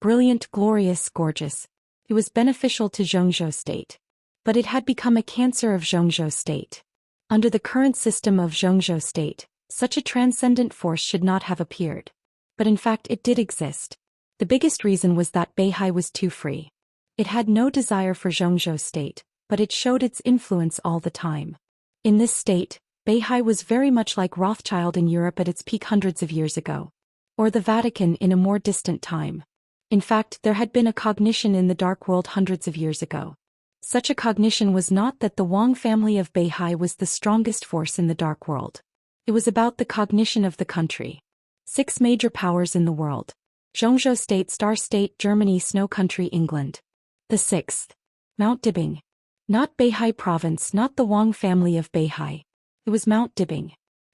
Brilliant, glorious, gorgeous. It was beneficial to Xianxia state. But it had become a cancer of Xianxia state. Under the current system of Xianxia state, such a transcendent force should not have appeared. But in fact it did exist. The biggest reason was that Beihai was too free. It had no desire for Xianxia state, but it showed its influence all the time. In this state, Beihai was very much like Rothschild in Europe at its peak hundreds of years ago. Or the Vatican in a more distant time. In fact, there had been a cognition in the dark world hundreds of years ago. Such a cognition was not that the Wang family of Beihai was the strongest force in the dark world. It was about the cognition of the country. 6 major powers in the world. Xianxia state, Star state, Germany, Snow country, England. The 6th. Mount Dibing. Not Beihai province, not the Wang family of Beihai. It was Mount Dibing.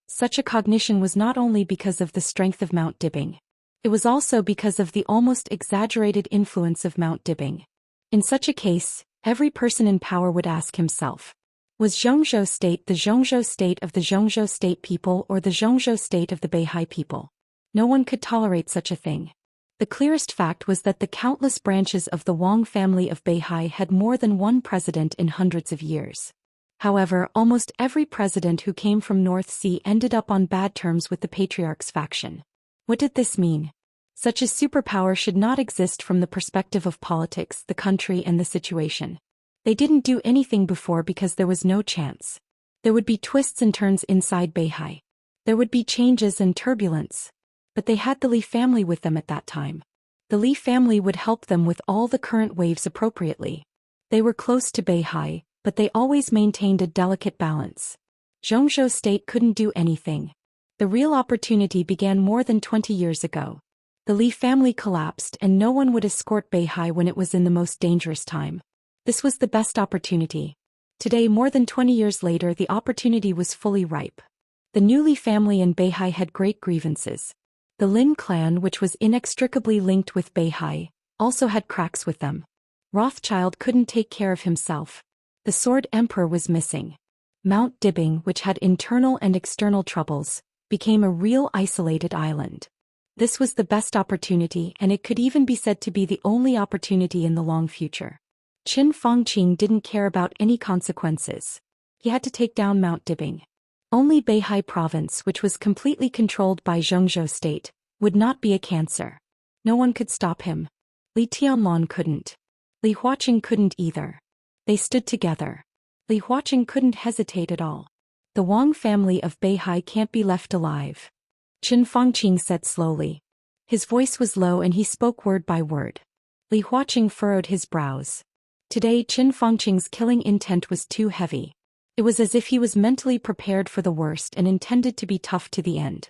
Such a cognition was not only because of the strength of Mount Dibing. It was also because of the almost exaggerated influence of Mount Dibing. In such a case, every person in power would ask himself, was Xianxia state the Xianxia state of the Xianxia state people or the Xianxia state of the Beihai people? No one could tolerate such a thing. The clearest fact was that the countless branches of the Wang family of Beihai had more than one president in hundreds of years. However, almost every president who came from North Sea ended up on bad terms with the patriarch's faction. What did this mean? Such a superpower should not exist from the perspective of politics, the country and the situation. They didn't do anything before because there was no chance. There would be twists and turns inside Beihai. There would be changes and turbulence. But they had the Li family with them at that time. The Li family would help them with all the current waves appropriately. They were close to Beihai, but they always maintained a delicate balance. Zhou state couldn't do anything. The real opportunity began more than 20 years ago. The Li family collapsed and no one would escort Beihai when it was in the most dangerous time. This was the best opportunity. Today, more than 20 years later, the opportunity was fully ripe. The new Li family and Beihai had great grievances. The Lin clan, which was inextricably linked with Beihai, also had cracks with them. Rothschild couldn't take care of himself. The Sword Emperor was missing. Mount Dibing, which had internal and external troubles, became a real isolated island. This was the best opportunity, and it could even be said to be the only opportunity in the long future. Qin Fangqing didn't care about any consequences. He had to take down Mount Dibing. Only Beihai province, which was completely controlled by Zhou state, would not be a cancer. No one could stop him. Li Tianlong couldn't. Li Huaqing couldn't either. They stood together. Li Huaqing couldn't hesitate at all. The Wang family of Beihai can't be left alive. Qin Fangqing said slowly. His voice was low and he spoke word by word. Li Huaqing furrowed his brows. Today Qin Fangqing's killing intent was too heavy. It was as if he was mentally prepared for the worst and intended to be tough to the end.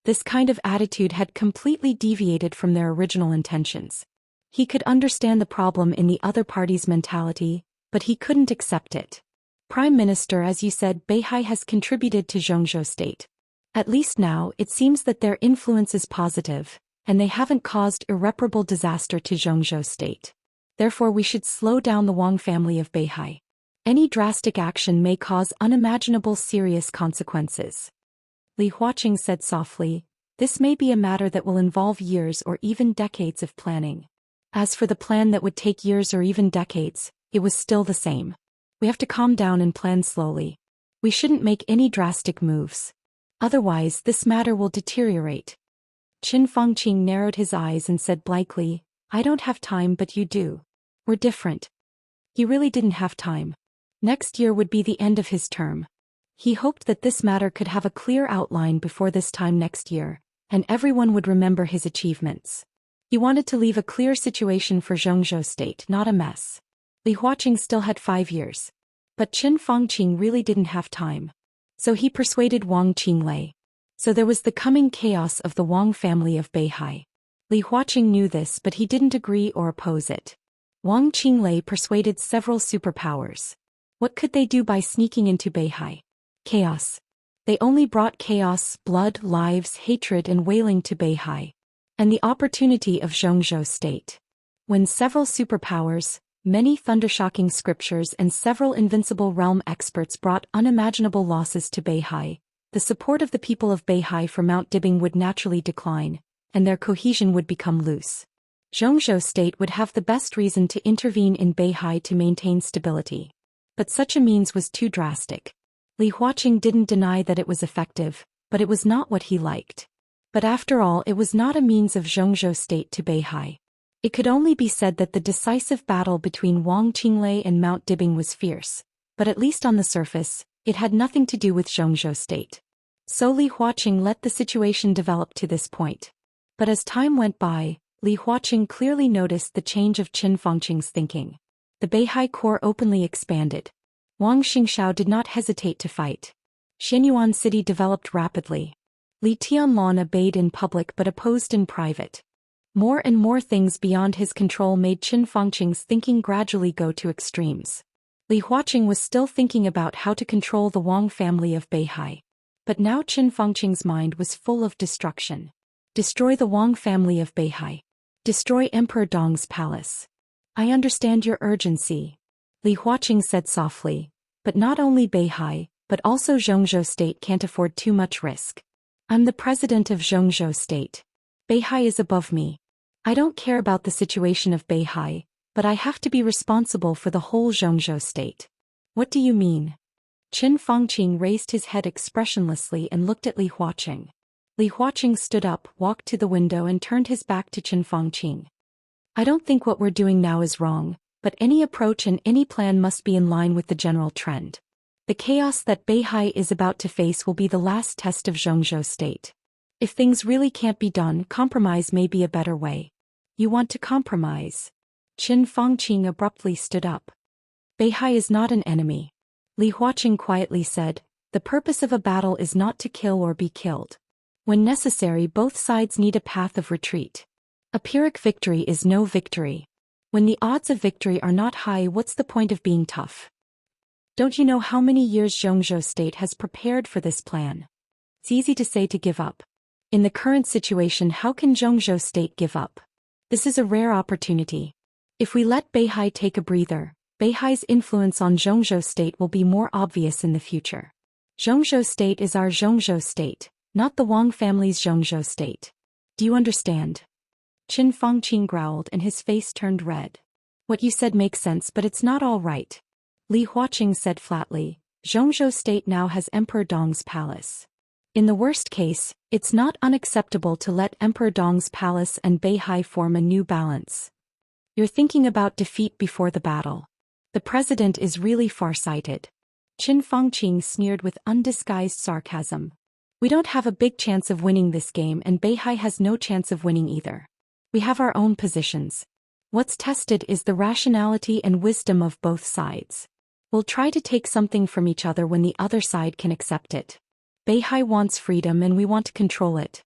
This kind of attitude had completely deviated from their original intentions. He could understand the problem in the other party's mentality, but he couldn't accept it. Prime Minister, as you said, Beihai has contributed to Zhou state. At least now, it seems that their influence is positive, and they haven't caused irreparable disaster to Zhou state. Therefore we should slow down the Wang family of Beihai. Any drastic action may cause unimaginable serious consequences. Li Huaqing said softly, this may be a matter that will involve years or even decades of planning. As for the plan that would take years or even decades, it was still the same. We have to calm down and plan slowly. We shouldn't make any drastic moves. Otherwise, this matter will deteriorate. Qin Fangqing narrowed his eyes and said blankly, I don't have time, but you do. We're different. He really didn't have time. Next year would be the end of his term. He hoped that this matter could have a clear outline before this time next year, and everyone would remember his achievements. He wanted to leave a clear situation for Zhou state, not a mess. Li Huaqing still had 5 years. But Qin Fangqing really didn't have time. So he persuaded Wang Qinglei. So there was the coming chaos of the Wang family of Beihai. Li Huaqing knew this, but he didn't agree or oppose it. Wang Qinglei persuaded several superpowers. What could they do by sneaking into Beihai? Chaos. They only brought chaos, blood, lives, hatred and wailing to Beihai. And the opportunity of Zhou state. When several superpowers, many thundershocking scriptures and several invincible realm experts brought unimaginable losses to Beihai, the support of the people of Beihai for Mount Dibing would naturally decline, and their cohesion would become loose. Zhou state would have the best reason to intervene in Beihai to maintain stability. But such a means was too drastic. Li Huaqing didn't deny that it was effective, but it was not what he liked. But after all, it was not a means of Zhou state to Beihai. It could only be said that the decisive battle between Wang Qinglei and Mount Dibing was fierce, but at least on the surface, it had nothing to do with Zhou state. So Li Huaqing let the situation develop to this point. But as time went by, Li Huaqing clearly noticed the change of Qin Fangqing's thinking. The Beihai core openly expanded. Wang Xingxiao did not hesitate to fight. Xianyuan city developed rapidly. Li Tianlong obeyed in public but opposed in private. More and more things beyond his control made Qin Fangqing's thinking gradually go to extremes. Li Huaqing was still thinking about how to control the Wang family of Beihai. But now Qin Fangqing's mind was full of destruction. Destroy the Wang family of Beihai. Destroy Emperor Dong's palace. I understand your urgency. Li Huaqing said softly, but not only Beihai, but also Zhou state can't afford too much risk. I'm the president of Zhou state. Beihai is above me. I don't care about the situation of Beihai, but I have to be responsible for the whole Zhongzhou state. What do you mean? Qin Fangqing raised his head expressionlessly and looked at Li Huaqing. Li Huaqing stood up, walked to the window and turned his back to Qin Fangqing. I don't think what we're doing now is wrong, but any approach and any plan must be in line with the general trend. The chaos that Beihai is about to face will be the last test of Zhongzhou state. If things really can't be done, compromise may be a better way. You want to compromise? Qin Fangqing abruptly stood up. Beihai is not an enemy. Li Huaqing quietly said, the purpose of a battle is not to kill or be killed. When necessary, both sides need a path of retreat. A Pyrrhic victory is no victory. When the odds of victory are not high, what's the point of being tough? Don't you know how many years Zhongzhou state has prepared for this plan? It's easy to say to give up. In the current situation, how can Zhongzhou state give up? This is a rare opportunity. If we let Beihai take a breather, Beihai's influence on Zhongzhou state will be more obvious in the future. Zhongzhou state is our Zhongzhou state, not the Wang family's Zhongzhou state. Do you understand? Qin Fangqing growled and his face turned red. What you said makes sense, but it's not all right. Li Huaqing said flatly, Zhongzhou state now has Emperor Dong's palace. In the worst case, it's not unacceptable to let Emperor Dong's palace and Beihai form a new balance. You're thinking about defeat before the battle. The president is really far-sighted. Qin Fangqing sneered with undisguised sarcasm. We don't have a big chance of winning this game, and Beihai has no chance of winning either. We have our own positions. What's tested is the rationality and wisdom of both sides. We'll try to take something from each other when the other side can accept it. Beihai wants freedom and we want to control it.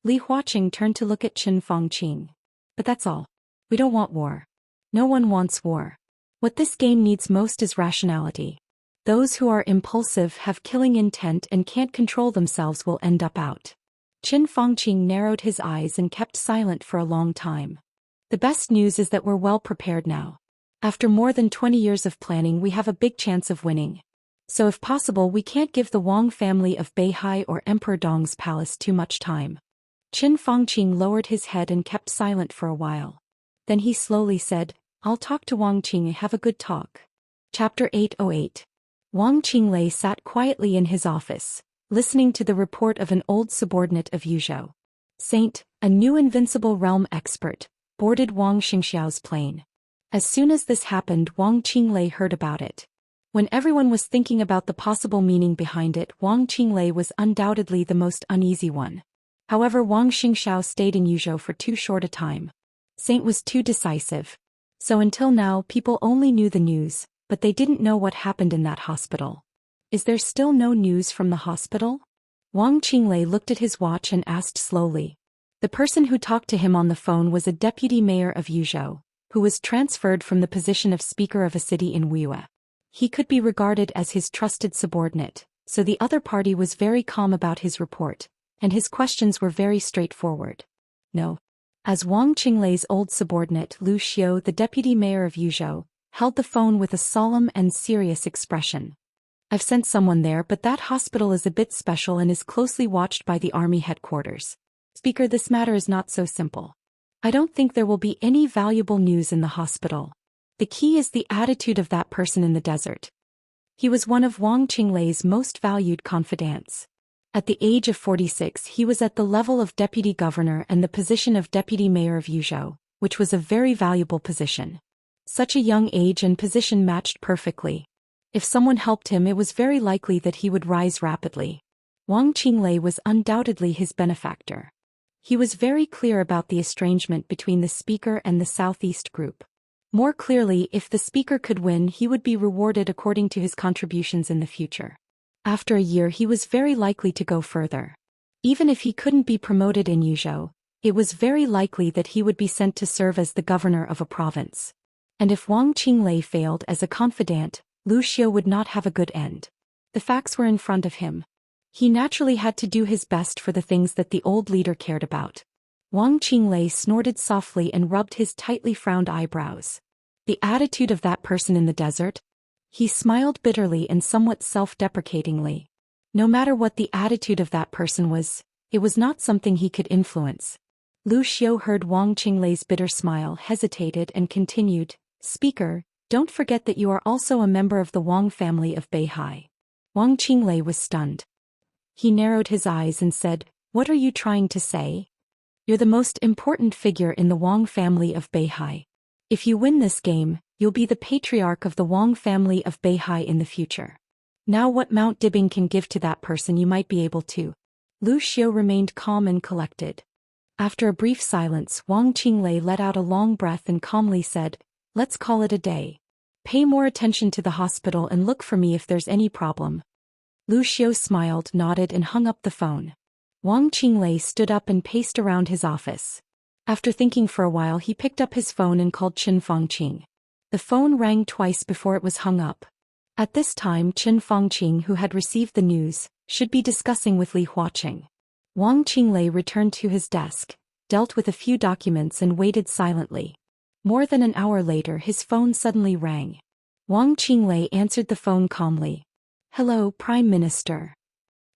Li Huaqing turned to look at Qin Fangqing. But that's all. We don't want war. No one wants war. What this game needs most is rationality. Those who are impulsive, have killing intent and can't control themselves will end up out. Qin Fangqing narrowed his eyes and kept silent for a long time. The best news is that we're well prepared now. After more than 20 years of planning, we have a big chance of winning. So if possible, we can't give the Wang family of Beihai or Emperor Dong's palace too much time. Qin Fangqing lowered his head and kept silent for a while. Then he slowly said, I'll talk to Wang Qing. Have a good talk. Chapter 808. Wang Qinglei sat quietly in his office, listening to the report of an old subordinate of Yuzhou. Saint, a new invincible realm expert, boarded Wang Xingxiao's plane. As soon as this happened, Wang Qinglei heard about it. When everyone was thinking about the possible meaning behind it, Wang Qinglei was undoubtedly the most uneasy one. However, Wang Xingxiao stayed in Yuzhou for too short a time. Saint was too decisive. So until now, people only knew the news, but they didn't know what happened in that hospital. Is there still no news from the hospital? Wang Qinglei looked at his watch and asked slowly. The person who talked to him on the phone was a deputy mayor of Yuzhou, who was transferred from the position of speaker of a city in Wuxia. He could be regarded as his trusted subordinate, so the other party was very calm about his report, and his questions were very straightforward. No. As Wang Qinglei's old subordinate Lu Xiu, the deputy mayor of Yuzhou, held the phone with a solemn and serious expression. I've sent someone there, but that hospital is a bit special and is closely watched by the army headquarters. Speaker, this matter is not so simple. I don't think there will be any valuable news in the hospital. The key is the attitude of that person in the desert. He was one of Wang Qinglei's most valued confidants. At the age of 46, he was at the level of deputy governor and the position of deputy mayor of Yuzhou, which was a very valuable position. Such a young age and position matched perfectly. If someone helped him, it was very likely that he would rise rapidly. Wang Qinglei was undoubtedly his benefactor. He was very clear about the estrangement between the speaker and the Southeast group. More clearly, if the speaker could win, he would be rewarded according to his contributions in the future. After a year, he was very likely to go further. Even if he couldn't be promoted in Yuzhou, it was very likely that he would be sent to serve as the governor of a province. And if Wang Qinglei failed as a confidant, Lu Xiu would not have a good end. The facts were in front of him. He naturally had to do his best for the things that the old leader cared about. Wang Qinglei snorted softly and rubbed his tightly frowned eyebrows. The attitude of that person in the desert? He smiled bitterly and somewhat self-deprecatingly. No matter what the attitude of that person was, it was not something he could influence. Lu Xiu heard Wang Qinglei's bitter smile, hesitated and continued, "Speaker, don't forget that you are also a member of the Wang family of Beihai." Wang Qinglei was stunned. He narrowed his eyes and said, "What are you trying to say? You're the most important figure in the Wang family of Beihai. If you win this game, you'll be the patriarch of the Wang family of Beihai in the future. Now what Mount Dibbing can give to that person you might be able to." Lu Xiu remained calm and collected. After a brief silence, Wang Qinglei let out a long breath and calmly said, "Let's call it a day. Pay more attention to the hospital and look for me if there's any problem." Lu Xiu smiled, nodded and hung up the phone. Wang Qinglei stood up and paced around his office. After thinking for a while, he picked up his phone and called Qin Fangqing. The phone rang twice before it was hung up. At this time, Qin Fangqing, who had received the news, should be discussing with Li Huaqing. Wang Qinglei returned to his desk, dealt with a few documents and waited silently. More than an hour later, his phone suddenly rang. Wang Qinglei answered the phone calmly. "Hello, Prime Minister."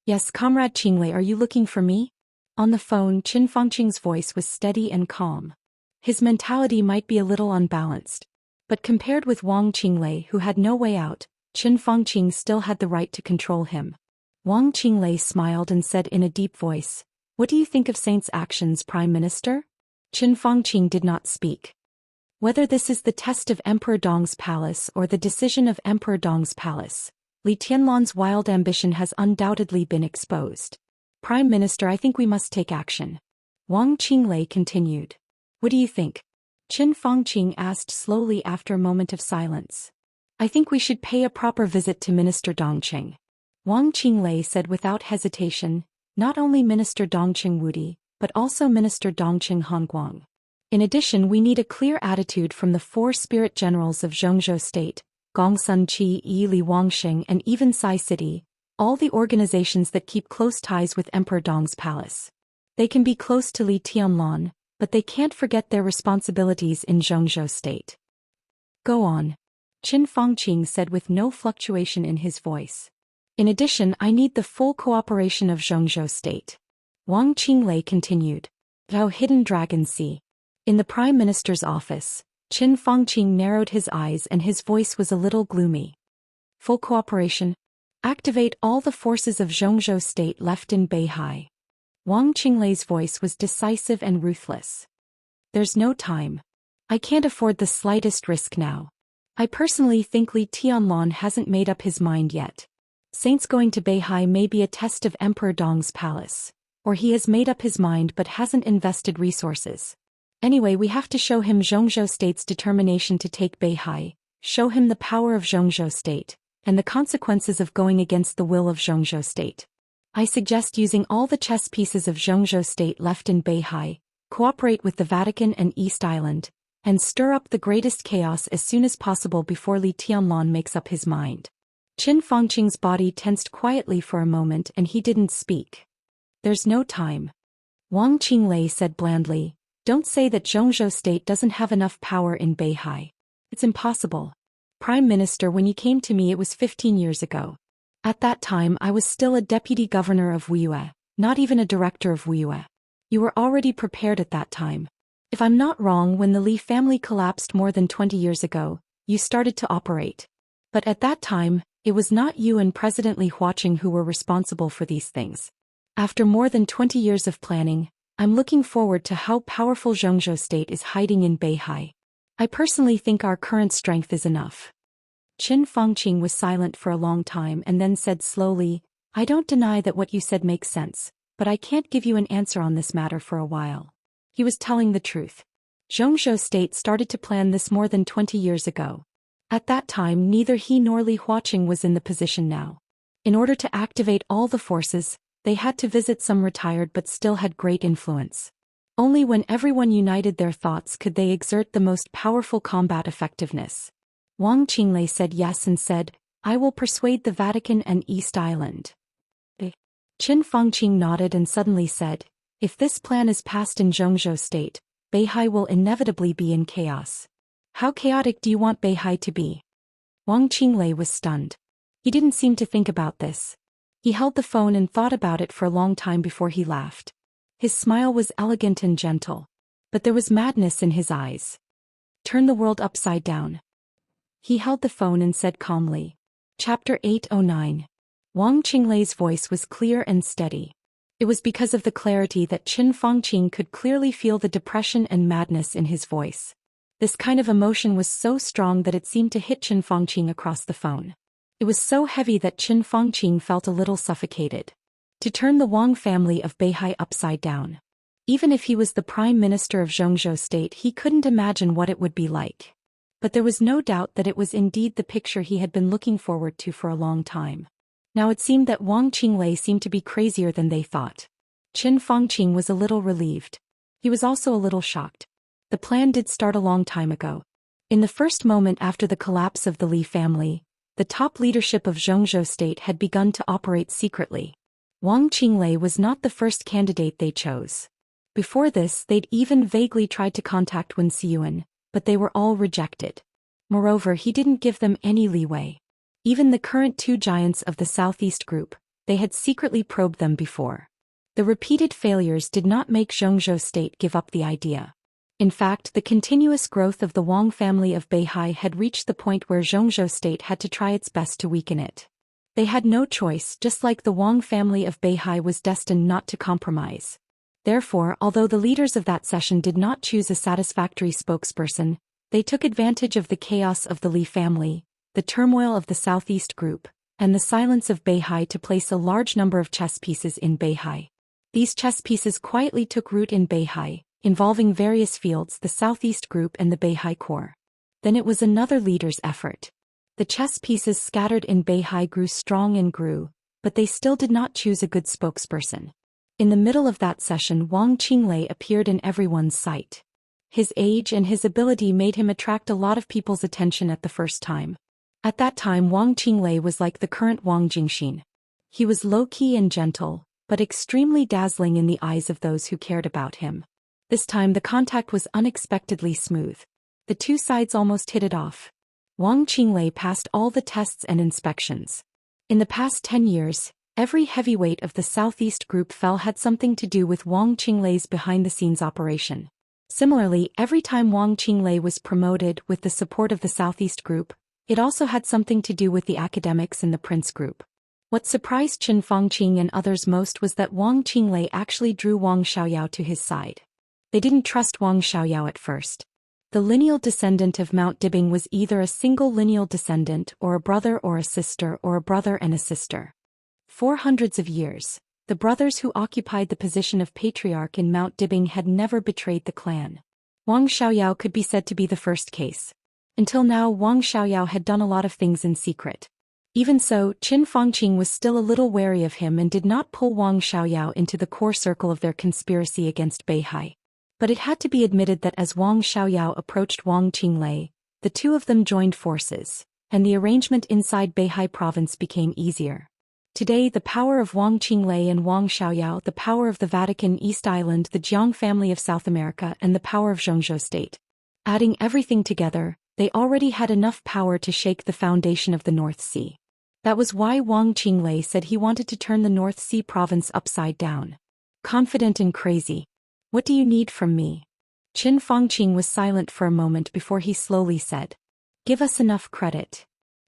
"Yes, Comrade Qinglei, are you looking for me?" On the phone, Qin Fangqing's voice was steady and calm. His mentality might be a little unbalanced, but compared with Wang Qinglei, who had no way out, Qin Fangqing still had the right to control him. Wang Qinglei smiled and said in a deep voice, "What do you think of Saint's actions, Prime Minister?" Qin Fangqing did not speak. Whether this is the test of Emperor Dong's palace or the decision of Emperor Dong's palace, Li Tianlan's wild ambition has undoubtedly been exposed. "Prime Minister, I think we must take action." Wang Qinglei continued. "What do you think?" Qin Fangqing asked slowly after a moment of silence. "I think we should pay a proper visit to Minister Dongqing." Wang Qinglei said without hesitation, "Not only Minister Dongqing Wudi, but also Minister Dongqing Hongguang. In addition, we need a clear attitude from the four spirit generals of Zhongzhou State, Gongsun Qi, Yi Li Wangxing and even Sai City, all the organizations that keep close ties with Emperor Dong's palace. They can be close to Li Tianlan, but they can't forget their responsibilities in Zhongzhou State." "Go on," Qin Fangqing said with no fluctuation in his voice. "In addition, I need the full cooperation of Zhongzhou State." Wang Qinglei continued. "Dao Hidden Dragon Sea." In the Prime Minister's office, Qin Fangqing narrowed his eyes and his voice was a little gloomy. "Full cooperation? Activate all the forces of Zhongzhou State left in Beihai." Wang Qinglei's voice was decisive and ruthless. "There's no time. I can't afford the slightest risk now. I personally think Li Tianlan hasn't made up his mind yet. Saint's going to Beihai may be a test of Emperor Dong's palace, or he has made up his mind but hasn't invested resources. Anyway, we have to show him Zhongzhou State's determination to take Beihai, show him the power of Zhongzhou State, and the consequences of going against the will of Zhongzhou State. I suggest using all the chess pieces of Zhongzhou State left in Beihai, cooperate with the Vatican and East Island, and stir up the greatest chaos as soon as possible before Li Tianlan makes up his mind." Qin Fangqing's body tensed quietly for a moment and he didn't speak. "There's no time." Wang Qinglei said blandly, "Don't say that Zhongzhou State doesn't have enough power in Beihai. It's impossible. Prime Minister, when you came to me it was 15 years ago. At that time I was still a deputy governor of Wuxia, not even a director of Wuxia. You were already prepared at that time. If I'm not wrong, when the Li family collapsed more than 20 years ago, you started to operate. But at that time, it was not you and President Li Huaqing who were responsible for these things. After more than 20 years of planning, I'm looking forward to how powerful Zhongzhou State is hiding in Beihai. I personally think our current strength is enough." Qin Fangqing was silent for a long time and then said slowly, "I don't deny that what you said makes sense, but I can't give you an answer on this matter for a while." He was telling the truth. Zhongzhou State started to plan this more than 20 years ago. At that time, neither he nor Li Huaqing was in the position now. In order to activate all the forces, they had to visit some retired but still had great influence. Only when everyone united their thoughts could they exert the most powerful combat effectiveness. Wang Qinglei said yes and said, "I will persuade the Vatican and East Island." Qin Fangqing nodded and suddenly said, "If this plan is passed in Zhongzhou State, Beihai will inevitably be in chaos." "How chaotic do you want Beihai to be?" Wang Qinglei was stunned. He didn't seem to think about this. He held the phone and thought about it for a long time before he laughed. His smile was elegant and gentle. But there was madness in his eyes. Turn the world upside down. He held the phone and said calmly. Chapter 809. Wang Qinglei's voice was clear and steady. It was because of the clarity that Qin Fangqing could clearly feel the depression and madness in his voice. This kind of emotion was so strong that it seemed to hit Qin Fangqing across the phone. It was so heavy that Qin Fangqing felt a little suffocated. To turn the Wang family of Beihai upside down. Even if he was the prime minister of Zhou state, he couldn't imagine what it would be like. But there was no doubt that it was indeed the picture he had been looking forward to for a long time. Now it seemed that Wang Qinglei seemed to be crazier than they thought. Qin Fangqing was a little relieved. He was also a little shocked. The plan did start a long time ago. In the first moment after the collapse of the Li family, the top leadership of Zhou state had begun to operate secretly. Wang Qinglei was not the first candidate they chose. Before this, they'd even vaguely tried to contact Wen Xiyuan, but they were all rejected. Moreover, he didn't give them any leeway. Even the current two giants of the Southeast group, they had secretly probed them before. The repeated failures did not make Zhou state give up the idea. In fact, the continuous growth of the Wang family of Beihai had reached the point where Zhou state had to try its best to weaken it. They had no choice, just like the Wang family of Beihai was destined not to compromise. Therefore, although the leaders of that session did not choose a satisfactory spokesperson, they took advantage of the chaos of the Li family, the turmoil of the Southeast group, and the silence of Beihai to place a large number of chess pieces in Beihai. These chess pieces quietly took root in Beihai, involving various fields, the Southeast group and the Beihai core. Then it was another leader's effort. The chess pieces scattered in Beihai grew strong and grew, but they still did not choose a good spokesperson. In the middle of that session, Wang Qinglei appeared in everyone's sight. His age and his ability made him attract a lot of people's attention at the first time. At that time, Wang Qinglei was like the current Wang Jingxin. He was low-key and gentle, but extremely dazzling in the eyes of those who cared about him. This time the contact was unexpectedly smooth. The two sides almost hit it off. Wang Qinglei passed all the tests and inspections. In the past 10 years, every heavyweight of the Southeast group had something to do with Wang Qinglei's behind-the-scenes operation. Similarly, every time Wang Qinglei was promoted with the support of the Southeast group, it also had something to do with the academics in the Prince group. What surprised Qin Fangqing and others most was that Wang Qinglei actually drew Wang Xiaoyao to his side. They didn't trust Wang Xiaoyao at first. The lineal descendant of Mount Dibing was either a single lineal descendant or a brother or a sister or a brother and a sister. For hundreds of years, the brothers who occupied the position of patriarch in Mount Dibing had never betrayed the clan. Wang Xiaoyao could be said to be the first case. Until now, Wang Xiaoyao had done a lot of things in secret. Even so, Qin Fangqing was still a little wary of him and did not pull Wang Xiaoyao into the core circle of their conspiracy against Beihai. But it had to be admitted that as Wang Xiaoyao approached Wang Qinglei, the two of them joined forces, and the arrangement inside Beihai province became easier. Today, the power of Wang Qinglei and Wang Xiaoyao, the power of the Vatican East Island, the Jiang family of South America, and the power of Zhou state. Adding everything together, they already had enough power to shake the foundation of the North Sea. That was why Wang Qinglei said he wanted to turn the North Sea province upside down. Confident and crazy. What do you need from me? Qin Fangqing was silent for a moment before he slowly said. Give us enough credit.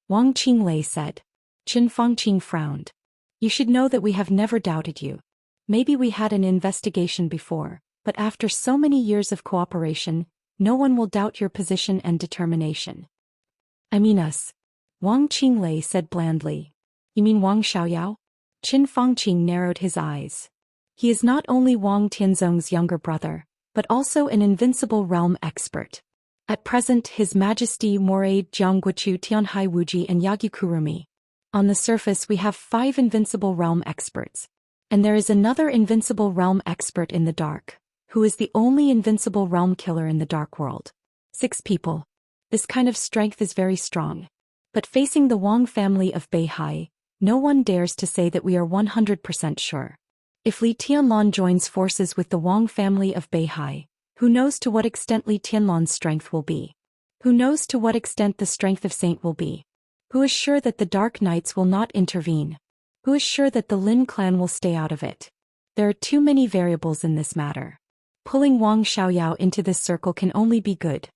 Wang Qinglei said. Qin Fangqing frowned. You should know that we have never doubted you. Maybe we had an investigation before, but after so many years of cooperation, no one will doubt your position and determination. I mean us. Wang Qinglei said blandly. You mean Wang Xiaoyao? Qin Fangqing narrowed his eyes. He is not only Wang Tianzong's younger brother, but also an invincible realm expert. At present, His Majesty Morade Jiangguochu Tianhai Wuji and Yagyukurumi. On the surface we have 5 invincible realm experts. And there is another invincible realm expert in the dark, who is the only invincible realm killer in the dark world. 6 people. This kind of strength is very strong. But facing the Wang family of Beihai, no one dares to say that we are 100% sure. If Li Tianlan joins forces with the Wang family of Beihai, who knows to what extent Li Tianlan's strength will be? Who knows to what extent the strength of Saint will be? Who is sure that the Dark Knights will not intervene? Who is sure that the Lin clan will stay out of it? There are too many variables in this matter. Pulling Wang Xiaoyao into this circle can only be good.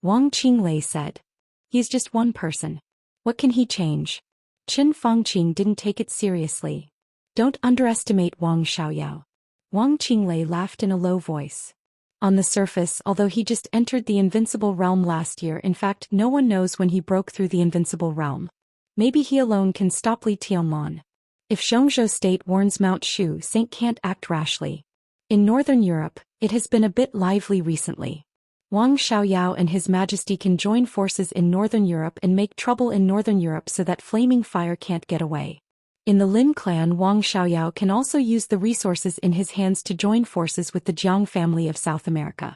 Wang Qinglei said. He is just one person. What can he change? Qin Fangqing didn't take it seriously. Don't underestimate Wang Xiaoyao. Wang Qinglei laughed in a low voice. On the surface, although he just entered the Invincible Realm last year, in fact, no one knows when he broke through the Invincible Realm. Maybe he alone can stop Li Tianlan. If Xianxia State warns Mount Shu, Saint can't act rashly. In Northern Europe, it has been a bit lively recently. Wang Xiaoyao and His Majesty can join forces in Northern Europe and make trouble in Northern Europe so that Flaming Fire can't get away. In the Lin clan, Wang Xiaoyao can also use the resources in his hands to join forces with the Jiang family of South America.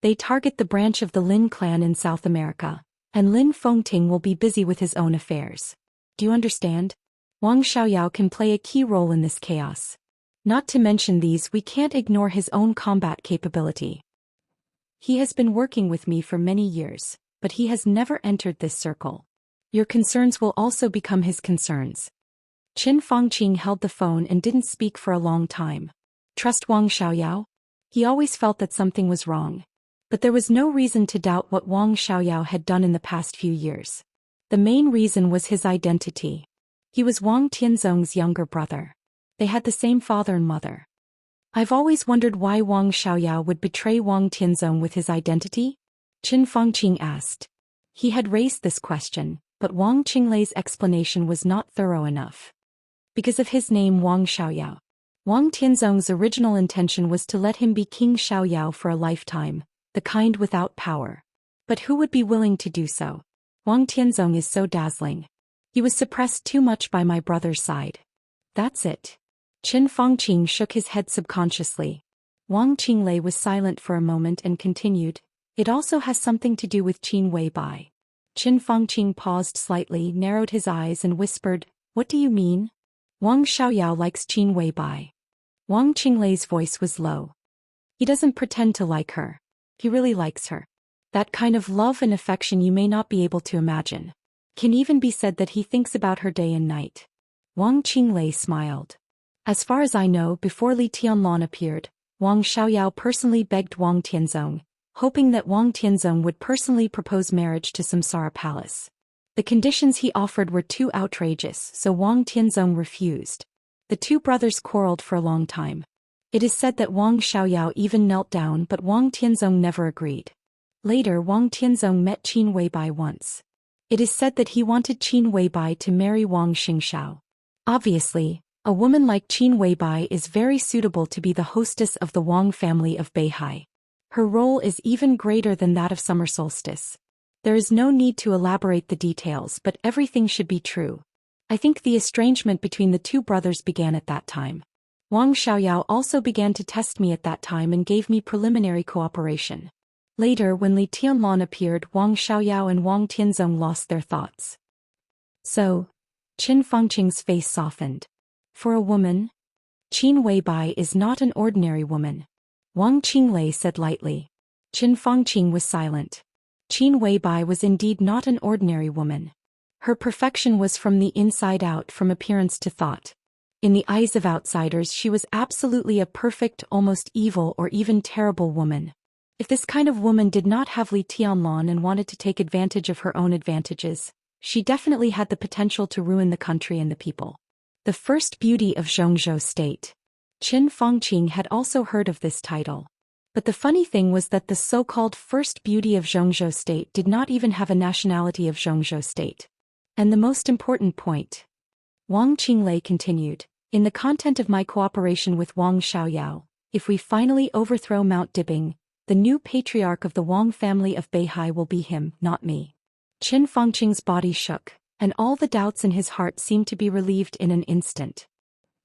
They target the branch of the Lin clan in South America, and Lin Fengting will be busy with his own affairs. Do you understand? Wang Xiaoyao can play a key role in this chaos. Not to mention these, we can't ignore his own combat capability. He has been working with me for many years, but he has never entered this circle. Your concerns will also become his concerns. Qin Fangqing held the phone and didn't speak for a long time. Trust Wang Xiaoyao? He always felt that something was wrong. But there was no reason to doubt what Wang Xiaoyao had done in the past few years. The main reason was his identity. He was Wang Tianzong's younger brother. They had the same father and mother. I've always wondered why Wang Xiaoyao would betray Wang Tianzong with his identity? Qin Fangqing asked. He had raised this question, but Wang Qinglei's explanation was not thorough enough. Because of his name Wang Xiaoyao. Wang Tianzong's original intention was to let him be King Xiaoyao for a lifetime, the kind without power. But who would be willing to do so? Wang Tianzong is so dazzling. He was suppressed too much by my brother's side. That's it. Qin Fangqing shook his head subconsciously. Wang Qinglei was silent for a moment and continued, it also has something to do with Qin Weibai. Qin Fangqing paused slightly, narrowed his eyes and whispered, what do you mean? Wang Xiaoyao likes Qin Weibai. Wang Qinglei's voice was low. He doesn't pretend to like her. He really likes her. That kind of love and affection you may not be able to imagine. Can even be said that he thinks about her day and night. Wang Qinglei smiled. As far as I know, before Li Tianlan appeared, Wang Xiaoyao personally begged Wang Tianzong, hoping that Wang Tianzong would personally propose marriage to Samsara Palace. The conditions he offered were too outrageous, so Wang Tianzong refused. The two brothers quarreled for a long time. It is said that Wang Xiaoyao even knelt down, but Wang Tianzong never agreed. Later, Wang Tianzong met Qin Weibai once. It is said that he wanted Qin Weibai to marry Wang Xingxiao. Obviously, a woman like Qin Weibai is very suitable to be the hostess of the Wang family of Beihai. Her role is even greater than that of Summer Solstice. There is no need to elaborate the details, but everything should be true. I think the estrangement between the two brothers began at that time. Wang Xiaoyao also began to test me at that time and gave me preliminary cooperation. Later, when Li Tianlan appeared, Wang Xiaoyao and Wang Tianzong lost their thoughts. So, Qin Fangqing's face softened. For a woman? Qin Weibai is not an ordinary woman. Wang Qinglei said lightly. Qin Fangqing was silent. Qin Weibai was indeed not an ordinary woman. Her perfection was from the inside out, from appearance to thought. In the eyes of outsiders, she was absolutely a perfect, almost evil or even terrible woman. If this kind of woman did not have Li Tianlan and wanted to take advantage of her own advantages, she definitely had the potential to ruin the country and the people. The first beauty of Zhongzhou State. Qin Fangqing had also heard of this title. But the funny thing was that the so-called first beauty of Zhongzhou State did not even have a nationality of Zhongzhou State. And the most important point. Wang Qinglei continued, in the content of my cooperation with Wang Xiaoyao, if we finally overthrow Mount Dibing, the new patriarch of the Wang family of Beihai will be him, not me. Qin Fangqing's body shook, and all the doubts in his heart seemed to be relieved in an instant.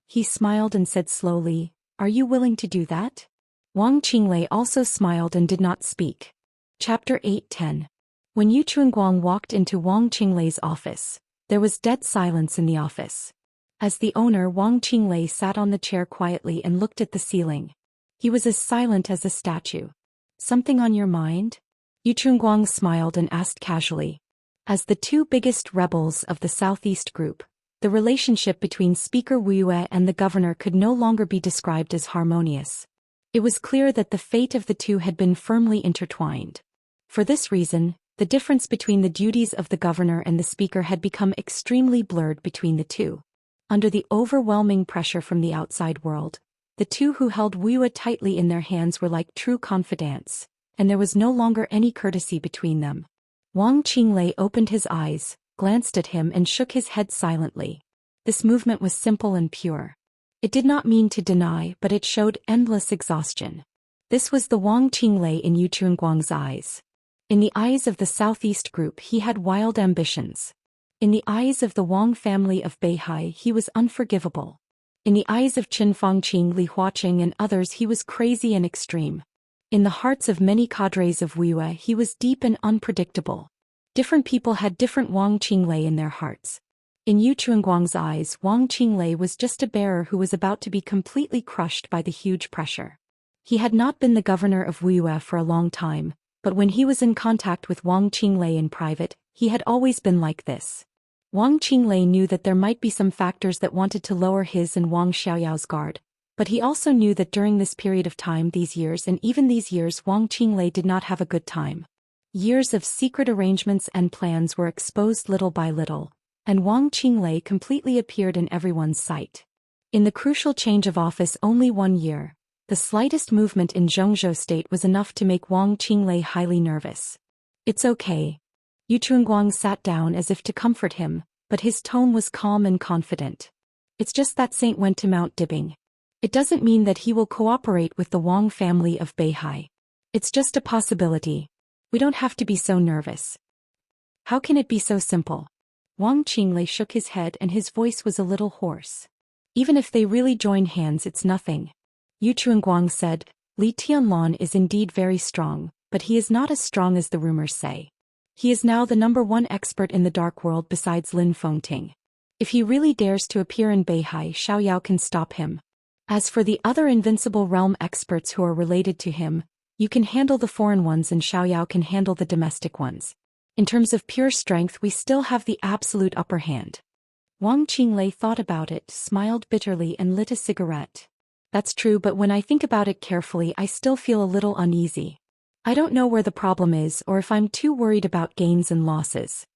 He smiled and said slowly, are you willing to do that? Wang Qinglei also smiled and did not speak. Chapter 8:10. When Yu Chunguang walked into Wang Qinglei's office, there was dead silence in the office. As the owner, Wang Qinglei sat on the chair quietly and looked at the ceiling. He was as silent as a statue. Something on your mind? Yu Chunguang smiled and asked casually. As the two biggest rebels of the Southeast group, The relationship between Speaker Wuyue and the governor could no longer be described as harmonious. It was clear that the fate of the two had been firmly intertwined. For this reason, the difference between the duties of the governor and the speaker had become extremely blurred between the two. Under the overwhelming pressure from the outside world, the two who held Wuyue tightly in their hands were like true confidants, and there was no longer any courtesy between them. Wang Qinglei opened his eyes, glanced at him and shook his head silently. This movement was simple and pure. It did not mean to deny, but it showed endless exhaustion. This was the Wang Qinglei in Yu Chuanguang's eyes. In the eyes of the Southeast group he had wild ambitions. In the eyes of the Wang family of Beihai he was unforgivable. In the eyes of Qin Fangqing, Li Huaqing and others he was crazy and extreme. In the hearts of many cadres of Wuyue he was deep and unpredictable. Different people had different Wang Qinglei in their hearts. In Yu Chuanguang's eyes, Wang Qinglei was just a bearer who was about to be completely crushed by the huge pressure. He had not been the governor of Wuyue for a long time, but when he was in contact with Wang Qinglei in private, he had always been like this. Wang Qinglei knew that there might be some factors that wanted to lower his and Wang Xiaoyao's guard, but he also knew that during this period of time, these years and even these years, Wang Qinglei did not have a good time. Years of secret arrangements and plans were exposed little by little, and Wang Qinglei completely appeared in everyone's sight. In the crucial change of office only 1 year, the slightest movement in Zhongzhou state was enough to make Wang Qinglei highly nervous. "It's okay." Yu Chuanguang sat down as if to comfort him, but his tone was calm and confident. "It's just that Saint went to Mount Dibbing. It doesn't mean that he will cooperate with the Wang family of Beihai. It's just a possibility. We don't have to be so nervous." "How can it be so simple?" Wang Qinglei shook his head and his voice was a little hoarse. "Even if they really join hands, it's nothing." Yu Chuanguang said, "Li Tianlan is indeed very strong, but he is not as strong as the rumors say. He is now the #1 expert in the dark world besides Lin Fengting. If he really dares to appear in Beihai, Xiaoyao can stop him. As for the other invincible realm experts who are related to him, you can handle the foreign ones and Xiaoyao can handle the domestic ones. In terms of pure strength, we still have the absolute upper hand." Wang Qinglei thought about it, smiled bitterly and lit a cigarette. "That's true, but when I think about it carefully I still feel a little uneasy. I don't know where the problem is or if I'm too worried about gains and losses."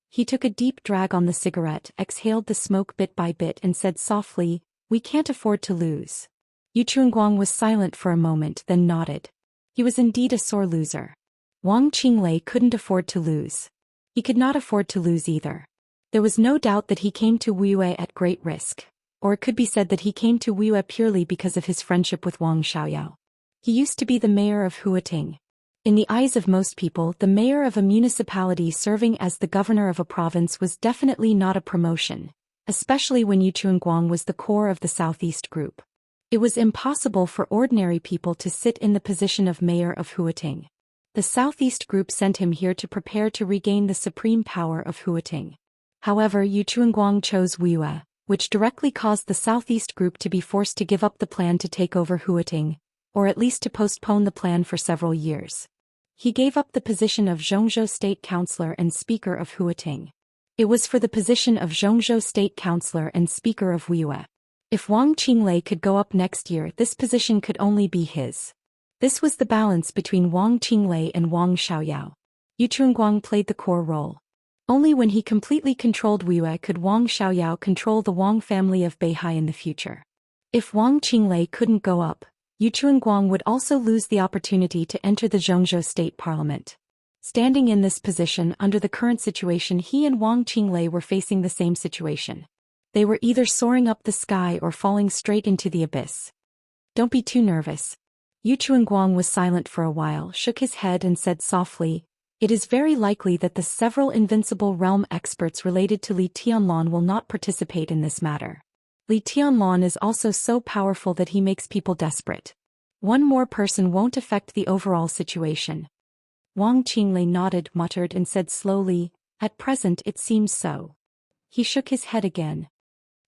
He took a deep drag on the cigarette, exhaled the smoke bit by bit and said softly, "We can't afford to lose." Yu Chuanguang was silent for a moment, then nodded. He was indeed a sore loser. Wang Qinglei couldn't afford to lose. He could not afford to lose either. There was no doubt that he came to Wuyue at great risk, or it could be said that he came to Wuyue purely because of his friendship with Wang Xiaoyao. He used to be the mayor of Huating. In the eyes of most people, the mayor of a municipality serving as the governor of a province was definitely not a promotion, especially when Yu Chuanguang was the core of the Southeast group. It was impossible for ordinary people to sit in the position of mayor of Huating. The Southeast group sent him here to prepare to regain the supreme power of Huating. However, Yu Chuanguang chose Wuyue, which directly caused the Southeast group to be forced to give up the plan to take over Huating, or at least to postpone the plan for several years. He gave up the position of Zhongzhou State Councillor and Speaker of Huating. It was for the position of Zhongzhou State Councillor and Speaker of Wuyue. If Wang Qinglei could go up next year, this position could only be his. This was the balance between Wang Qinglei and Wang Xiaoyao. Yu Chuanguang played the core role. Only when he completely controlled Wuyue could Wang Xiaoyao control the Wang family of Beihai in the future. If Wang Qinglei couldn't go up, Yu Chuanguang would also lose the opportunity to enter the Zhongzhou State Parliament. Standing in this position under the current situation, he and Wang Qinglei were facing the same situation. They were either soaring up the sky or falling straight into the abyss. "Don't be too nervous." Yu Chuanguang was silent for a while, shook his head and said softly, "It is very likely that the several invincible realm experts related to Li Tianlan will not participate in this matter. Li Tianlan is also so powerful that he makes people desperate. One more person won't affect the overall situation." Wang Qinglei nodded, muttered and said slowly, "At present it seems so." He shook his head again.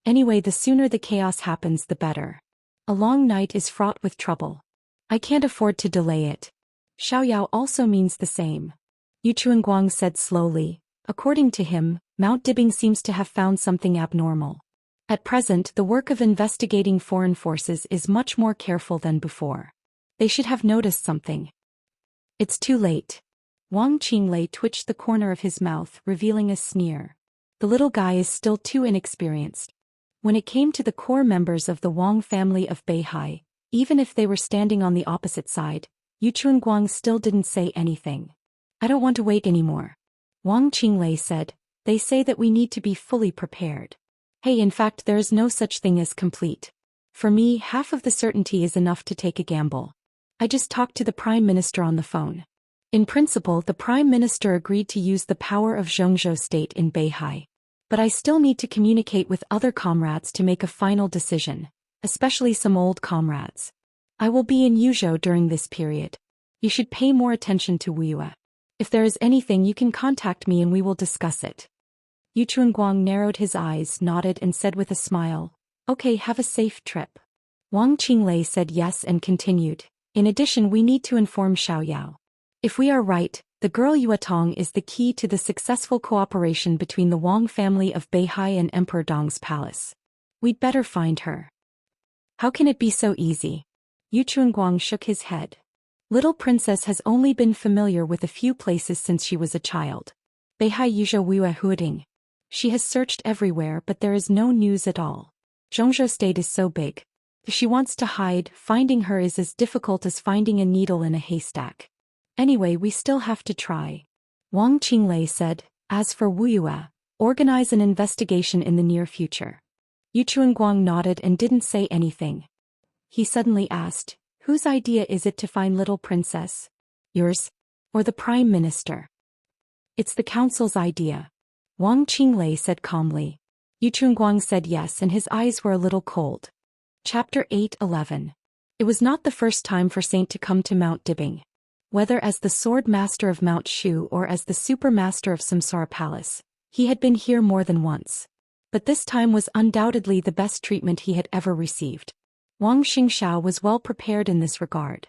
"Anyway, the sooner the chaos happens, the better. A long night is fraught with trouble. I can't afford to delay it. Xiaoyao also means the same." Yu Chuanguang said slowly, "According to him, Mount Dibbing seems to have found something abnormal. At present, the work of investigating foreign forces is much more careful than before. They should have noticed something. It's too late. Wang Qinglei twitched the corner of his mouth, revealing a sneer. The little guy is still too inexperienced. When it came to the core members of the Wang family of Beihai, even if they were standing on the opposite side, Yu Chunguang still didn't say anything. I don't want to wait anymore. Wang Qinglei said, they say that we need to be fully prepared. Hey, in fact, there is no such thing as complete. For me, half of the certainty is enough to take a gamble. I just talked to the Prime Minister on the phone. In principle, the Prime Minister agreed to use the power of Zhongzhou state in Beihai. But I still need to communicate with other comrades to make a final decision, especially some old comrades. I will be in Yuzhou during this period. You should pay more attention to Wuxia. If there is anything, you can contact me and we will discuss it. Yu Chunguang narrowed his eyes, nodded and said with a smile, okay, have a safe trip. Wang Qinglei said yes and continued, in addition we need to inform Xiaoyao. If we are right, the girl Yuatong is the key to the successful cooperation between the Wang family of Beihai and Emperor Dong's palace. We'd better find her. How can it be so easy? Yu Chunguang shook his head. Little princess has only been familiar with a few places since she was a child. Beihai Yuzhou Wuxia Huading. She has searched everywhere but there is no news at all. Zhongzhou state is so big. If she wants to hide, finding her is as difficult as finding a needle in a haystack. Anyway, we still have to try. Wang Qinglei said, as for Wuxia, organize an investigation in the near future. Yu Chunguang nodded and didn't say anything. He suddenly asked, whose idea is it to find little princess? Yours? Or the Prime Minister? It's the council's idea. Wang Qinglei said calmly. Yu Chunguang said yes and his eyes were a little cold. Chapter 8:11. It was not the first time for Saint to come to Mount Dibbing. Whether as the Sword Master of Mount Shu or as the Super Master of Samsara Palace, he had been here more than once. But this time was undoubtedly the best treatment he had ever received. Wang Xingxiao was well prepared in this regard.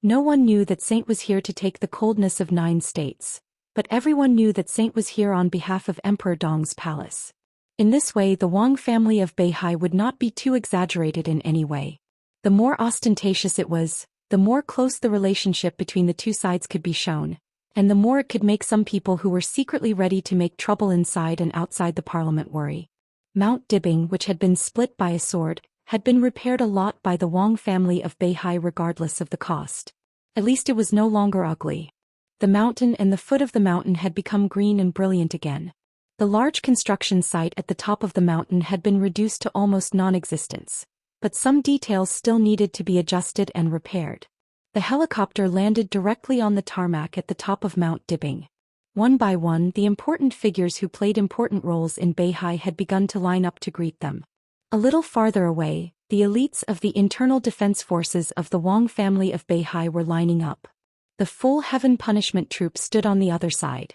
No one knew that Saint was here to take the coldness of 9 states, but everyone knew that Saint was here on behalf of Emperor Dong's palace. In this way, the Wang family of Beihai would not be too exaggerated in any way. The more ostentatious it was, the more close the relationship between the two sides could be shown, and the more it could make some people who were secretly ready to make trouble inside and outside the parliament worry. Mount Dibbing, which had been split by a sword, had been repaired a lot by the Wang family of Beihai regardless of the cost. At least it was no longer ugly. The mountain and the foot of the mountain had become green and brilliant again. The large construction site at the top of the mountain had been reduced to almost non-existence, but some details still needed to be adjusted and repaired. The helicopter landed directly on the tarmac at the top of Mount Dibbing. One by one, the important figures who played important roles in Beihai had begun to line up to greet them. A little farther away, the elites of the internal defense forces of the Wang family of Beihai were lining up. The full heaven punishment troop stood on the other side.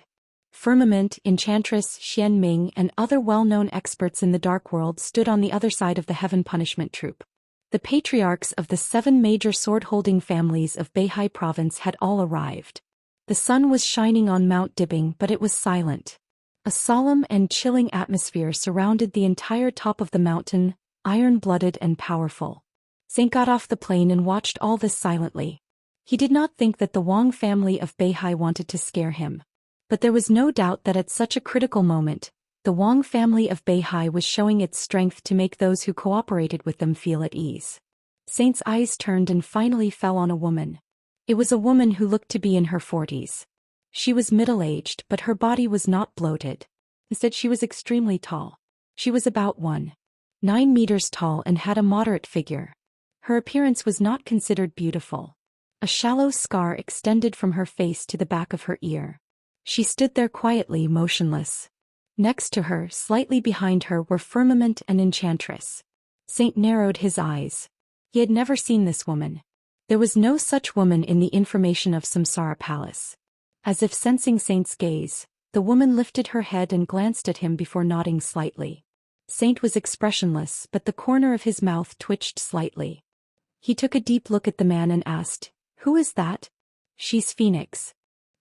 Firmament, Enchantress, Xian Ming and other well-known experts in the dark world stood on the other side of the heaven punishment troop. The patriarchs of the 7 major sword-holding families of Beihai province had all arrived. The sun was shining on Mount Dibbing, but it was silent. A solemn and chilling atmosphere surrounded the entire top of the mountain, iron-blooded and powerful. Saint got off the plane and watched all this silently. He did not think that the Wang family of Beihai wanted to scare him. But there was no doubt that at such a critical moment, the Wang family of Beihai was showing its strength to make those who cooperated with them feel at ease. Saint's eyes turned and finally fell on a woman. It was a woman who looked to be in her 40s. She was middle-aged, but her body was not bloated. Instead, she was extremely tall. She was about 1.9 meters tall and had a moderate figure. Her appearance was not considered beautiful. A shallow scar extended from her face to the back of her ear. She stood there quietly, motionless. Next to her, slightly behind her, were Firmament and Enchantress. Saint narrowed his eyes. He had never seen this woman. There was no such woman in the information of Samsara Palace. As if sensing Saint's gaze, the woman lifted her head and glanced at him before nodding slightly. Saint was expressionless, but the corner of his mouth twitched slightly. He took a deep look at the man and asked, "Who is that?" "She's Phoenix."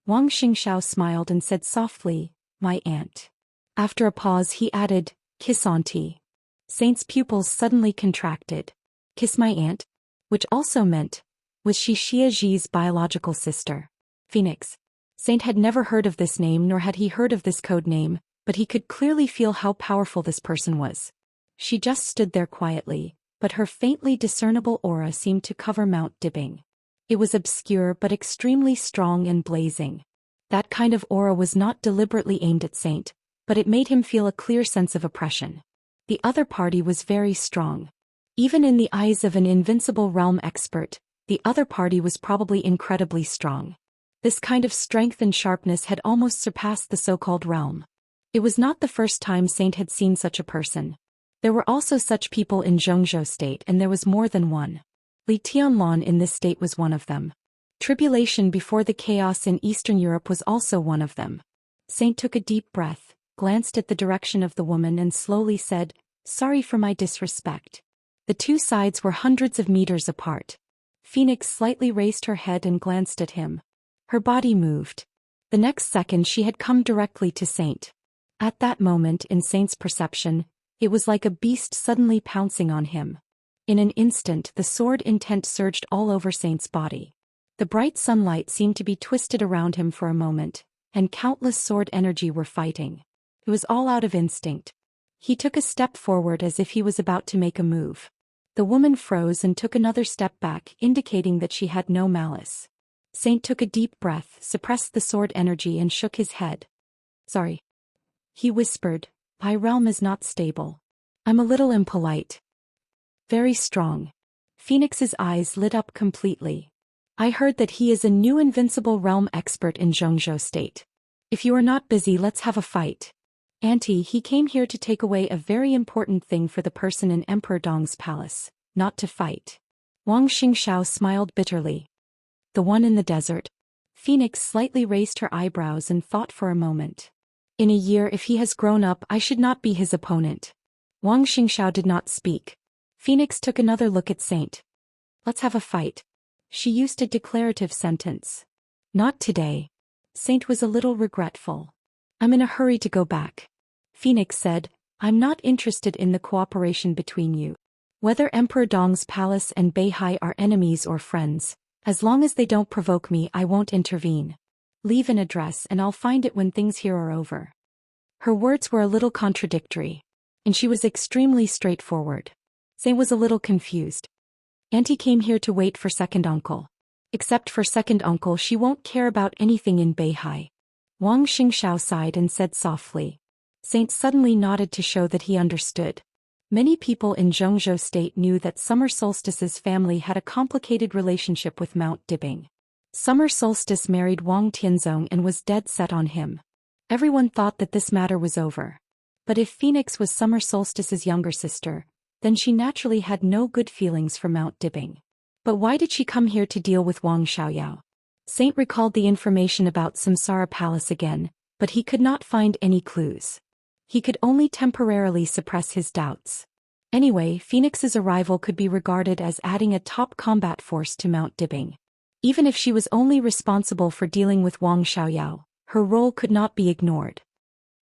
Wang Xingxiao smiled and said softly, "My aunt." After a pause he added, "Kiss auntie." Saint's pupils suddenly contracted. "Kiss my aunt?" Which also meant, was she Xia Zhi's biological sister? Phoenix. Saint had never heard of this name nor had he heard of this code name, but he could clearly feel how powerful this person was. She just stood there quietly, but her faintly discernible aura seemed to cover Mount Dibbing. It was obscure but extremely strong and blazing. That kind of aura was not deliberately aimed at Saint, but it made him feel a clear sense of oppression. The other party was very strong. Even in the eyes of an invincible realm expert, the other party was probably incredibly strong. This kind of strength and sharpness had almost surpassed the so-called realm. It was not the first time Saint had seen such a person. There were also such people in Zhongzhou state and there was more than one. Li Tianlan in this state was one of them. Tribulation before the chaos in Eastern Europe was also one of them. Saint took a deep breath, glanced at the direction of the woman and slowly said, "Sorry for my disrespect." The two sides were hundreds of meters apart. Phoenix slightly raised her head and glanced at him. Her body moved. The next second she had come directly to Saint. At that moment in Saint's perception, it was like a beast suddenly pouncing on him. In an instant the sword intent surged all over Saint's body. The bright sunlight seemed to be twisted around him for a moment, and countless sword energy were fighting. It was all out of instinct. He took a step forward as if he was about to make a move. The woman froze and took another step back, indicating that she had no malice. Saint took a deep breath, suppressed the sword energy and shook his head. "Sorry," he whispered, "my realm is not stable. I'm a little impolite." "Very strong." Phoenix's eyes lit up completely. "I heard that he is a new invincible realm expert in Zhongzhou state. If you are not busy, let's have a fight." "Auntie, he came here to take away a very important thing for the person in Emperor Dong's palace, not to fight." Wang Xingxiao smiled bitterly. "The one in the desert?" Phoenix slightly raised her eyebrows and thought for a moment. "In a year, if he has grown up, I should not be his opponent." Wang Xingxiao did not speak. Phoenix took another look at Saint. "Let's have a fight." She used a declarative sentence. "Not today." Saint was a little regretful. "I'm in a hurry to go back." Phoenix said, "I'm not interested in the cooperation between you. Whether Emperor Dong's palace and Beihai are enemies or friends, as long as they don't provoke me, I won't intervene. Leave an address and I'll find it when things here are over." Her words were a little contradictory, and she was extremely straightforward. Saint was a little confused. "Auntie came here to wait for second uncle. Except for second uncle, she won't care about anything in Beihai." Wang Xingxiao sighed and said softly. Saint suddenly nodded to show that he understood. Many people in Zhongzhou state knew that Summer Solstice's family had a complicated relationship with Mount Dibbing. Summer Solstice married Wang Tianzong and was dead set on him. Everyone thought that this matter was over. But if Phoenix was Summer Solstice's younger sister, then she naturally had no good feelings for Mount Dibbing. But why did she come here to deal with Wang Xiaoyao? Saint recalled the information about Samsara Palace again, but he could not find any clues. He could only temporarily suppress his doubts. Anyway, Phoenix's arrival could be regarded as adding a top combat force to Mount Dibbing. Even if she was only responsible for dealing with Wang Xiaoyao, her role could not be ignored.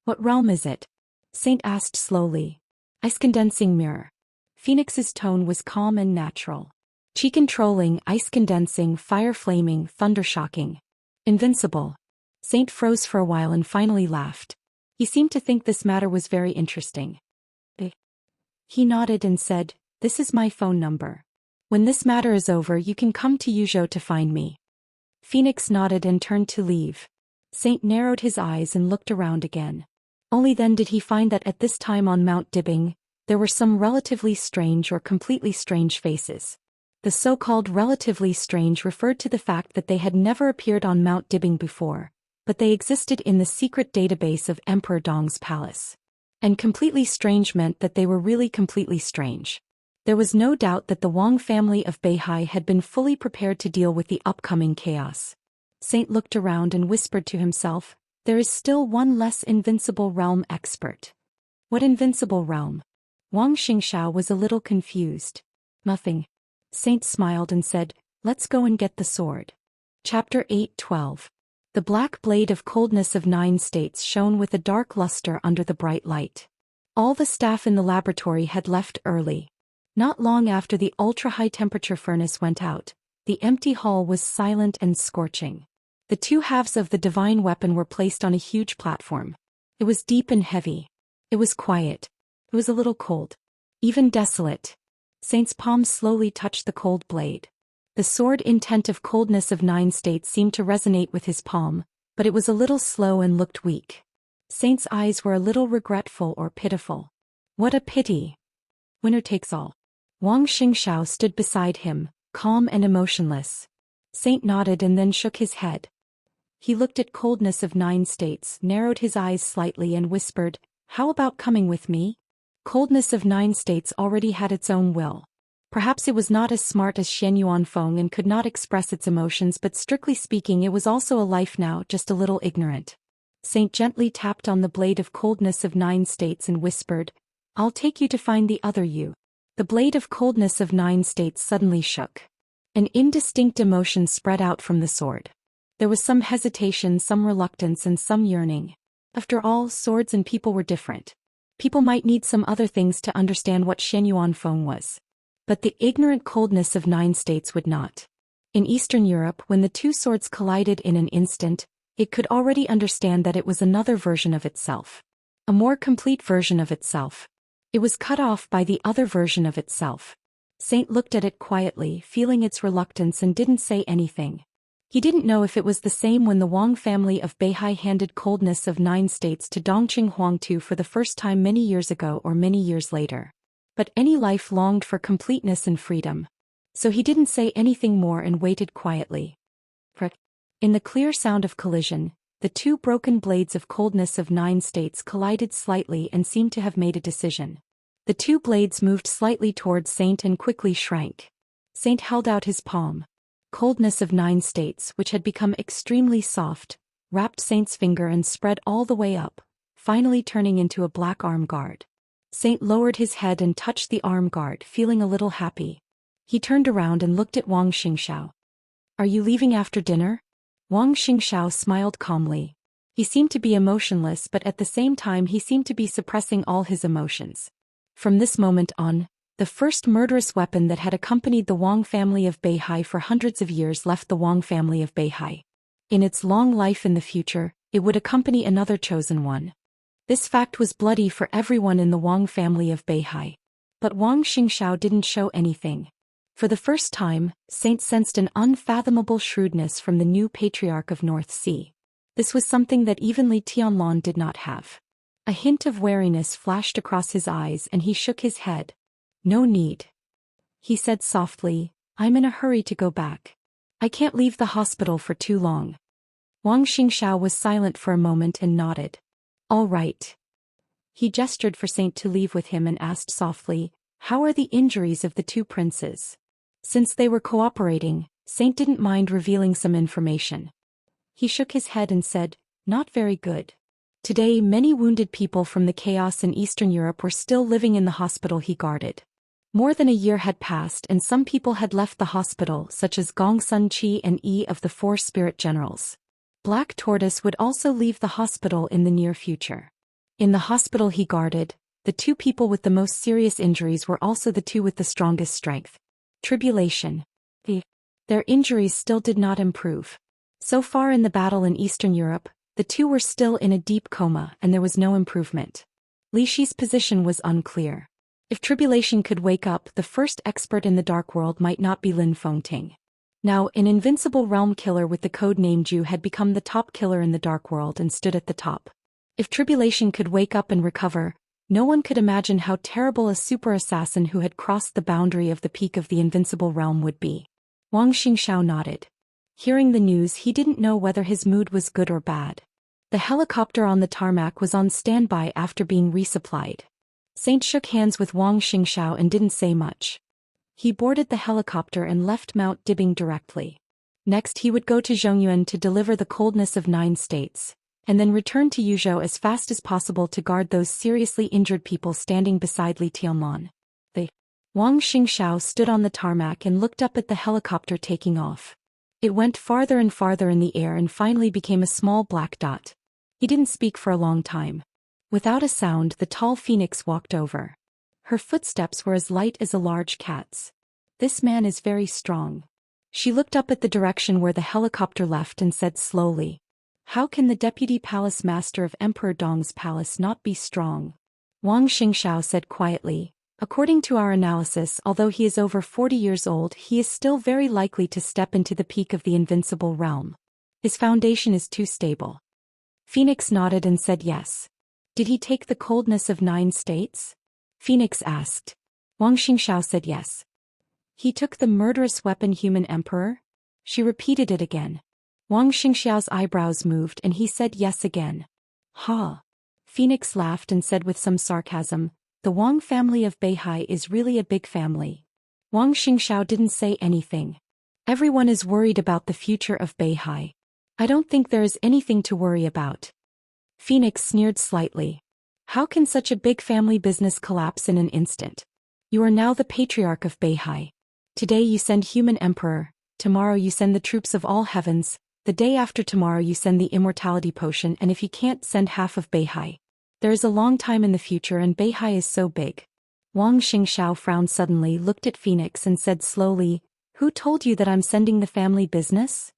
"What realm is it?" Saint asked slowly. "Ice condensing mirror." Phoenix's tone was calm and natural. "Chi controlling, ice condensing, fire flaming, thunder shocking. Invincible." Saint froze for a while and finally laughed. He seemed to think this matter was very interesting. He nodded and said, "This is my phone number. When this matter is over, you can come to Yuzhou to find me." Phoenix nodded and turned to leave. Saint narrowed his eyes and looked around again. Only then did he find that at this time on Mount Dibbing, there were some relatively strange or completely strange faces. The so-called relatively strange referred to the fact that they had never appeared on Mount Dibbing before, but they existed in the secret database of Emperor Dong's palace. And completely strange meant that they were really completely strange. There was no doubt that the Wang family of Beihai had been fully prepared to deal with the upcoming chaos. Saint looked around and whispered to himself, "There is still one less invincible realm expert." "What invincible realm?" Wang Xingxiao was a little confused. "Nothing." Saint smiled and said, "Let's go and get the sword." Chapter 8:12. The black blade of coldness of 9 states shone with a dark luster under the bright light. All the staff in the laboratory had left early. Not long after the ultra-high temperature furnace went out, the empty hall was silent and scorching. The 2 halves of the divine weapon were placed on a huge platform. It was deep and heavy. It was quiet. It was a little cold. Even desolate. Saint's palm slowly touched the cold blade. The sword intent of coldness of 9 states seemed to resonate with his palm, but it was a little slow and looked weak. Saint's eyes were a little regretful or pitiful. What a pity. Winner takes all. Wang Xingxiao stood beside him, calm and emotionless. Saint nodded and then shook his head. He looked at coldness of 9 states, narrowed his eyes slightly and whispered, "How about coming with me?" Coldness of 9 states already had its own will. Perhaps it was not as smart as Shen Yuanfeng and could not express its emotions, but strictly speaking it was also a life now, just a little ignorant. Saint gently tapped on the blade of coldness of 9 states and whispered, "I'll take you to find the other you." The blade of coldness of 9 states suddenly shook. An indistinct emotion spread out from the sword. There was some hesitation, some reluctance, and some yearning. After all, swords and people were different. People might need some other things to understand what Shen Yuanfeng was. But the ignorant coldness of 9 states would not. In Eastern Europe, when the 2 swords collided in an instant, it could already understand that it was another version of itself. A more complete version of itself. It was cut off by the other version of itself. Saint looked at it quietly, feeling its reluctance, and didn't say anything. He didn't know if it was the same when the Wang family of Beihai handed coldness of 9 states to Dongqing Huangtu for the first time many years ago or many years later. But any life longed for completeness and freedom. So he didn't say anything more and waited quietly. In the clear sound of collision, the 2 broken blades of coldness of 9 states collided slightly and seemed to have made a decision. The 2 blades moved slightly towards Saint and quickly shrank. Saint held out his palm. Coldness of 9 states, which had become extremely soft, wrapped Saint's finger and spread all the way up, finally turning into a black arm guard. Saint lowered his head and touched the arm guard, feeling a little happy. He turned around and looked at Wang Xingxiao. "Are you leaving after dinner?" Wang Xingxiao smiled calmly. He seemed to be emotionless, but at the same time he seemed to be suppressing all his emotions. From this moment on, the first murderous weapon that had accompanied the Wang family of Beihai for hundreds of years left the Wang family of Beihai. In its long life in the future, it would accompany another chosen one. This fact was bloody for everyone in the Wang family of Beihai. But Wang Xingxiao didn't show anything. For the first time, Saint sensed an unfathomable shrewdness from the new patriarch of North Sea. This was something that even Li Tianlan did not have. A hint of wariness flashed across his eyes and he shook his head. "No need," he said softly, "I'm in a hurry to go back. I can't leave the hospital for too long." Wang Xingxiao was silent for a moment and nodded. "All right." He gestured for Saint to leave with him and asked softly, "How are the injuries of the 2 princes?" Since they were cooperating, Saint didn't mind revealing some information. He shook his head and said, "Not very good." Today, many wounded people from the chaos in Eastern Europe were still living in the hospital he guarded. More than a year had passed and some people had left the hospital, such as Gong Sun Chi and Yi of the 4 spirit generals. Black Tortoise would also leave the hospital in the near future. In the hospital he guarded, the 2 people with the most serious injuries were also the 2 with the strongest strength. Tribulation. Their injuries still did not improve. So far in the battle in Eastern Europe, the 2 were still in a deep coma and there was no improvement. Li Shi's position was unclear. If Tribulation could wake up, the first expert in the Dark World might not be Lin Fengting. Now, an invincible realm killer with the code name Zhu had become the top killer in the Dark World and stood at the top. If Tribulation could wake up and recover, no one could imagine how terrible a super assassin who had crossed the boundary of the peak of the invincible realm would be. Wang Xingxiao nodded. Hearing the news, he didn't know whether his mood was good or bad. The helicopter on the tarmac was on standby after being resupplied. Saint shook hands with Wang Xingxiao and didn't say much. He boarded the helicopter and left Mount Dibing directly. Next he would go to Zhongyuan to deliver the coldness of 9 states, and then return to Yuzhou as fast as possible to guard those seriously injured people standing beside Li Tianlan. Wang Xingxiao stood on the tarmac and looked up at the helicopter taking off. It went farther and farther in the air and finally became a small black dot. He didn't speak for a long time. Without a sound, the tall phoenix walked over. Her footsteps were as light as a large cat's. This man is very strong. She looked up at the direction where the helicopter left and said slowly, "How can the deputy palace master of Emperor Dong's palace not be strong?" Wang Xingxiao said quietly, "According to our analysis, although he is over 40 years old, he is still very likely to step into the peak of the invincible realm. His foundation is too stable." Phoenix nodded and said yes. "Did he take the coldness of 9 states?" Phoenix asked. Wang Xingxiao said yes. "He took the murderous weapon human emperor?" She repeated it again. Wang Xingxiao's eyebrows moved and he said yes again. "Ha." Phoenix laughed and said with some sarcasm, "The Wang family of Beihai is really a big family." Wang Xingxiao didn't say anything. "Everyone is worried about the future of Beihai. I don't think there is anything to worry about." Phoenix sneered slightly. "How can such a big family business collapse in an instant? You are now the patriarch of Beihai. Today you send human emperor, tomorrow you send the troops of all heavens, the day after tomorrow you send the immortality potion, and if you can't send half of Beihai. There is a long time in the future and Beihai is so big." Wang Xingxiao frowned suddenly, looked at Phoenix and said slowly, "Who told you that I'm sending the family business?"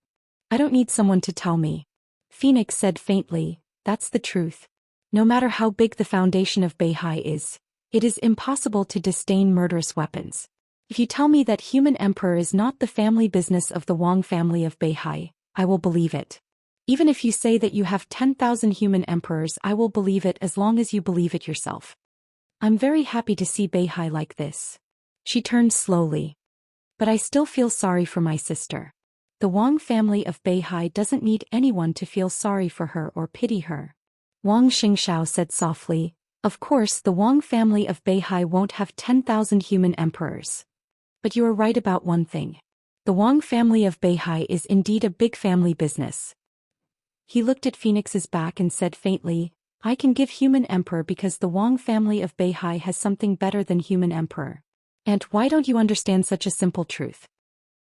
"I don't need someone to tell me." Phoenix said faintly, "That's the truth. No matter how big the foundation of Beihai is, it is impossible to disdain murderous weapons. If you tell me that human emperor is not the family business of the Wang family of Beihai, I will believe it. Even if you say that you have 10,000 human emperors, I will believe it as long as you believe it yourself. I'm very happy to see Beihai like this." She turned slowly. "But I still feel sorry for my sister. The Wang family of Beihai doesn't need anyone to feel sorry for her or pity her." Wang Xingxiao said softly, "Of course the Wang family of Beihai won't have 10,000 human emperors. But you are right about one thing. The Wang family of Beihai is indeed a big family business." He looked at Phoenix's back and said faintly, "I can give human emperor because the Wang family of Beihai has something better than human emperor. And why don't you understand such a simple truth?